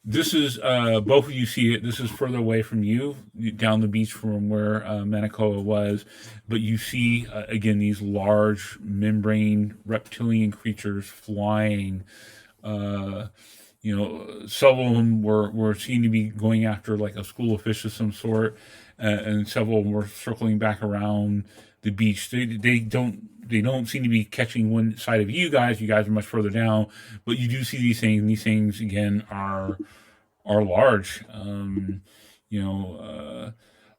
This is both of you see it. This is further away from you, down the beach from where Manakoa was, but you see again these large membrane reptilian creatures flying. Several of them were seen to be going after like a school of fish of some sort, and several of them were circling back around the beach. They don't seem to be catching one side of you guys. You guys are much further down, but you do see these things. And these things again are large.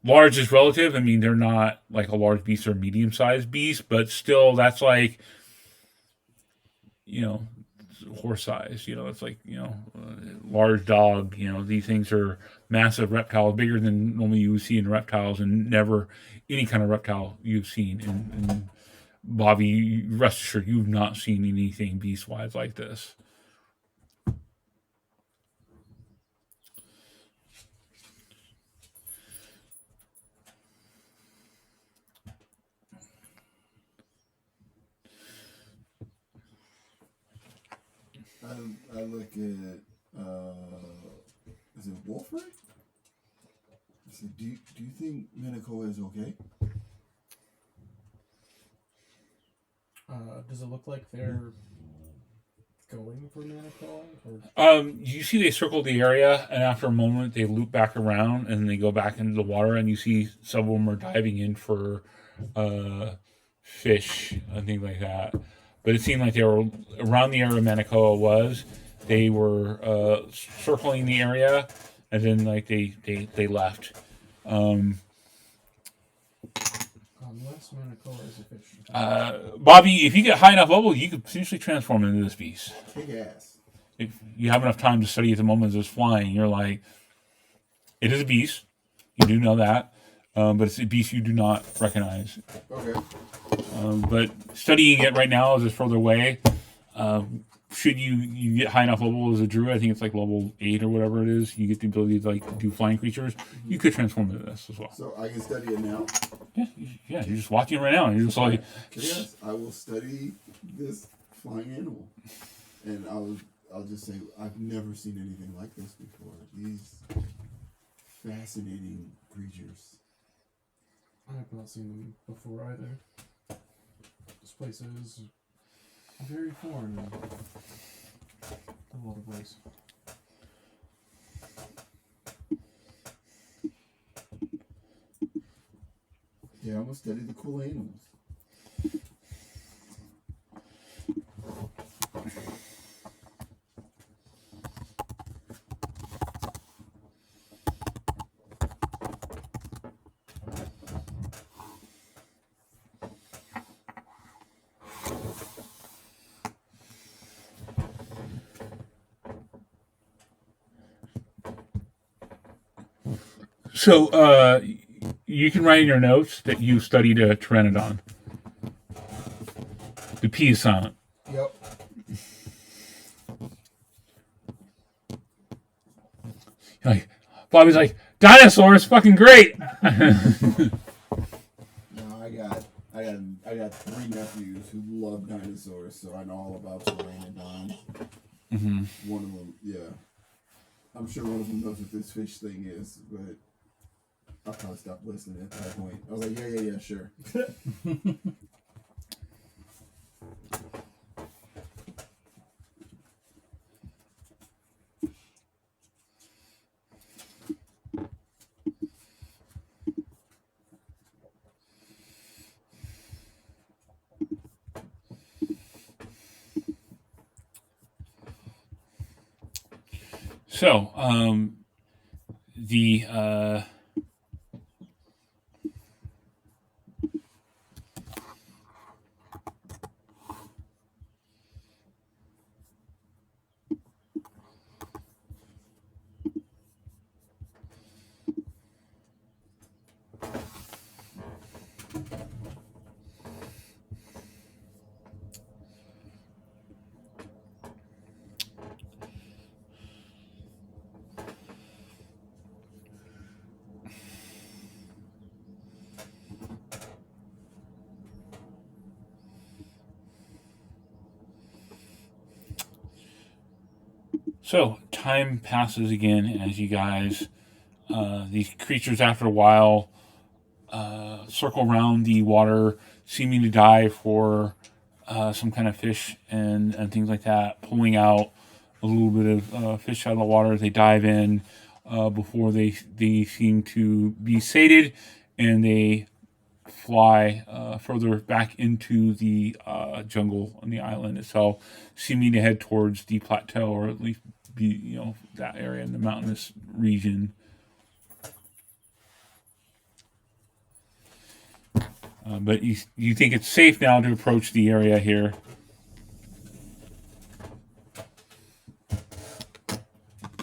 Large is relative. I mean, they're not like a large beast or a medium-sized beast, but still, that's like, horse size. It's like, large dog. These things are massive reptiles, bigger than normally you would see in reptiles, and never any kind of reptile you've seen. And Bobby, rest assured, you've not seen anything beast-wise like this. I look at is it Wolfric? I said, do you think Manakoa is okay? Does it look like they're going for Manakoa? You see they circle the area, and after a moment they loop back around and they go back into the water, and you see some of them are diving in for fish and things like that. But it seemed like they were around the area Manakoa was. They were circling the area, and then like they left. Unless Manakoa is a fish. Bobby, if you get high enough level, you could potentially transform into this beast. Kick ass. If you have enough time to study at the moment as it's flying, you're like, it is a beast. You do know that. But it's a beast you do not recognize. Okay. But studying it right now as it's further away, should you get high enough level as a druid, I think it's like level 8 or whatever it is, you get the ability to like do flying creatures. You could transform into this as well. So I can study it now. Yeah, you're just watching it right now, and you're just like, Yes, I will study this flying animal, and I'll just say I've never seen anything like this before. These fascinating creatures. I have not seen them before either. This place is very foreign in a lot of ways. Yeah, I'm gonna study the cool animals. so you can write in your notes that you studied a Pteranodon. The P is silent. Yep. Like, Bobby's like, dinosaur is fucking great. No, I got 3 nephews who love dinosaurs, so I know all about pteranodons. Mm-hmm. One of them, yeah. I'm sure one of them knows what this fish thing is, but I'll probably stop listening at that point. I was like, yeah, sure. So, the So time passes again as you guys, these creatures after a while, circle around the water, seeming to dive for some kind of fish and things like that, pulling out a little bit of fish out of the water as they dive in before they seem to be sated, and they fly further back into the jungle on the island itself, seeming to head towards the plateau, or at least be, that area in the mountainous region. But you think it's safe now to approach the area here.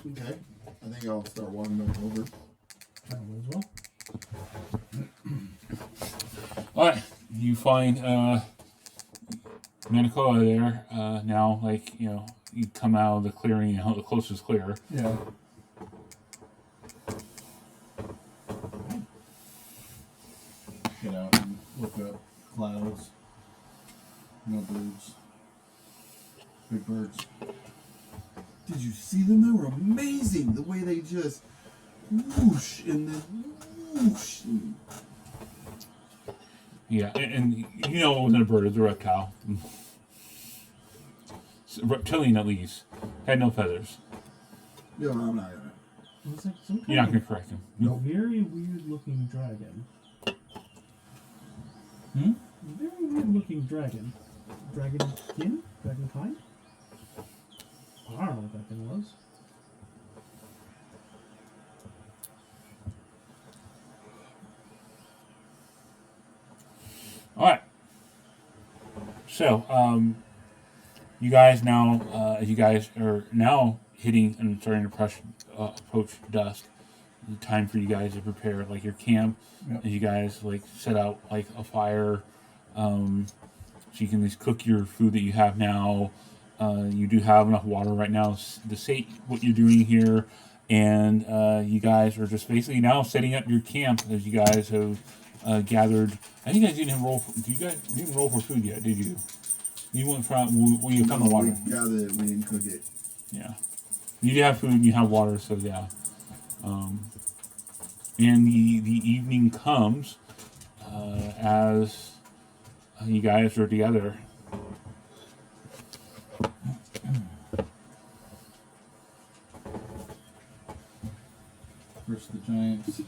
Okay. I think I'll start walking back over. As well. All right, you find Manicoa there now. Like, you come out of the clearing, the closest clear. Yeah. Get out and look up clouds. No birds. Big birds. Did you see them? They were amazing. The way they just whoosh and then whoosh. Yeah, and it wasn't a bird; it was a reptile. Reptilian, at least, had no feathers. No, I'm not gonna. It was like some kind You're not of going to correct him. very weird looking dragon. Hmm? Very weird looking dragon. Dragonkin? Dragonkind? I don't know what that thing was. All right. So, you guys now, as you guys are now hitting and starting to approach dusk, the time for you guys to prepare like your camp. Yep. As you guys like set out like a fire, so you can at least cook your food that you have now. You do have enough water right now to say what you're doing here, and you guys are just basically now setting up your camp as you guys have gathered. I think you guys didn't roll. You didn't roll for food yet, did you? You went from where you found the water. We gathered it, we didn't cook it. Yeah, you do have food and you have water, so yeah. And the evening comes as you guys are together. First the giants,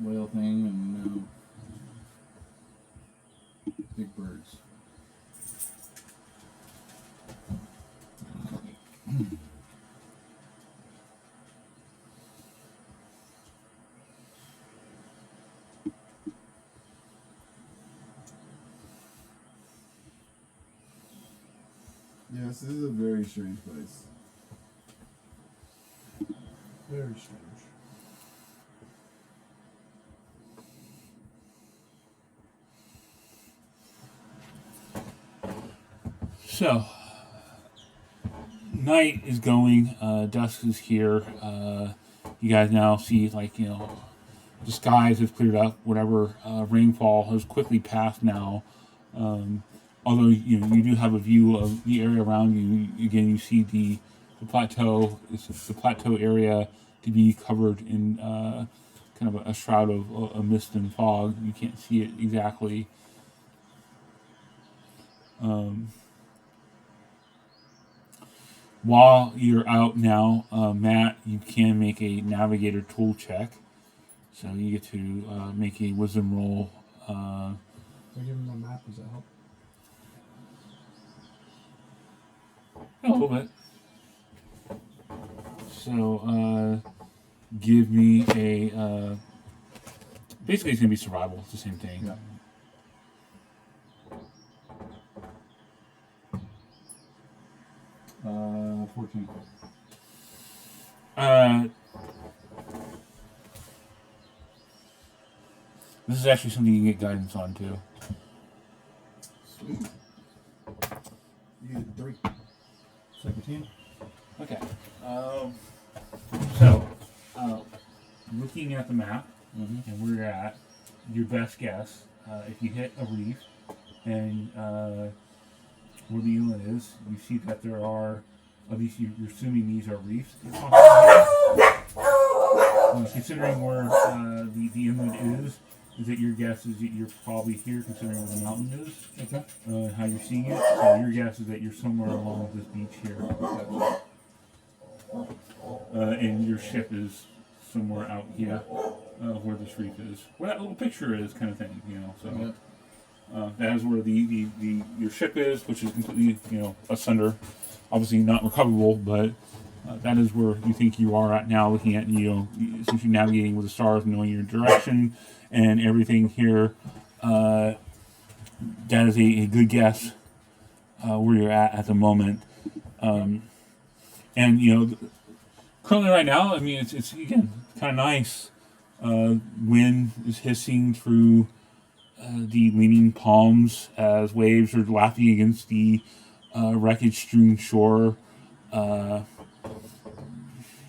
whale thing, and now big birds. Yes, this is a very strange place. Very strange. So, night is going, dusk is here. You guys now see, like, the skies have cleared up. Whatever rainfall has quickly passed now. Although you do have a view of the area around you. Again, you see the plateau. It's the plateau area to be covered in kind of a shroud of a mist and fog. You can't see it exactly. While you're out now, Matt, you can make a navigator tool check. So you get to make a wisdom roll. If I give him a map, does that help? A little bit. So give me a. Basically, it's going to be survival. It's the same thing. Yeah. Uh, 14. This is actually something you can get guidance on too. Sweet. You get 3. 17. Okay. So, looking at the map and where you're at, your best guess, if you hit a reef and where the inlet is, you see that there are, at least you're assuming these are reefs. Considering where the inlet is that your guess is that you're probably here, considering where the mountain is. Okay. How you're seeing it. So your guess is that you're somewhere along this beach here. And your ship is somewhere out here where this reef is. Where that little picture is, kind of thing, So that is where the your ship is, which is completely, asunder. Obviously not recoverable, but that is where you think you are at now, looking at, essentially navigating with the stars, knowing your direction and everything here. That is a good guess where you're at the moment. And, currently right now, I mean, it's again, kind of nice. Wind is hissing through the leaning palms as waves are lapping against the wreckage-strewn shore.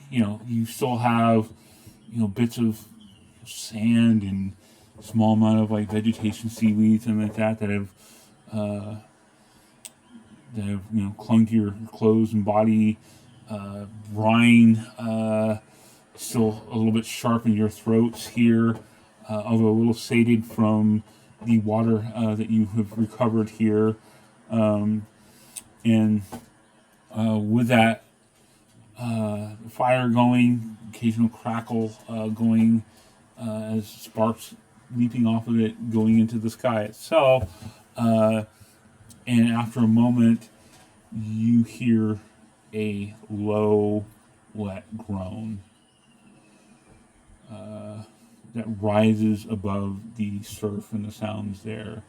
You still have, bits of sand and small amount of like vegetation, seaweeds, and like that have clung to your clothes and body. Brine still a little bit sharp in your throats here, although a little sated from the water that you have recovered here. And with that fire going, occasional crackle going as sparks leaping off of it, going into the sky itself. And after a moment, you hear a low, wet groan that rises above the surf and the sounds there.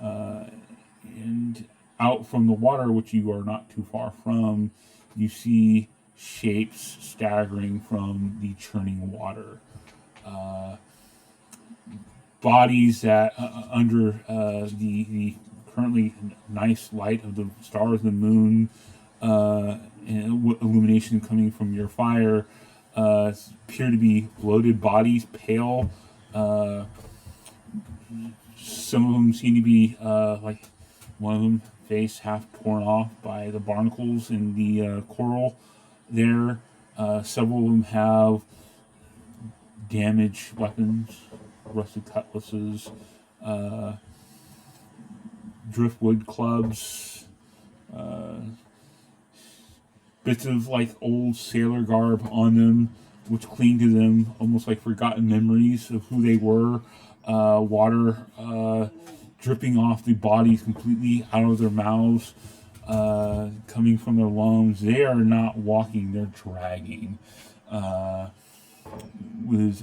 And out from the water, which you are not too far from, you see shapes staggering from the churning water. Bodies that under the currently nice light of the stars, the moon, and illumination coming from your fire. Appear to be bloated bodies, pale. Some of them seem to be like one of them face half torn off by the barnacles in the coral there. Several of them have damaged weapons, rusted cutlasses, driftwood clubs, bits of like old sailor garb on them, which cling to them almost like forgotten memories of who they were. Water dripping off the bodies completely out of their mouths, coming from their lungs. They are not walking, they're dragging. With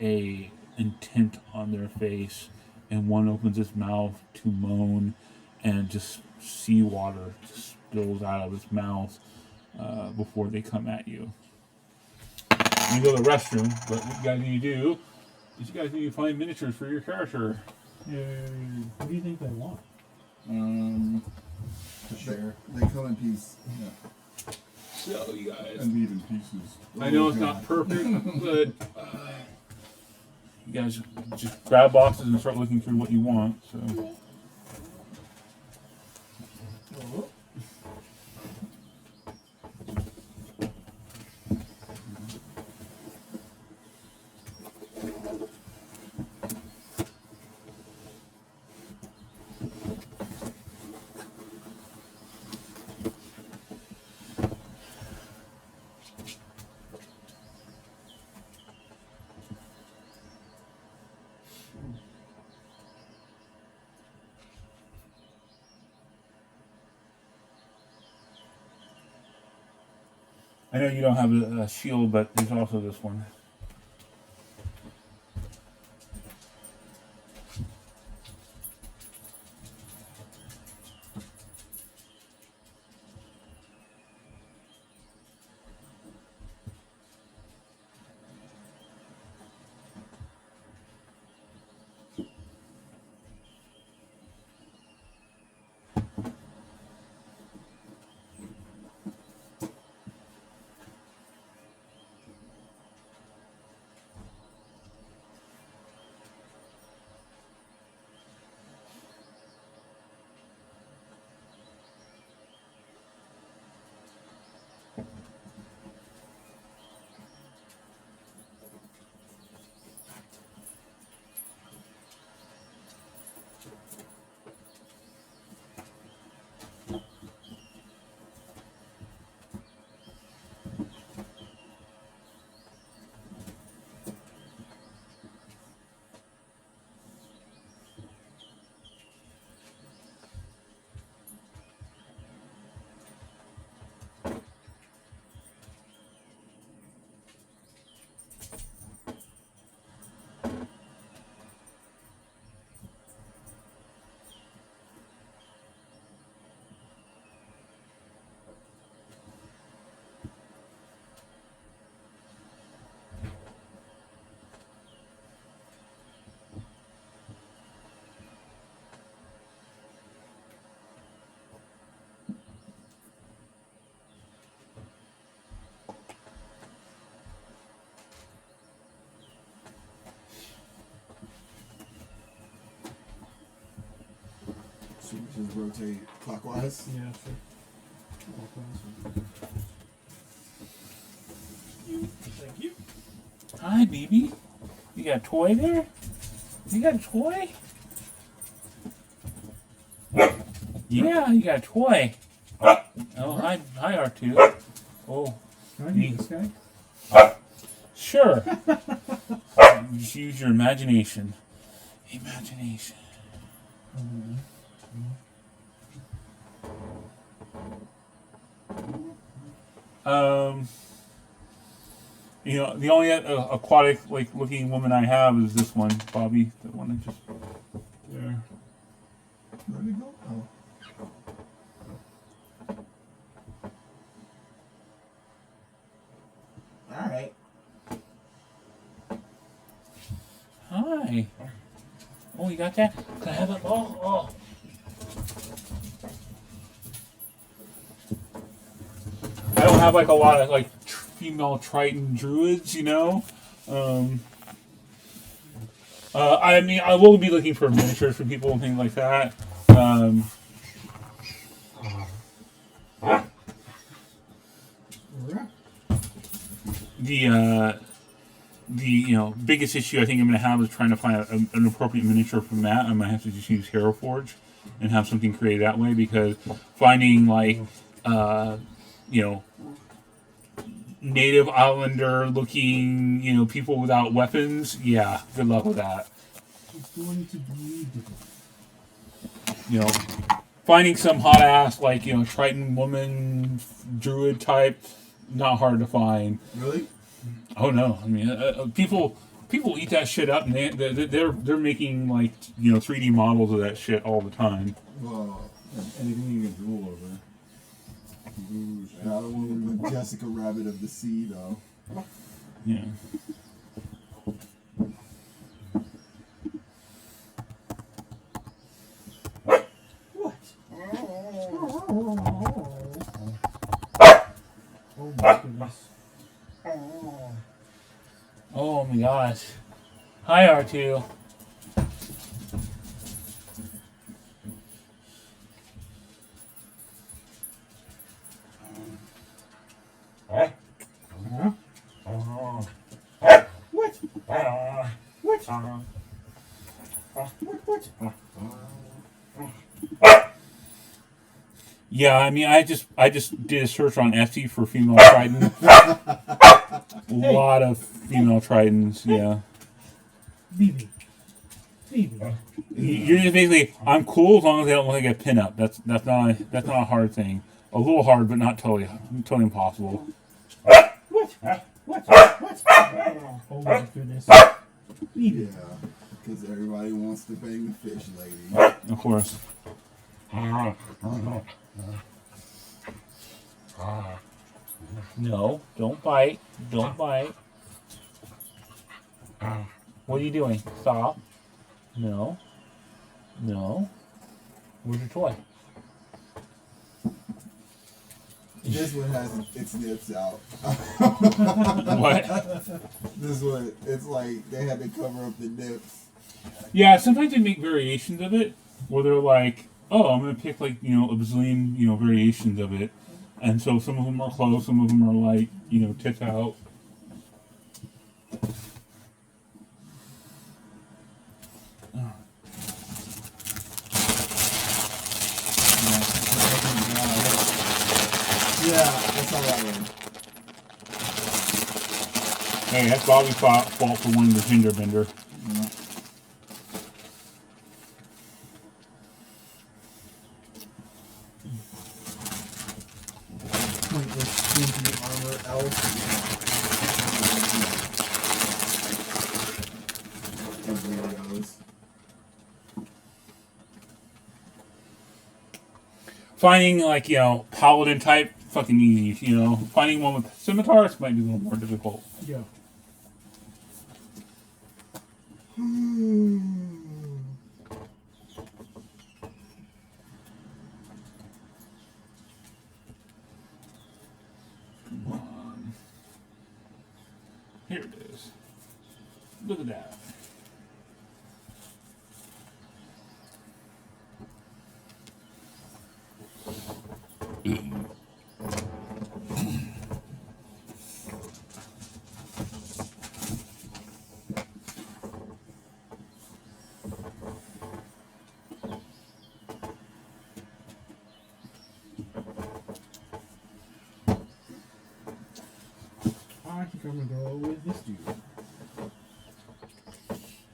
a intent on their face, and one opens its mouth to moan, and just seawater spills out of its mouth before they come at you. You go to the restroom, but what you guys need to do is you guys need to find miniatures for your character. What do you think they want? To share. They come in peace. So you guys, And leave in pieces. I know it's not perfect, but you guys just grab boxes and start looking through what you want. So. I know you don't have a shield, but there's also this one. So we just rotate clockwise. Yeah, sure. Thank you. Hi, baby. You got a toy there? You got a toy? Yeah, you got a toy. Oh, hi, R2. Oh, Can I meet this guy? sure. Just use your imagination. Imagination. You know, the only aquatic like looking woman I have is this one, Bobby. The one that just there. Where'd he go? Oh. All right. Hi. Oh, you got that? Can I have that ball? Oh. I don't have like a lot of like female Triton druids, you know. I mean, I will be looking for miniatures for people and things like that. The biggest issue I think I'm going to have is trying to find an appropriate miniature for Matt. I might have to just use Hero Forge and have something created that way, because finding like native islander looking people without weapons, yeah, good luck with that. It's going to be Finding some hot ass like Triton woman druid type, not hard to find. Really? Oh no! I mean, people eat that shit up, and they're making like 3D models of that shit all the time. Well, Anything you can drool over. I don't want to put Jessica Rabbit of the Sea, though. Yeah. Oh my goodness. Oh my gosh. Hi R2. Yeah, I mean, I just did a search on Etsy for female Triton. A lot of female Tritons, yeah. BB. You're just basically, I'm cool as long as they don't look like a pinup. That's not a hard thing. A little hard, but not totally impossible. What? Oh my goodness. Yeah, because everybody wants to bang the fish lady. Of course. No, don't bite. Don't bite. What are you doing? Stop. No. Where's your toy? This one has its nips out. What? This one, it's like they had to cover up the nips. Yeah, sometimes they make variations of it where they're like, oh, I'm going to pick like, a bazillion, variations of it. And so some of them are close, some of them are like, tits out. Yeah, that's all that one. Hey, that's Bobby's fault for winning the gender bender. Pointless stinky armor elf. There goes. Finding like, paladin type, fucking easy, Finding one with scimitars might be a little more difficult. Yeah. Here it is. Look at that. I think I'm gonna go with this dude.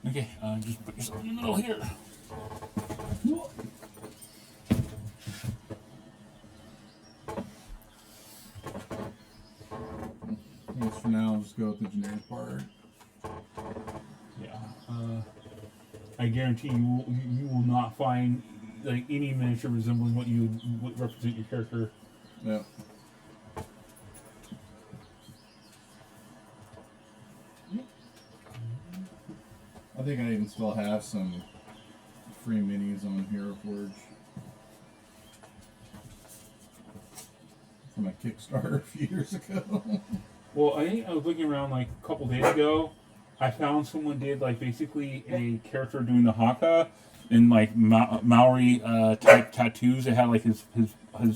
Okay, just put yourself in the middle here. I guess for now, I'll just go with the generic part. Yeah. I guarantee you will not find like any miniature resembling what you would represent your character. Yeah. I think I even still have some free minis on Hero Forge from a Kickstarter a few years ago. Well, I think I was looking around like a couple days ago. I found someone did like basically a character doing the haka in like Maori type tattoos that had like his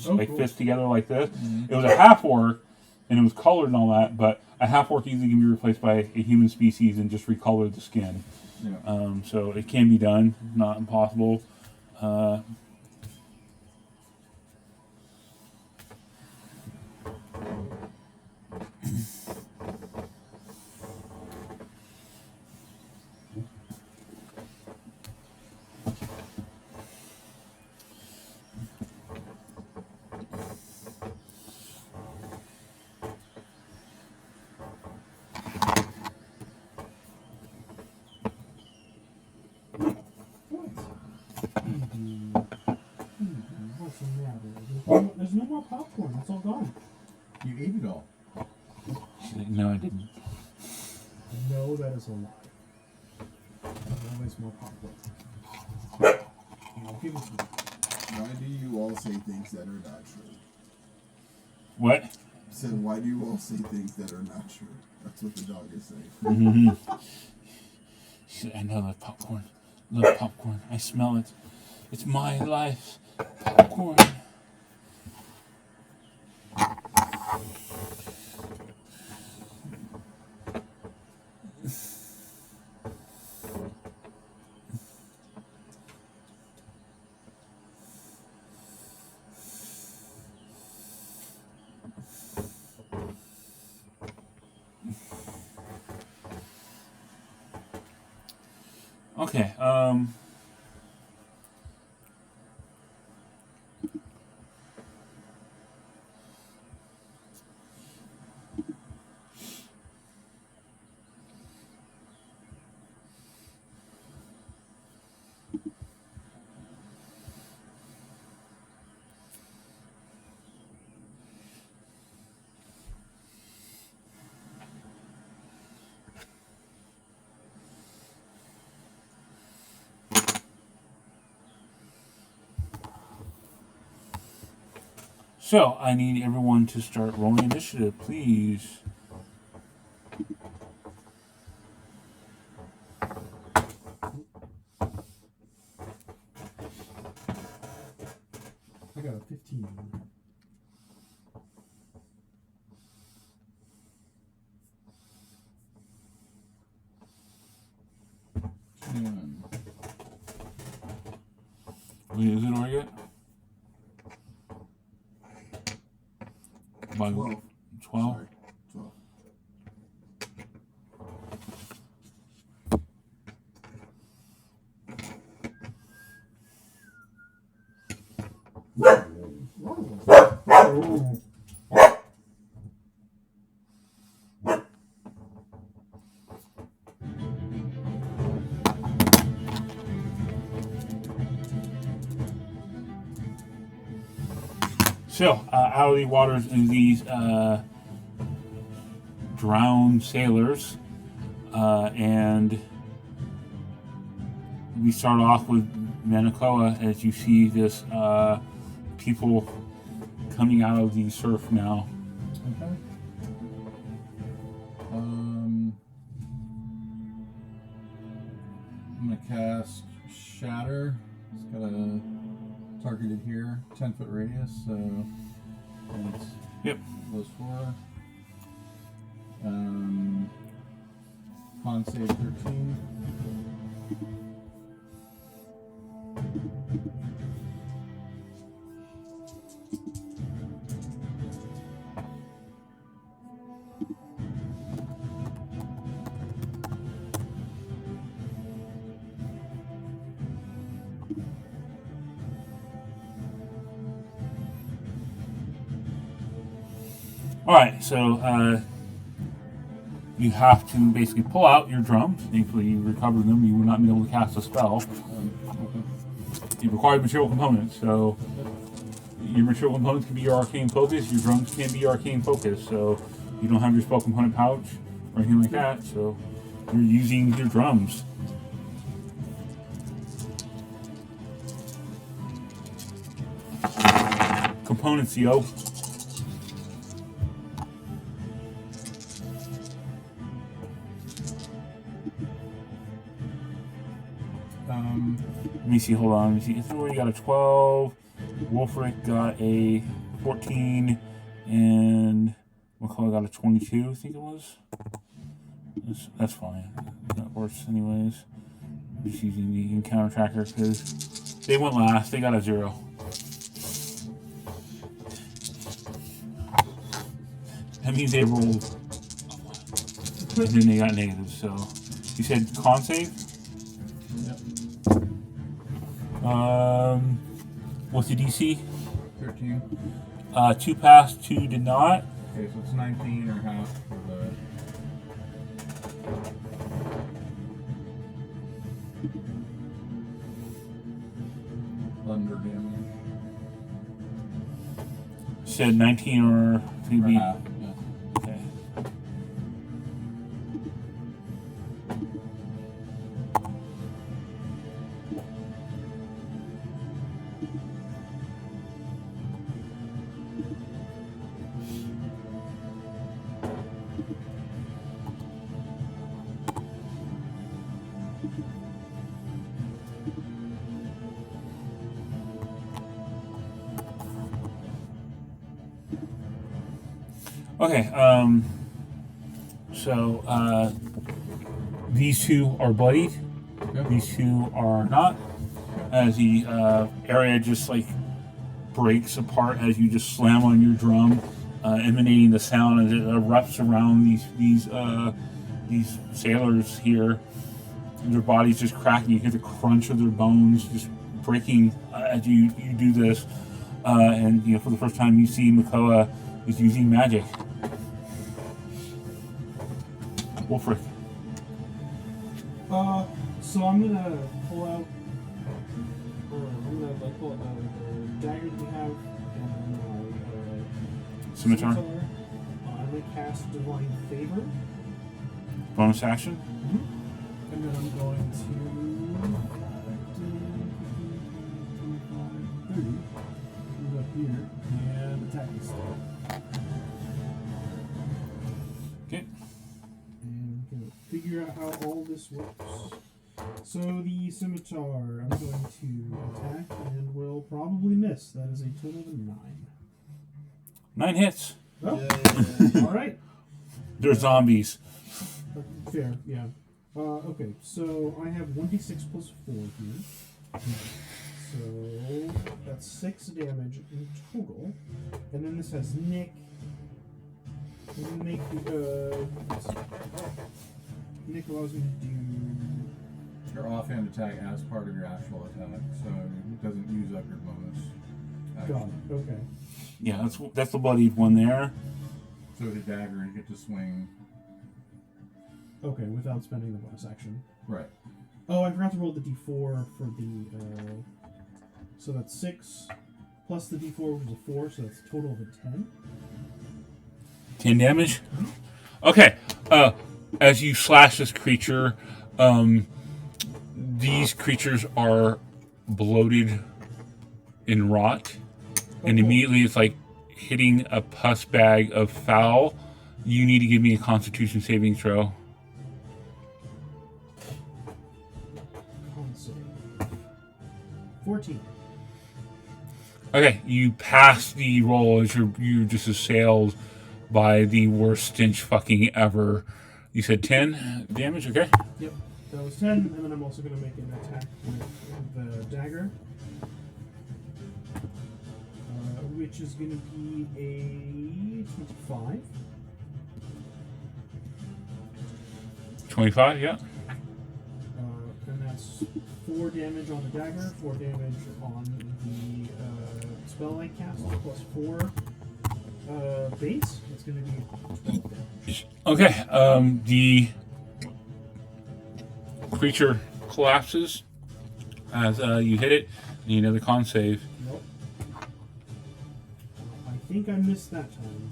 like cool. fist together like this. It was a half orc and it was colored and all that, but a half orc easily can be replaced by a human species and just recolor the skin. Yeah. So it can be done, not impossible. What's the matter? There's no more popcorn. It's all gone. You ate it all. No, I didn't. No, that is a lie. There's always more popcorn. I'll give it to you. Why do you all say things that are not true? What? Said, why do you all say things that are not true? That's what the dog is saying. She said, I know that popcorn. Love popcorn. I smell it. It's my life. Popcorn. Okay, so I need everyone to start rolling initiative, please. I got a 15. Wait, is it over yet? By 12. 12? Sorry. 12. So, out of the waters is these drowned sailors, and we start off with Manakoa as you see this people coming out of the surf now. Okay. I'm gonna cast Shatter. It's got a targeted here, 10-foot radius, so and it's Yep. those four. Con save 13. Alright, so you have to basically pull out your drums. Thankfully, you recovered them. You will not be able to cast a spell. You require material components, so your material components can be your arcane focus. Your drums can be your arcane focus. So you don't have your spell component pouch or anything like that. So you're using your drums. components, yo. Let me see. Hold on. Let me see. Thor got a 12. Wolfric got a 14, and McCullough got a 22. I think it was. That's fine. That works anyways. I'm just using the encounter tracker because they went last. They got a 0. That means they rolled, and then they got negative. So you said con save. What's the DC? 13. 2 passed, 2 did not. Okay, so it's 19 or half for the. Thunder damage. Said 19 or Or maybe. half, yeah. Okay. Okay, so these two are bloodied. Yep. These two are not. As the area just like breaks apart as you just slam on your drum, emanating the sound as it erupts around these sailors here. Their bodies just cracking. You hear the crunch of their bones just breaking as you do this. And you know, for the first time, you see Makoa is using magic. Wolfric. So I'm gonna pull out, or I'm gonna like pull out the dagger that we have and my Scimitar. I'm gonna cast Divine Favor, Bonus action. and then I'm going to 30, move up here, and attack this thing. Okay. And I'm gonna figure out how all this works. So the scimitar, I'm going to attack and will probably miss. That is a total of 9. 9 hits. Oh, all right. They're zombies. Fair, yeah. Okay, so I have 1d6 plus 4 here. So that's 6 damage in total. And then this has Nick. And Nick allows me to do. Your offhand attack as part of your actual attack, so it doesn't use up your bonus action. Got it, okay. Yeah, that's the bloodied one there. So with a dagger, you get to swing. Okay, without spending the bonus action. Right. Oh, I forgot to roll the d4 for the. So that's 6 plus the d4, which is a 4, so that's a total of a 10. 10 damage. Okay. As you slash this creature, these creatures are bloated and rot, and cool. immediately it's like hitting a pus bag of foul. You need to give me a Constitution saving throw. Con save. 14. Okay, you pass the roll as you're just assailed by the worst stench fucking ever. You said 10 damage, okay? Yep, that was 10, and then I'm also going to make an attack with the dagger, which is going to be a 25. 25, yeah. And that's 4 damage on the dagger, 4 damage on the spell I cast, plus 4 base. It's going to be 12 damage. Okay, the creature collapses as you hit it, and you know the con save. Nope. I think I missed that time.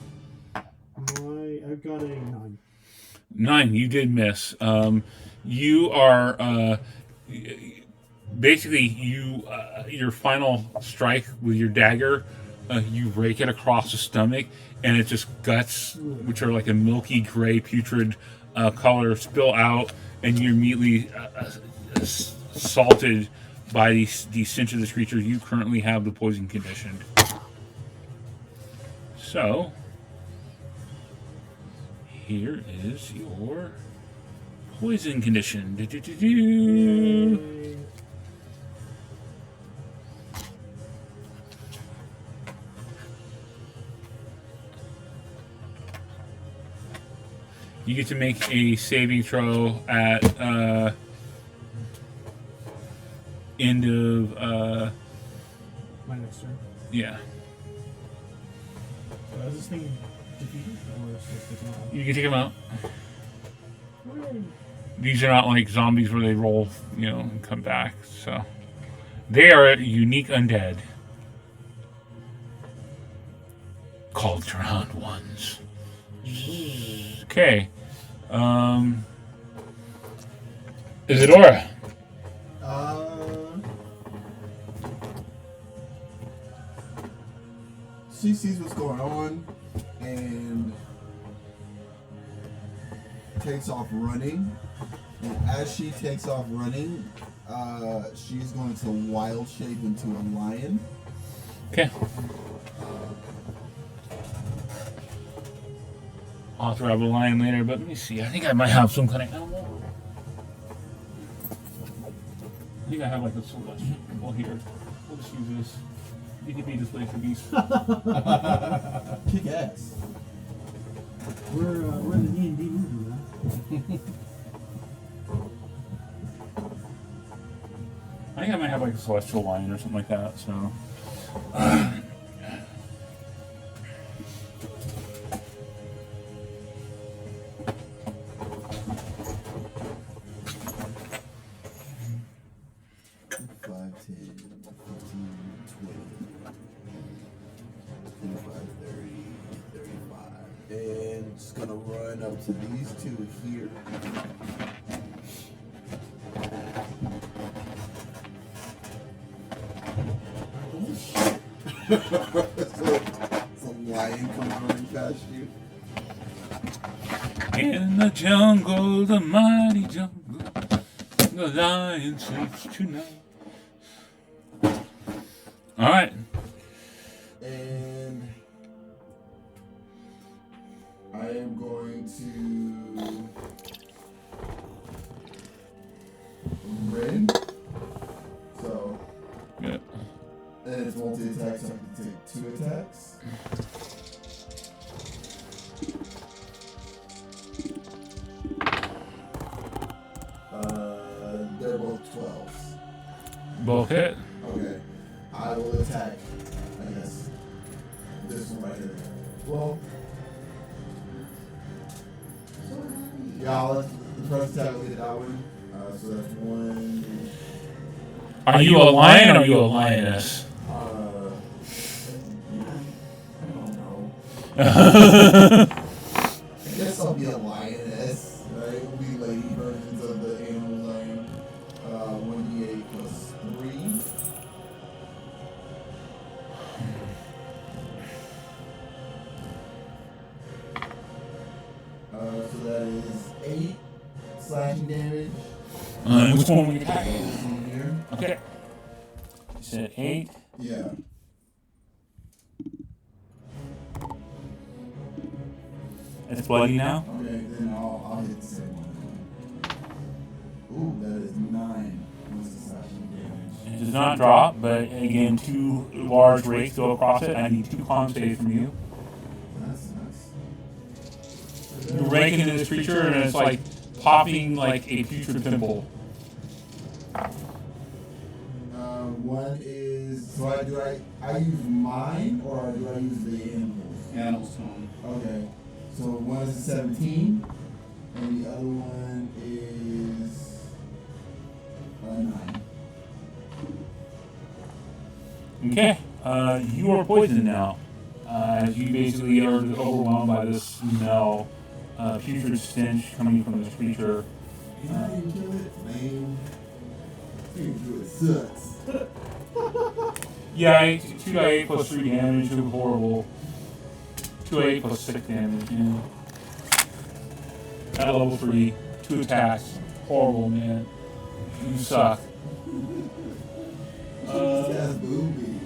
I've got a 9. 9, you did miss. You are basically your final strike with your dagger you rake it across the stomach, and it just guts, which are like a milky gray putrid color, spill out, and you're immediately assaulted by the stench of this creature. You currently have the poison condition. So, here is your poison condition. You get to make a saving throw at end of My next turn. yeah. Is this thing defeated or is it taken out? You can take them out. These are not like zombies where they roll, and come back. So they are unique undead called drowned ones. Okay. Isadora. She sees what's going on and takes off running. And as she takes off running, she's going to wild shape into a lion. Okay. I'll have to grab a lion later, but let me see. I think I might have some kind of animal. I think I have like a celestial. Well, here. We'll just use this. You can be displayed for beast. Kick ass. We're in the D&D movie, man. I think I might have like a celestial lion or something like that, so. 5, 10, 15, 20, 25, 30, 35. And just gonna run up to these two here. so some lion comes running past you. In the jungle, the mighty jungle, the lion sleeps tonight. All right. And I am going to rend. So, Good. and it's multi-attack, so I can take 2 attacks. They're both 12s. Both hit. Okay. I will attack, I guess, this one right here. Well, yeah, the first attack will hit that one. So that's 1. Are you a lion or are you a lioness? I don't know. I guess I'll be a lioness, right? We'll be lady versions of the animals I am. 1d8 plus 3. So that is 8 slashing damage. Which one were you attacking? This one here. Okay. You said 8. Yeah. It's bloody now. Okay, then I'll hit the same one. Ooh, that is 9. What's the slashing damage? It does not drop, but again, 2 large rakes go across it. I need 2 con saves from you. That's You rake into this creature, and it's like popping like a putrid pimple. One is so I use mine or do I use the animals? Animal tone. Okay, so one is a 17, and the other one is a 9. Okay. You are poisoned now. As you basically are overwhelmed by this smell, putrid stench coming from this creature. Can I even kill it? Flame. Flame do it sucks. Yeah, 2d8 plus 3 damage. It was horrible. 2d8 plus 6 damage. Yeah. At level 3, 2 attacks. Horrible, man. You suck. Just cast Moonbeam.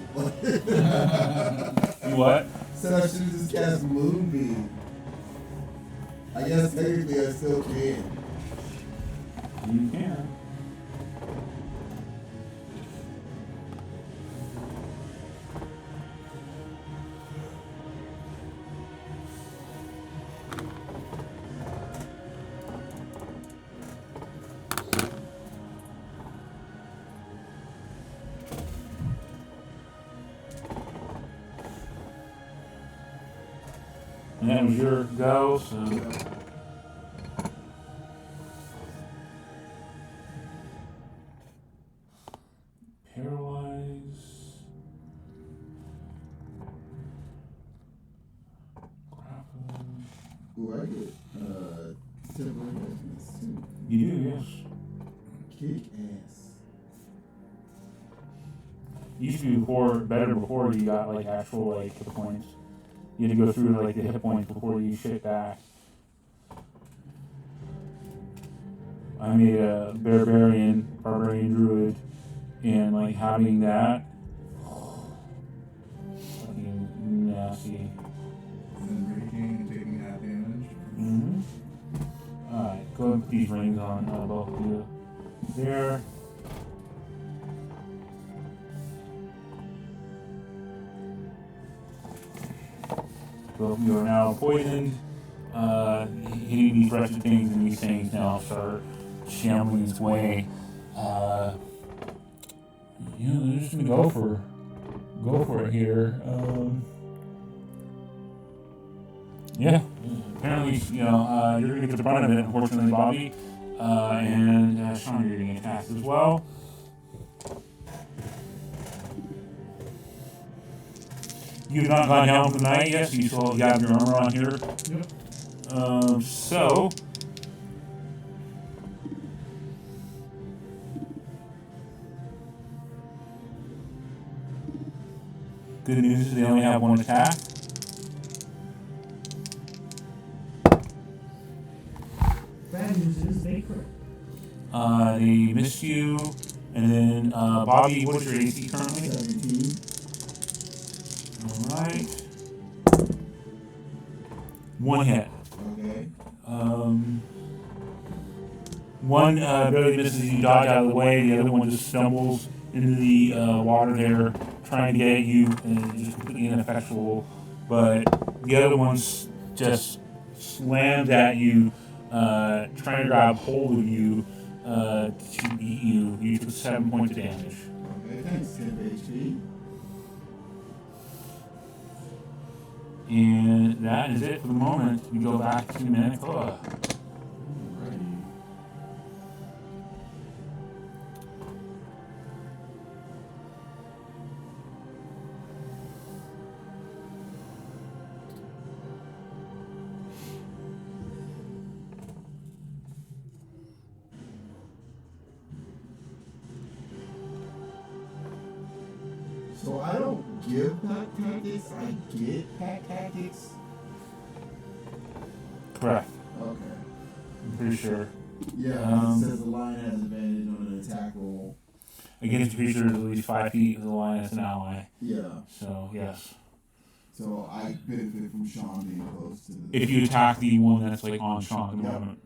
You what? So I should just cast Moonbeam. I guess technically I still can. You can. And that was your go, so. Paralyze. Grapple. Ooh, I get temporary weakness too. You do, yes. Kick ass. Used to be better before you got like actual like hit points. You had to go through like the hit points before you shit back. I made a barbarian druid, and like having that, fucking nasty. And then raging and taking half damage. Mm-hmm. Alright, go ahead and put these rings on both of you. There. So you are now poisoned. Hitting these wretched things, and these things now start shambling its way. They're just gonna go for it here. Yeah. Apparently, you're gonna get the brunt of it. Unfortunately, Bobby, and Sean, you're getting attacked as well. You've not gone down for the night yet, so you still have your armor on here. Yep. So. Good news is they only have one attack. Bad news is they crit. They missed you, and then Bobby, what's your AC currently? 17. Alright. One hit. Okay. One barely misses, you dodge out of the way, the other one just stumbles into the water there, trying to get at you, and it's just completely ineffectual. But the other one just slams at you, trying to grab hold of you to eat you. You took 7 points of damage. Okay, thanks, 10 HP. And that is it for the moment. We go back to Manicoa. Alrighty. So I don't give pack tactics, I get pack tactics. Correct. Okay. I'm pretty sure. Yeah, it says the lion has advantage on an attack roll. Against creatures at least 5 feet of the line as an ally. Yeah. So, yes. So I benefit from Sean being close to the. If you attack the one that's like on Sean at the Yeah. moment.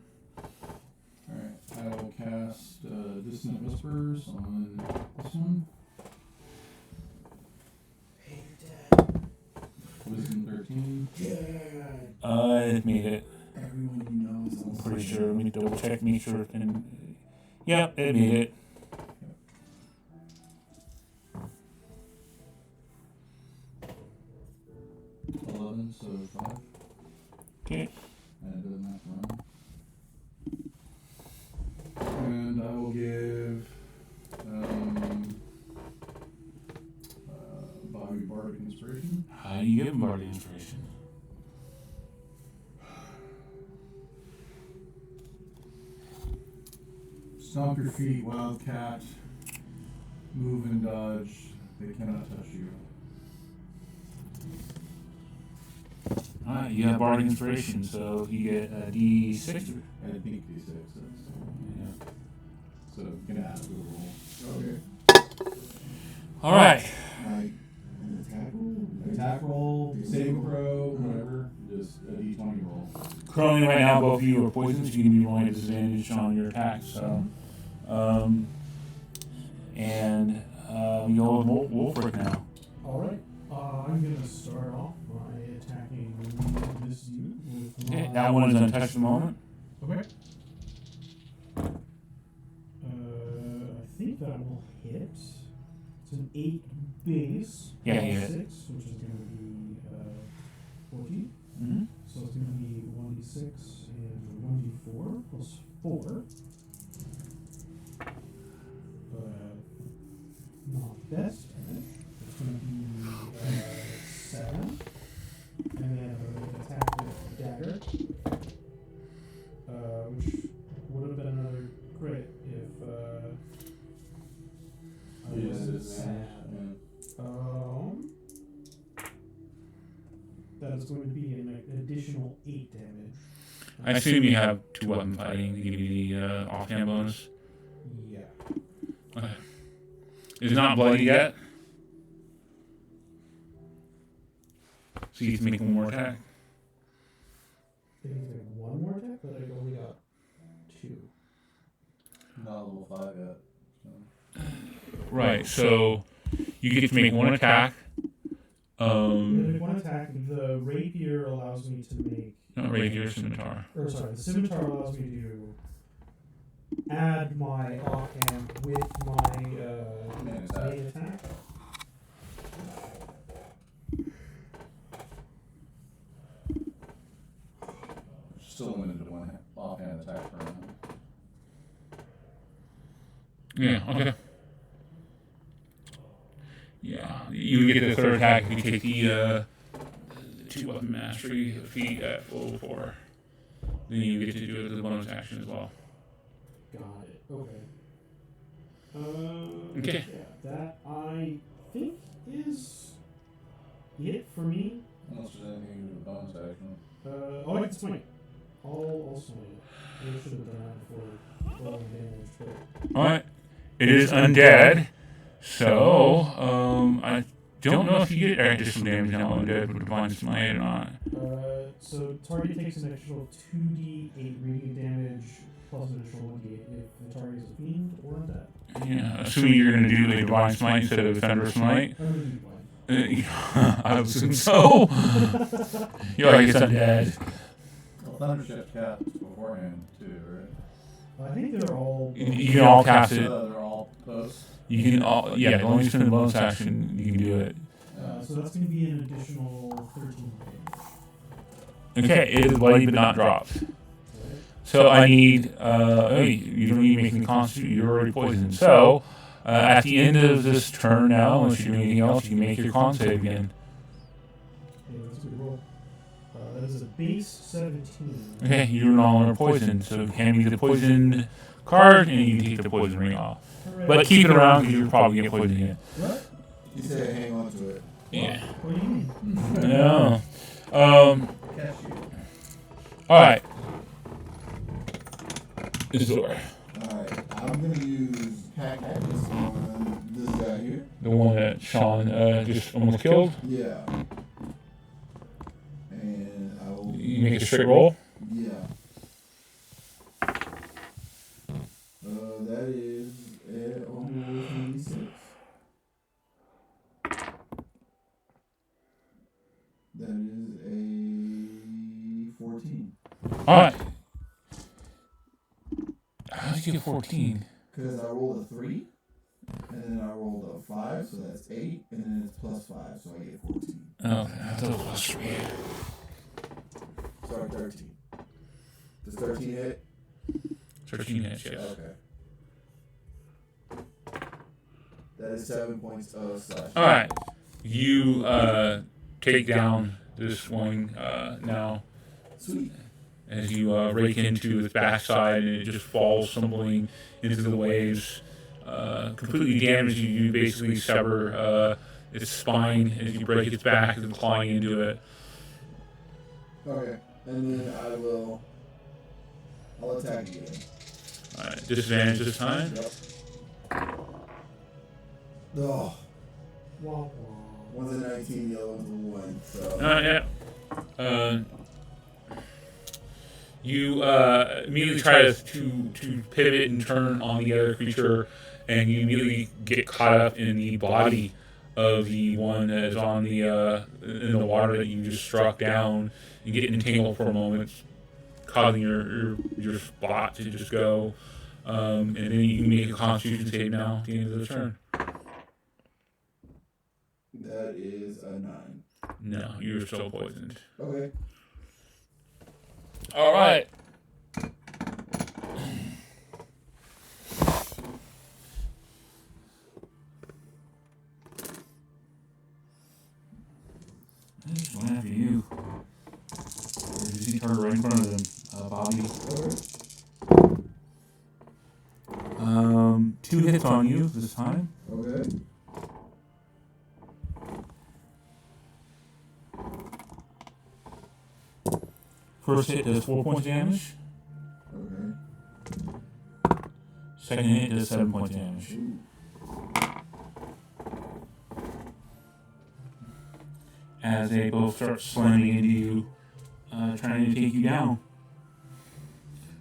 Alright, I will cast Dissonant Whispers on this one. Wisdom 13. It made it. Everyone you know is I'm also. pretty sure. Let me double check, make sure it can. Yep, it made it. So 5. Okay. And it doesn't have to run. And I will give Bobby Bardic Inspiration. How do you give him Bardic Inspiration? Stomp your feet, Wildcat. Move and dodge They cannot touch you. Alright, you have Bardic Inspiration, so you get a D6. I think D6. Yeah. So you can add to the roll. Okay. Alright. Like an attack roll? Attack roll, saving throw, whatever. Just a D20 roll. Currently, right now, both of you are poisoned, so you can be rolling a disadvantage on your attacks. So, we go with Wolfric now. Alright. I'm gonna start off by attacking this dude with my... Okay, that one is untouched at the moment. Okay. I think that will hit. It's an 8 base. Yeah, plus yeah. 6, which is going to be 14. Mm-hmm. So it's going to be 1d6 and 1d4 plus 4. Not best damage. It's going to be 7. And then I'm going to attack with dagger. Which would have been another crit if I Yes, wasn't it's sad. That is going to be an additional 8 damage. I assume you have 2 weapon fighting to give you the offhand bonus. Yeah. Okay. It's not bloody yet. So you can make one more attack. I think it's like one more attack, but I've only got 2. Not level 5 yet. Right, so you get to make one attack. Make one attack. The rapier allows me to make. Not rapier, scimitar. Or sorry, the scimitar allows me to add my offhand with my main attack. Still limited to one offhand attack per round. Yeah, okay. Yeah, you get the third attack if you take the 2 weapon mastery feat at level 4. Then you get to do it as a bonus action as well. Got it. Okay. Okay. Yeah, that I think is it for me. Unless there's anything you do with bonus action. I get to smite. I'll smite it. I should have done that before rolling damage, but Alright. It is undead. So, I don't know if you get additional damage now undead with Divine Smite or not. so target takes an additional 2d8 radiant damage plus an additional 1d8 if the target is a fiend or undead. Yeah, assuming you're going to do a Divine Smite instead of Thunder Smite. I'm gonna be blind. I would assume so. You're like, it's undead. Well, Thundership cast beforehand, too, right? I think they're all. You can all cast it. They're all posts. You can all, yeah, as long as you spend the bonus action, you can do it. So that's going to be an additional 13 damage. Okay, it is bloody but not dropped. Right? So I need, you don't need making constitute, you're already poisoned. So, at the end of this turn now, unless you do anything else, you can make your con save again. Yeah, that's a good roll. That is a base 17. Okay, you're no longer poisoned, so hand me the poison card and you can take the poison ring off. Hooray. But keep it around because you'll probably get poisoned again. What? You said hang on to it. Yeah. What do you mean? No. Catch you. Alright. Zor. Alright, I'm gonna use Hack Hackers on this guy here. The one that Sean just almost killed. Yeah. And I will. You make a straight roll. Yeah. That is almost 96. That is a 14. Alright. How did you get 14? Because I rolled a 3, and then I rolled a 5, so that's 8, and then it's plus 5, so I get 14. Oh, I thought it was plus 3. Sorry, 13. Does 13 hit? 13 hits, yes. Okay. That is 7 points of slash. Alright. You take down this one now Sweet. as you rake into its backside and it just falls stumbling into the waves. completely damage you. You basically sever its spine as you break its back and clawing into it. Okay. And then I'll attack again. Alright, disadvantage this time. Yep. Oh, Wah, wah. one's a 19, the other one's a 1. So. Yeah. You immediately try to pivot and turn on the other creature, and you immediately get caught up in the body of the one that is on the in the water that you just struck down. You get entangled for a moment, causing your spot to just go, and then you can make a Constitution save now at the end of the turn. That is a 9. No, you're still poisoned. Okay. All right. This one after you. Or does he turn right in front of them, Bobby? 2 hits on you this time. Okay. First hit does 4 points damage. Okay. Second hit does 7 points damage. As they both start slamming into you, trying to take you down.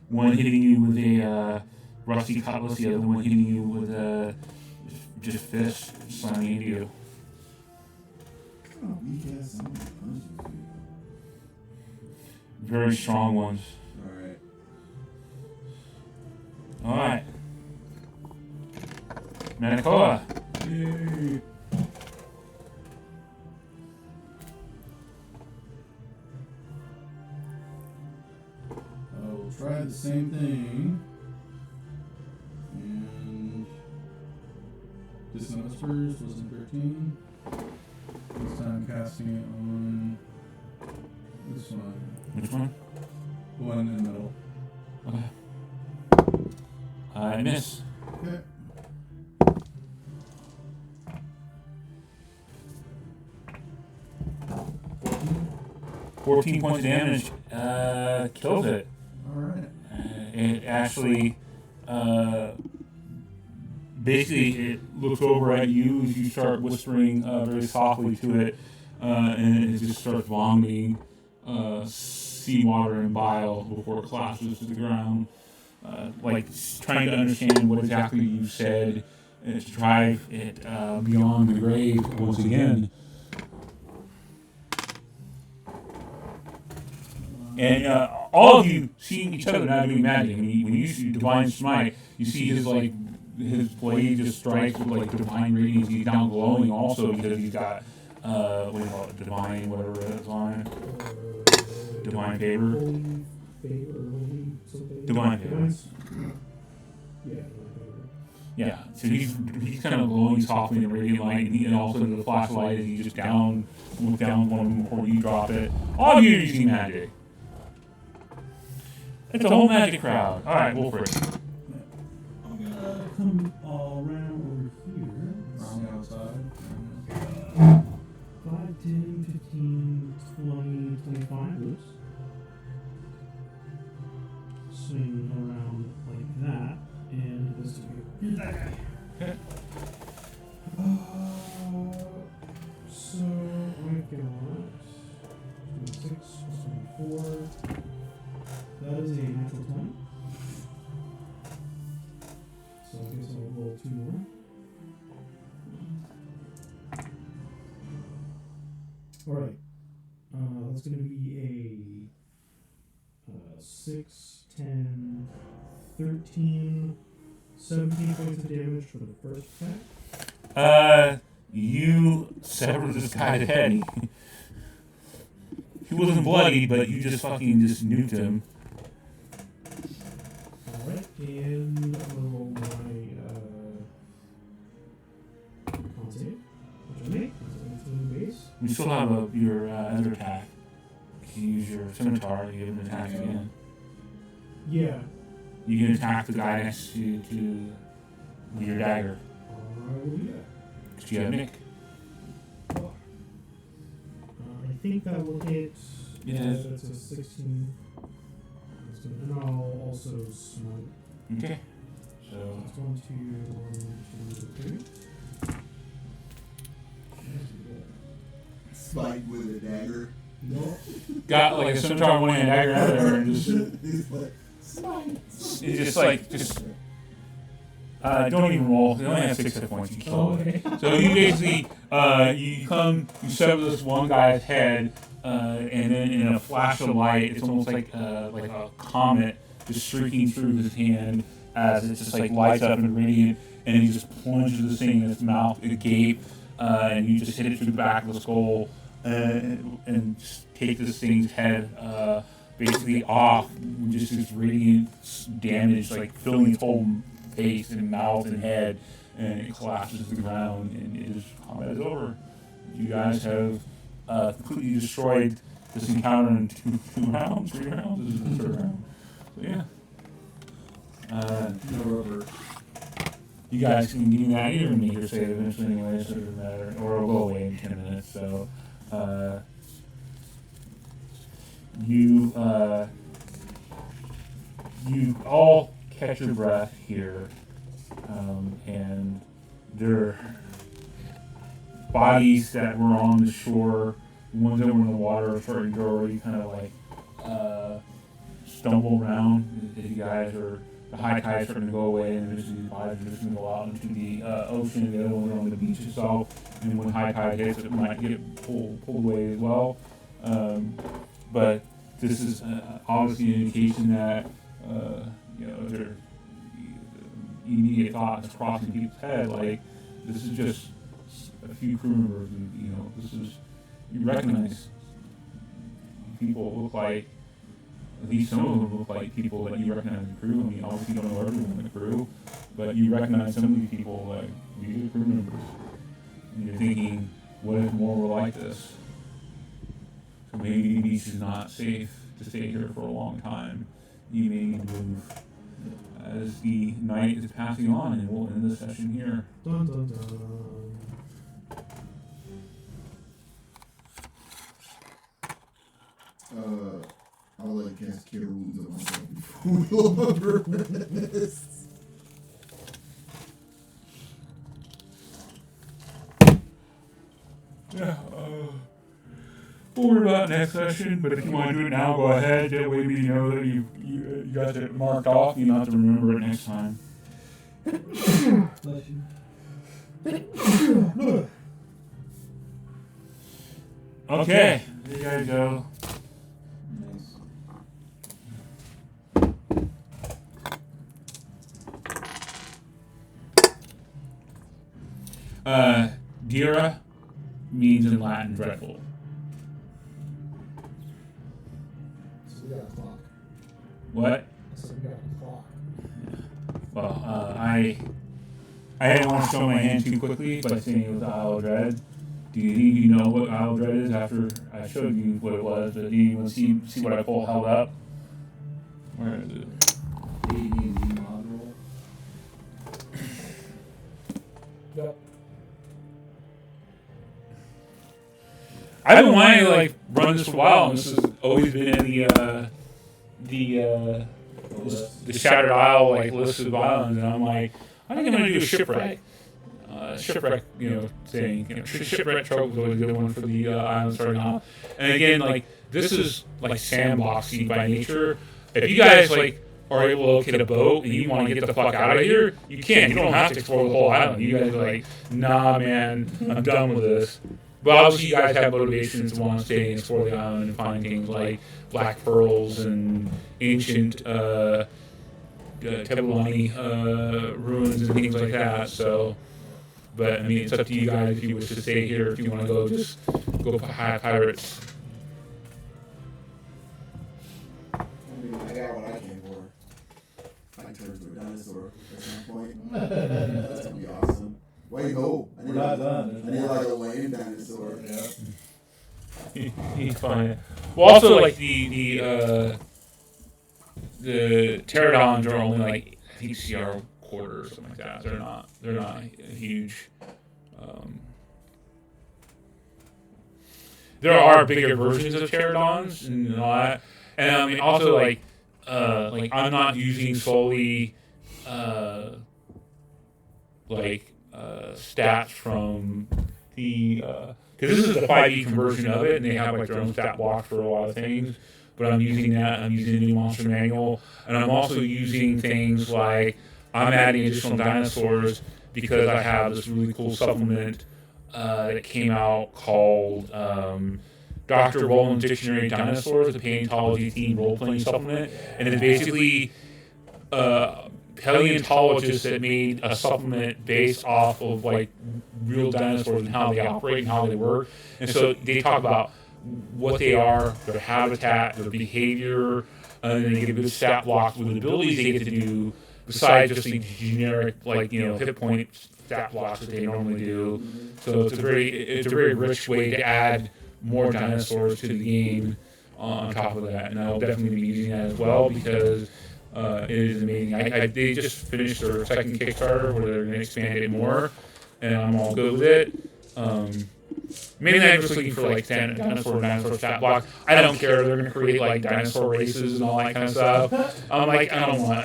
One hitting you with a rusty cutlass, the other one hitting you with a just fist slamming into you. Oh, weak ass son of a punches, dude. Very strong ones. Alright. Alright. Manakoa. Yay. I will try the same thing. And Dissonant Whispers was in 13. This time casting it on this one. Which one? The one in the middle. Okay. I miss. Okay. $14 points of damage. Kills it. Alright. It actually, basically, it looks over at you as you start whispering very softly to it, and it just starts vomiting seawater and bile before it collapses to the ground. Like trying to understand what exactly you said and to drive it beyond the grave once again. And all of you seeing each other now doing magic. I mean, when you see Divine Smite, you see his blade just strikes with divine radiance. He's down glowing also because he's got what do you call it, divine whatever it's on, divine favor. Holy favor, holy something. Divine favor. Yeah. Yeah, so he's kind of glowing softly in the radiant light, and also the flashlight as you just look down one of them before you drop it. All of you are using magic. It's a whole magic crowd. All right, Wolfric. I'm gonna come around over here. On the outside. 5, 10, 15, 20, 25. Oops. Swing around like that, and this hit that guy. Okay. So I've got 26 plus 24. That is a natural 20. So I guess I'll roll 2 more. Alright. That's going to be a 6, 10, 13, 17 points of damage for the first attack. You severed this guy's head. He wasn't bloody, but you just nuked him. Alright, and I'm gonna roll my con save, which I make. That's 18 base. You still have your other attack. You can use your scimitar to give him an attack again. Yeah. You can attack the guy next to with your dagger. I will do that. Do you have Nick? I think that will hit. Yeah. That's a 16. And I'll also smite. Okay. So That's 1, 2, 1, 2, 3. Smite with a dagger. No. got like a scimitar one hand dagger out there and just He's like, smite. don't even roll. They only have 6 hit points. You kill it. Okay. So you basically you sever this one guy's head, and then in a flash of light, it's almost like a comet just streaking through his hand as it just like lights up and radiant, and he just plunges this thing in its mouth agape, and you just hit it through the back of the skull, and just take this thing's head basically off, just this radiant damage like filling its whole face and mouth and head, and it collapses to the ground, and it is combat is over. You guys have completely destroyed this encounter in 2 rounds, 3 rounds. This is the 3rd round. So yeah. You guys can give me that either me or save eventually anyway, so it doesn't matter. Or it'll go away in 10 minutes. So you all catch your breath here, and their bodies that were on the shore, the ones that were in the water, are starting to already kind of like stumble around. You guys are, the high tide's starting to go away, and eventually these bodies are just going to go out into the ocean. The other ones are on the beach itself, and when high tide hits, it might get pulled away as well. But this is obviously an indication that their immediate thoughts crossing people's head, like this is just a few crew members, and this is, you recognize people look like, at least some of them look like people that you recognize in the crew. I mean, obviously you don't know everyone in the crew, but you recognize some of these people, like these are crew members, and you're thinking, what if more were like this? So maybe the beach is not safe to stay here for a long time. You may need to move as the night is passing on, and we'll end this session here. Dun, dun, dun. I'll like cast Cure Wounds on myself before we go over this. Yeah, we'll worry about next session, but if you want to do it now, go ahead. That way we know that you got it marked off. You don't have to remember it next time. Bless you. Okay, there you guys go. Dira means in Latin dreadful. So we got a clock. What? So we got a clock. Well, I didn't want to show my hand too quickly by saying it was the Isle of Dread. Do you know what Isle of Dread is after I showed you what it was? But do you want to see what I held up? Where is it? AD&D module. Yep. I've been wanting to run this for a while, and this has always been in the Shattered Isle list of islands, and I'm like, I think I'm gonna do a shipwreck. Shipwreck, thing. Shipwreck trope was always a good one for the island starting off. And again, this is sandboxy by nature. If you guys are able to locate a boat and you want to get the fuck out of here, you can. You don't have to explore the whole island. You guys are nah, man, I'm done with this. But obviously, you guys have motivations to want to stay and explore the island and find things like black pearls and ancient Tebulani ruins and things like that. So, but I mean, it's up to you guys if you wish to stay here. If you want to go, just go high pirates. I mean, I got what I came for. I turned into a dinosaur at some point. That's gonna be awesome. Wait, no. I need I need a lame dinosaur. Yeah. He's fine. Well, also the pterodons are only I think CR quarter or something like that. They're not huge. There are bigger versions of pterodons and all that, and I mean also like I'm not using solely stats from the because this is the 5e conversion of it, and they have like their own stat block for a lot of things. But I'm using that. I'm using the new monster manual, and I'm also using things like I'm adding additional dinosaurs because I have this really cool supplement that came out called Dr. Roland's Dictionary of Dinosaurs, a paleontology themed role playing supplement, and it's basically paleontologists that made a supplement based off of like real dinosaurs and how they operate and how they work. And so they talk about what they are, their habitat, their behavior, and then they give good stat blocks with the abilities they get to do besides just the generic hit point stat blocks that they normally do. So it's a very rich way to add more dinosaurs to the game on top of that, and I'll definitely be using that as well because it is amazing. They just finished their second Kickstarter where they're going to expand it more, and I'm all good with it. Mainly I'm just looking for like standard dinosaur stat block. I don't care. They're going to create like dinosaur races and all that kind of stuff. I'm like, I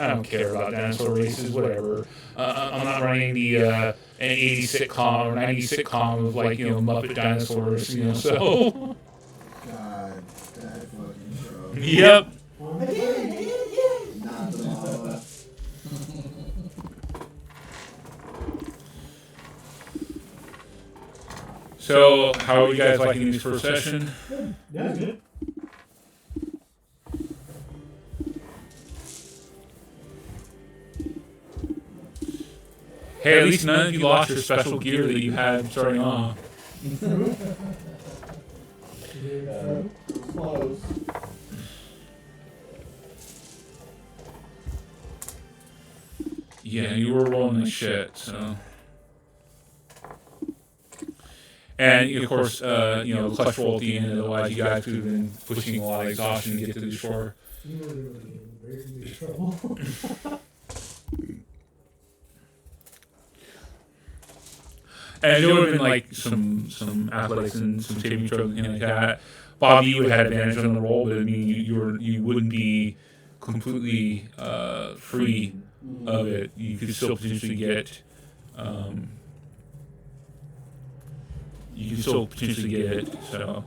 don't care about dinosaur races, whatever. I'm not running the an 80s sitcom or 90s sitcom of like Muppet dinosaurs, so. God, that fucking show. Yep. Not the mama. So, how are you guys liking this first session? Yeah, good. Hey, at least none of you lost your special gear that you had starting off. Close. Yeah, you were rolling like shit, so. And of course, the clutch roll at the end, otherwise you guys could have been pushing a lot of exhaustion to get to the shore. You were in very big trouble. And there would have been like some athletics and some saving throws and things like that. Bobby, you would have had advantage on the roll, but I mean, you wouldn't be completely free of it. You could still potentially get. You can still potentially get it. So,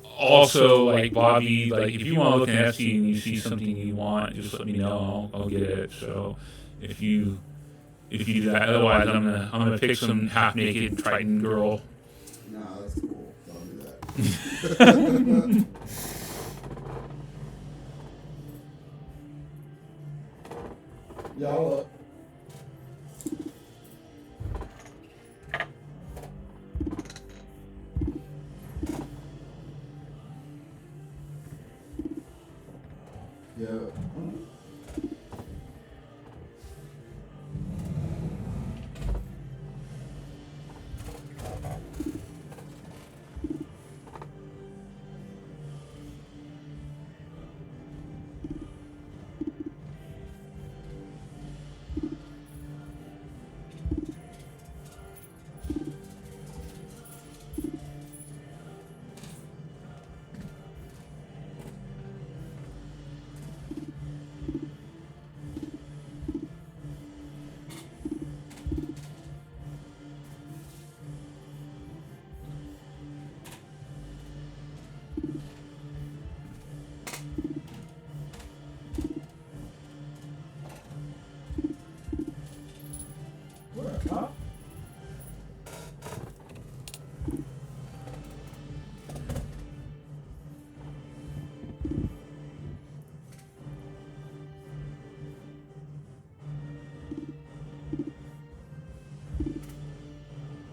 also, like Bobby, like if you want to look at Etsy and you see something you want, just let me know. I'll get it. So, if you do that, otherwise I'm gonna pick some half naked Triton girl. Nah, that's cool. Don't do that. Y'all up. Yeah.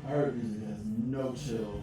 Art music has no chill.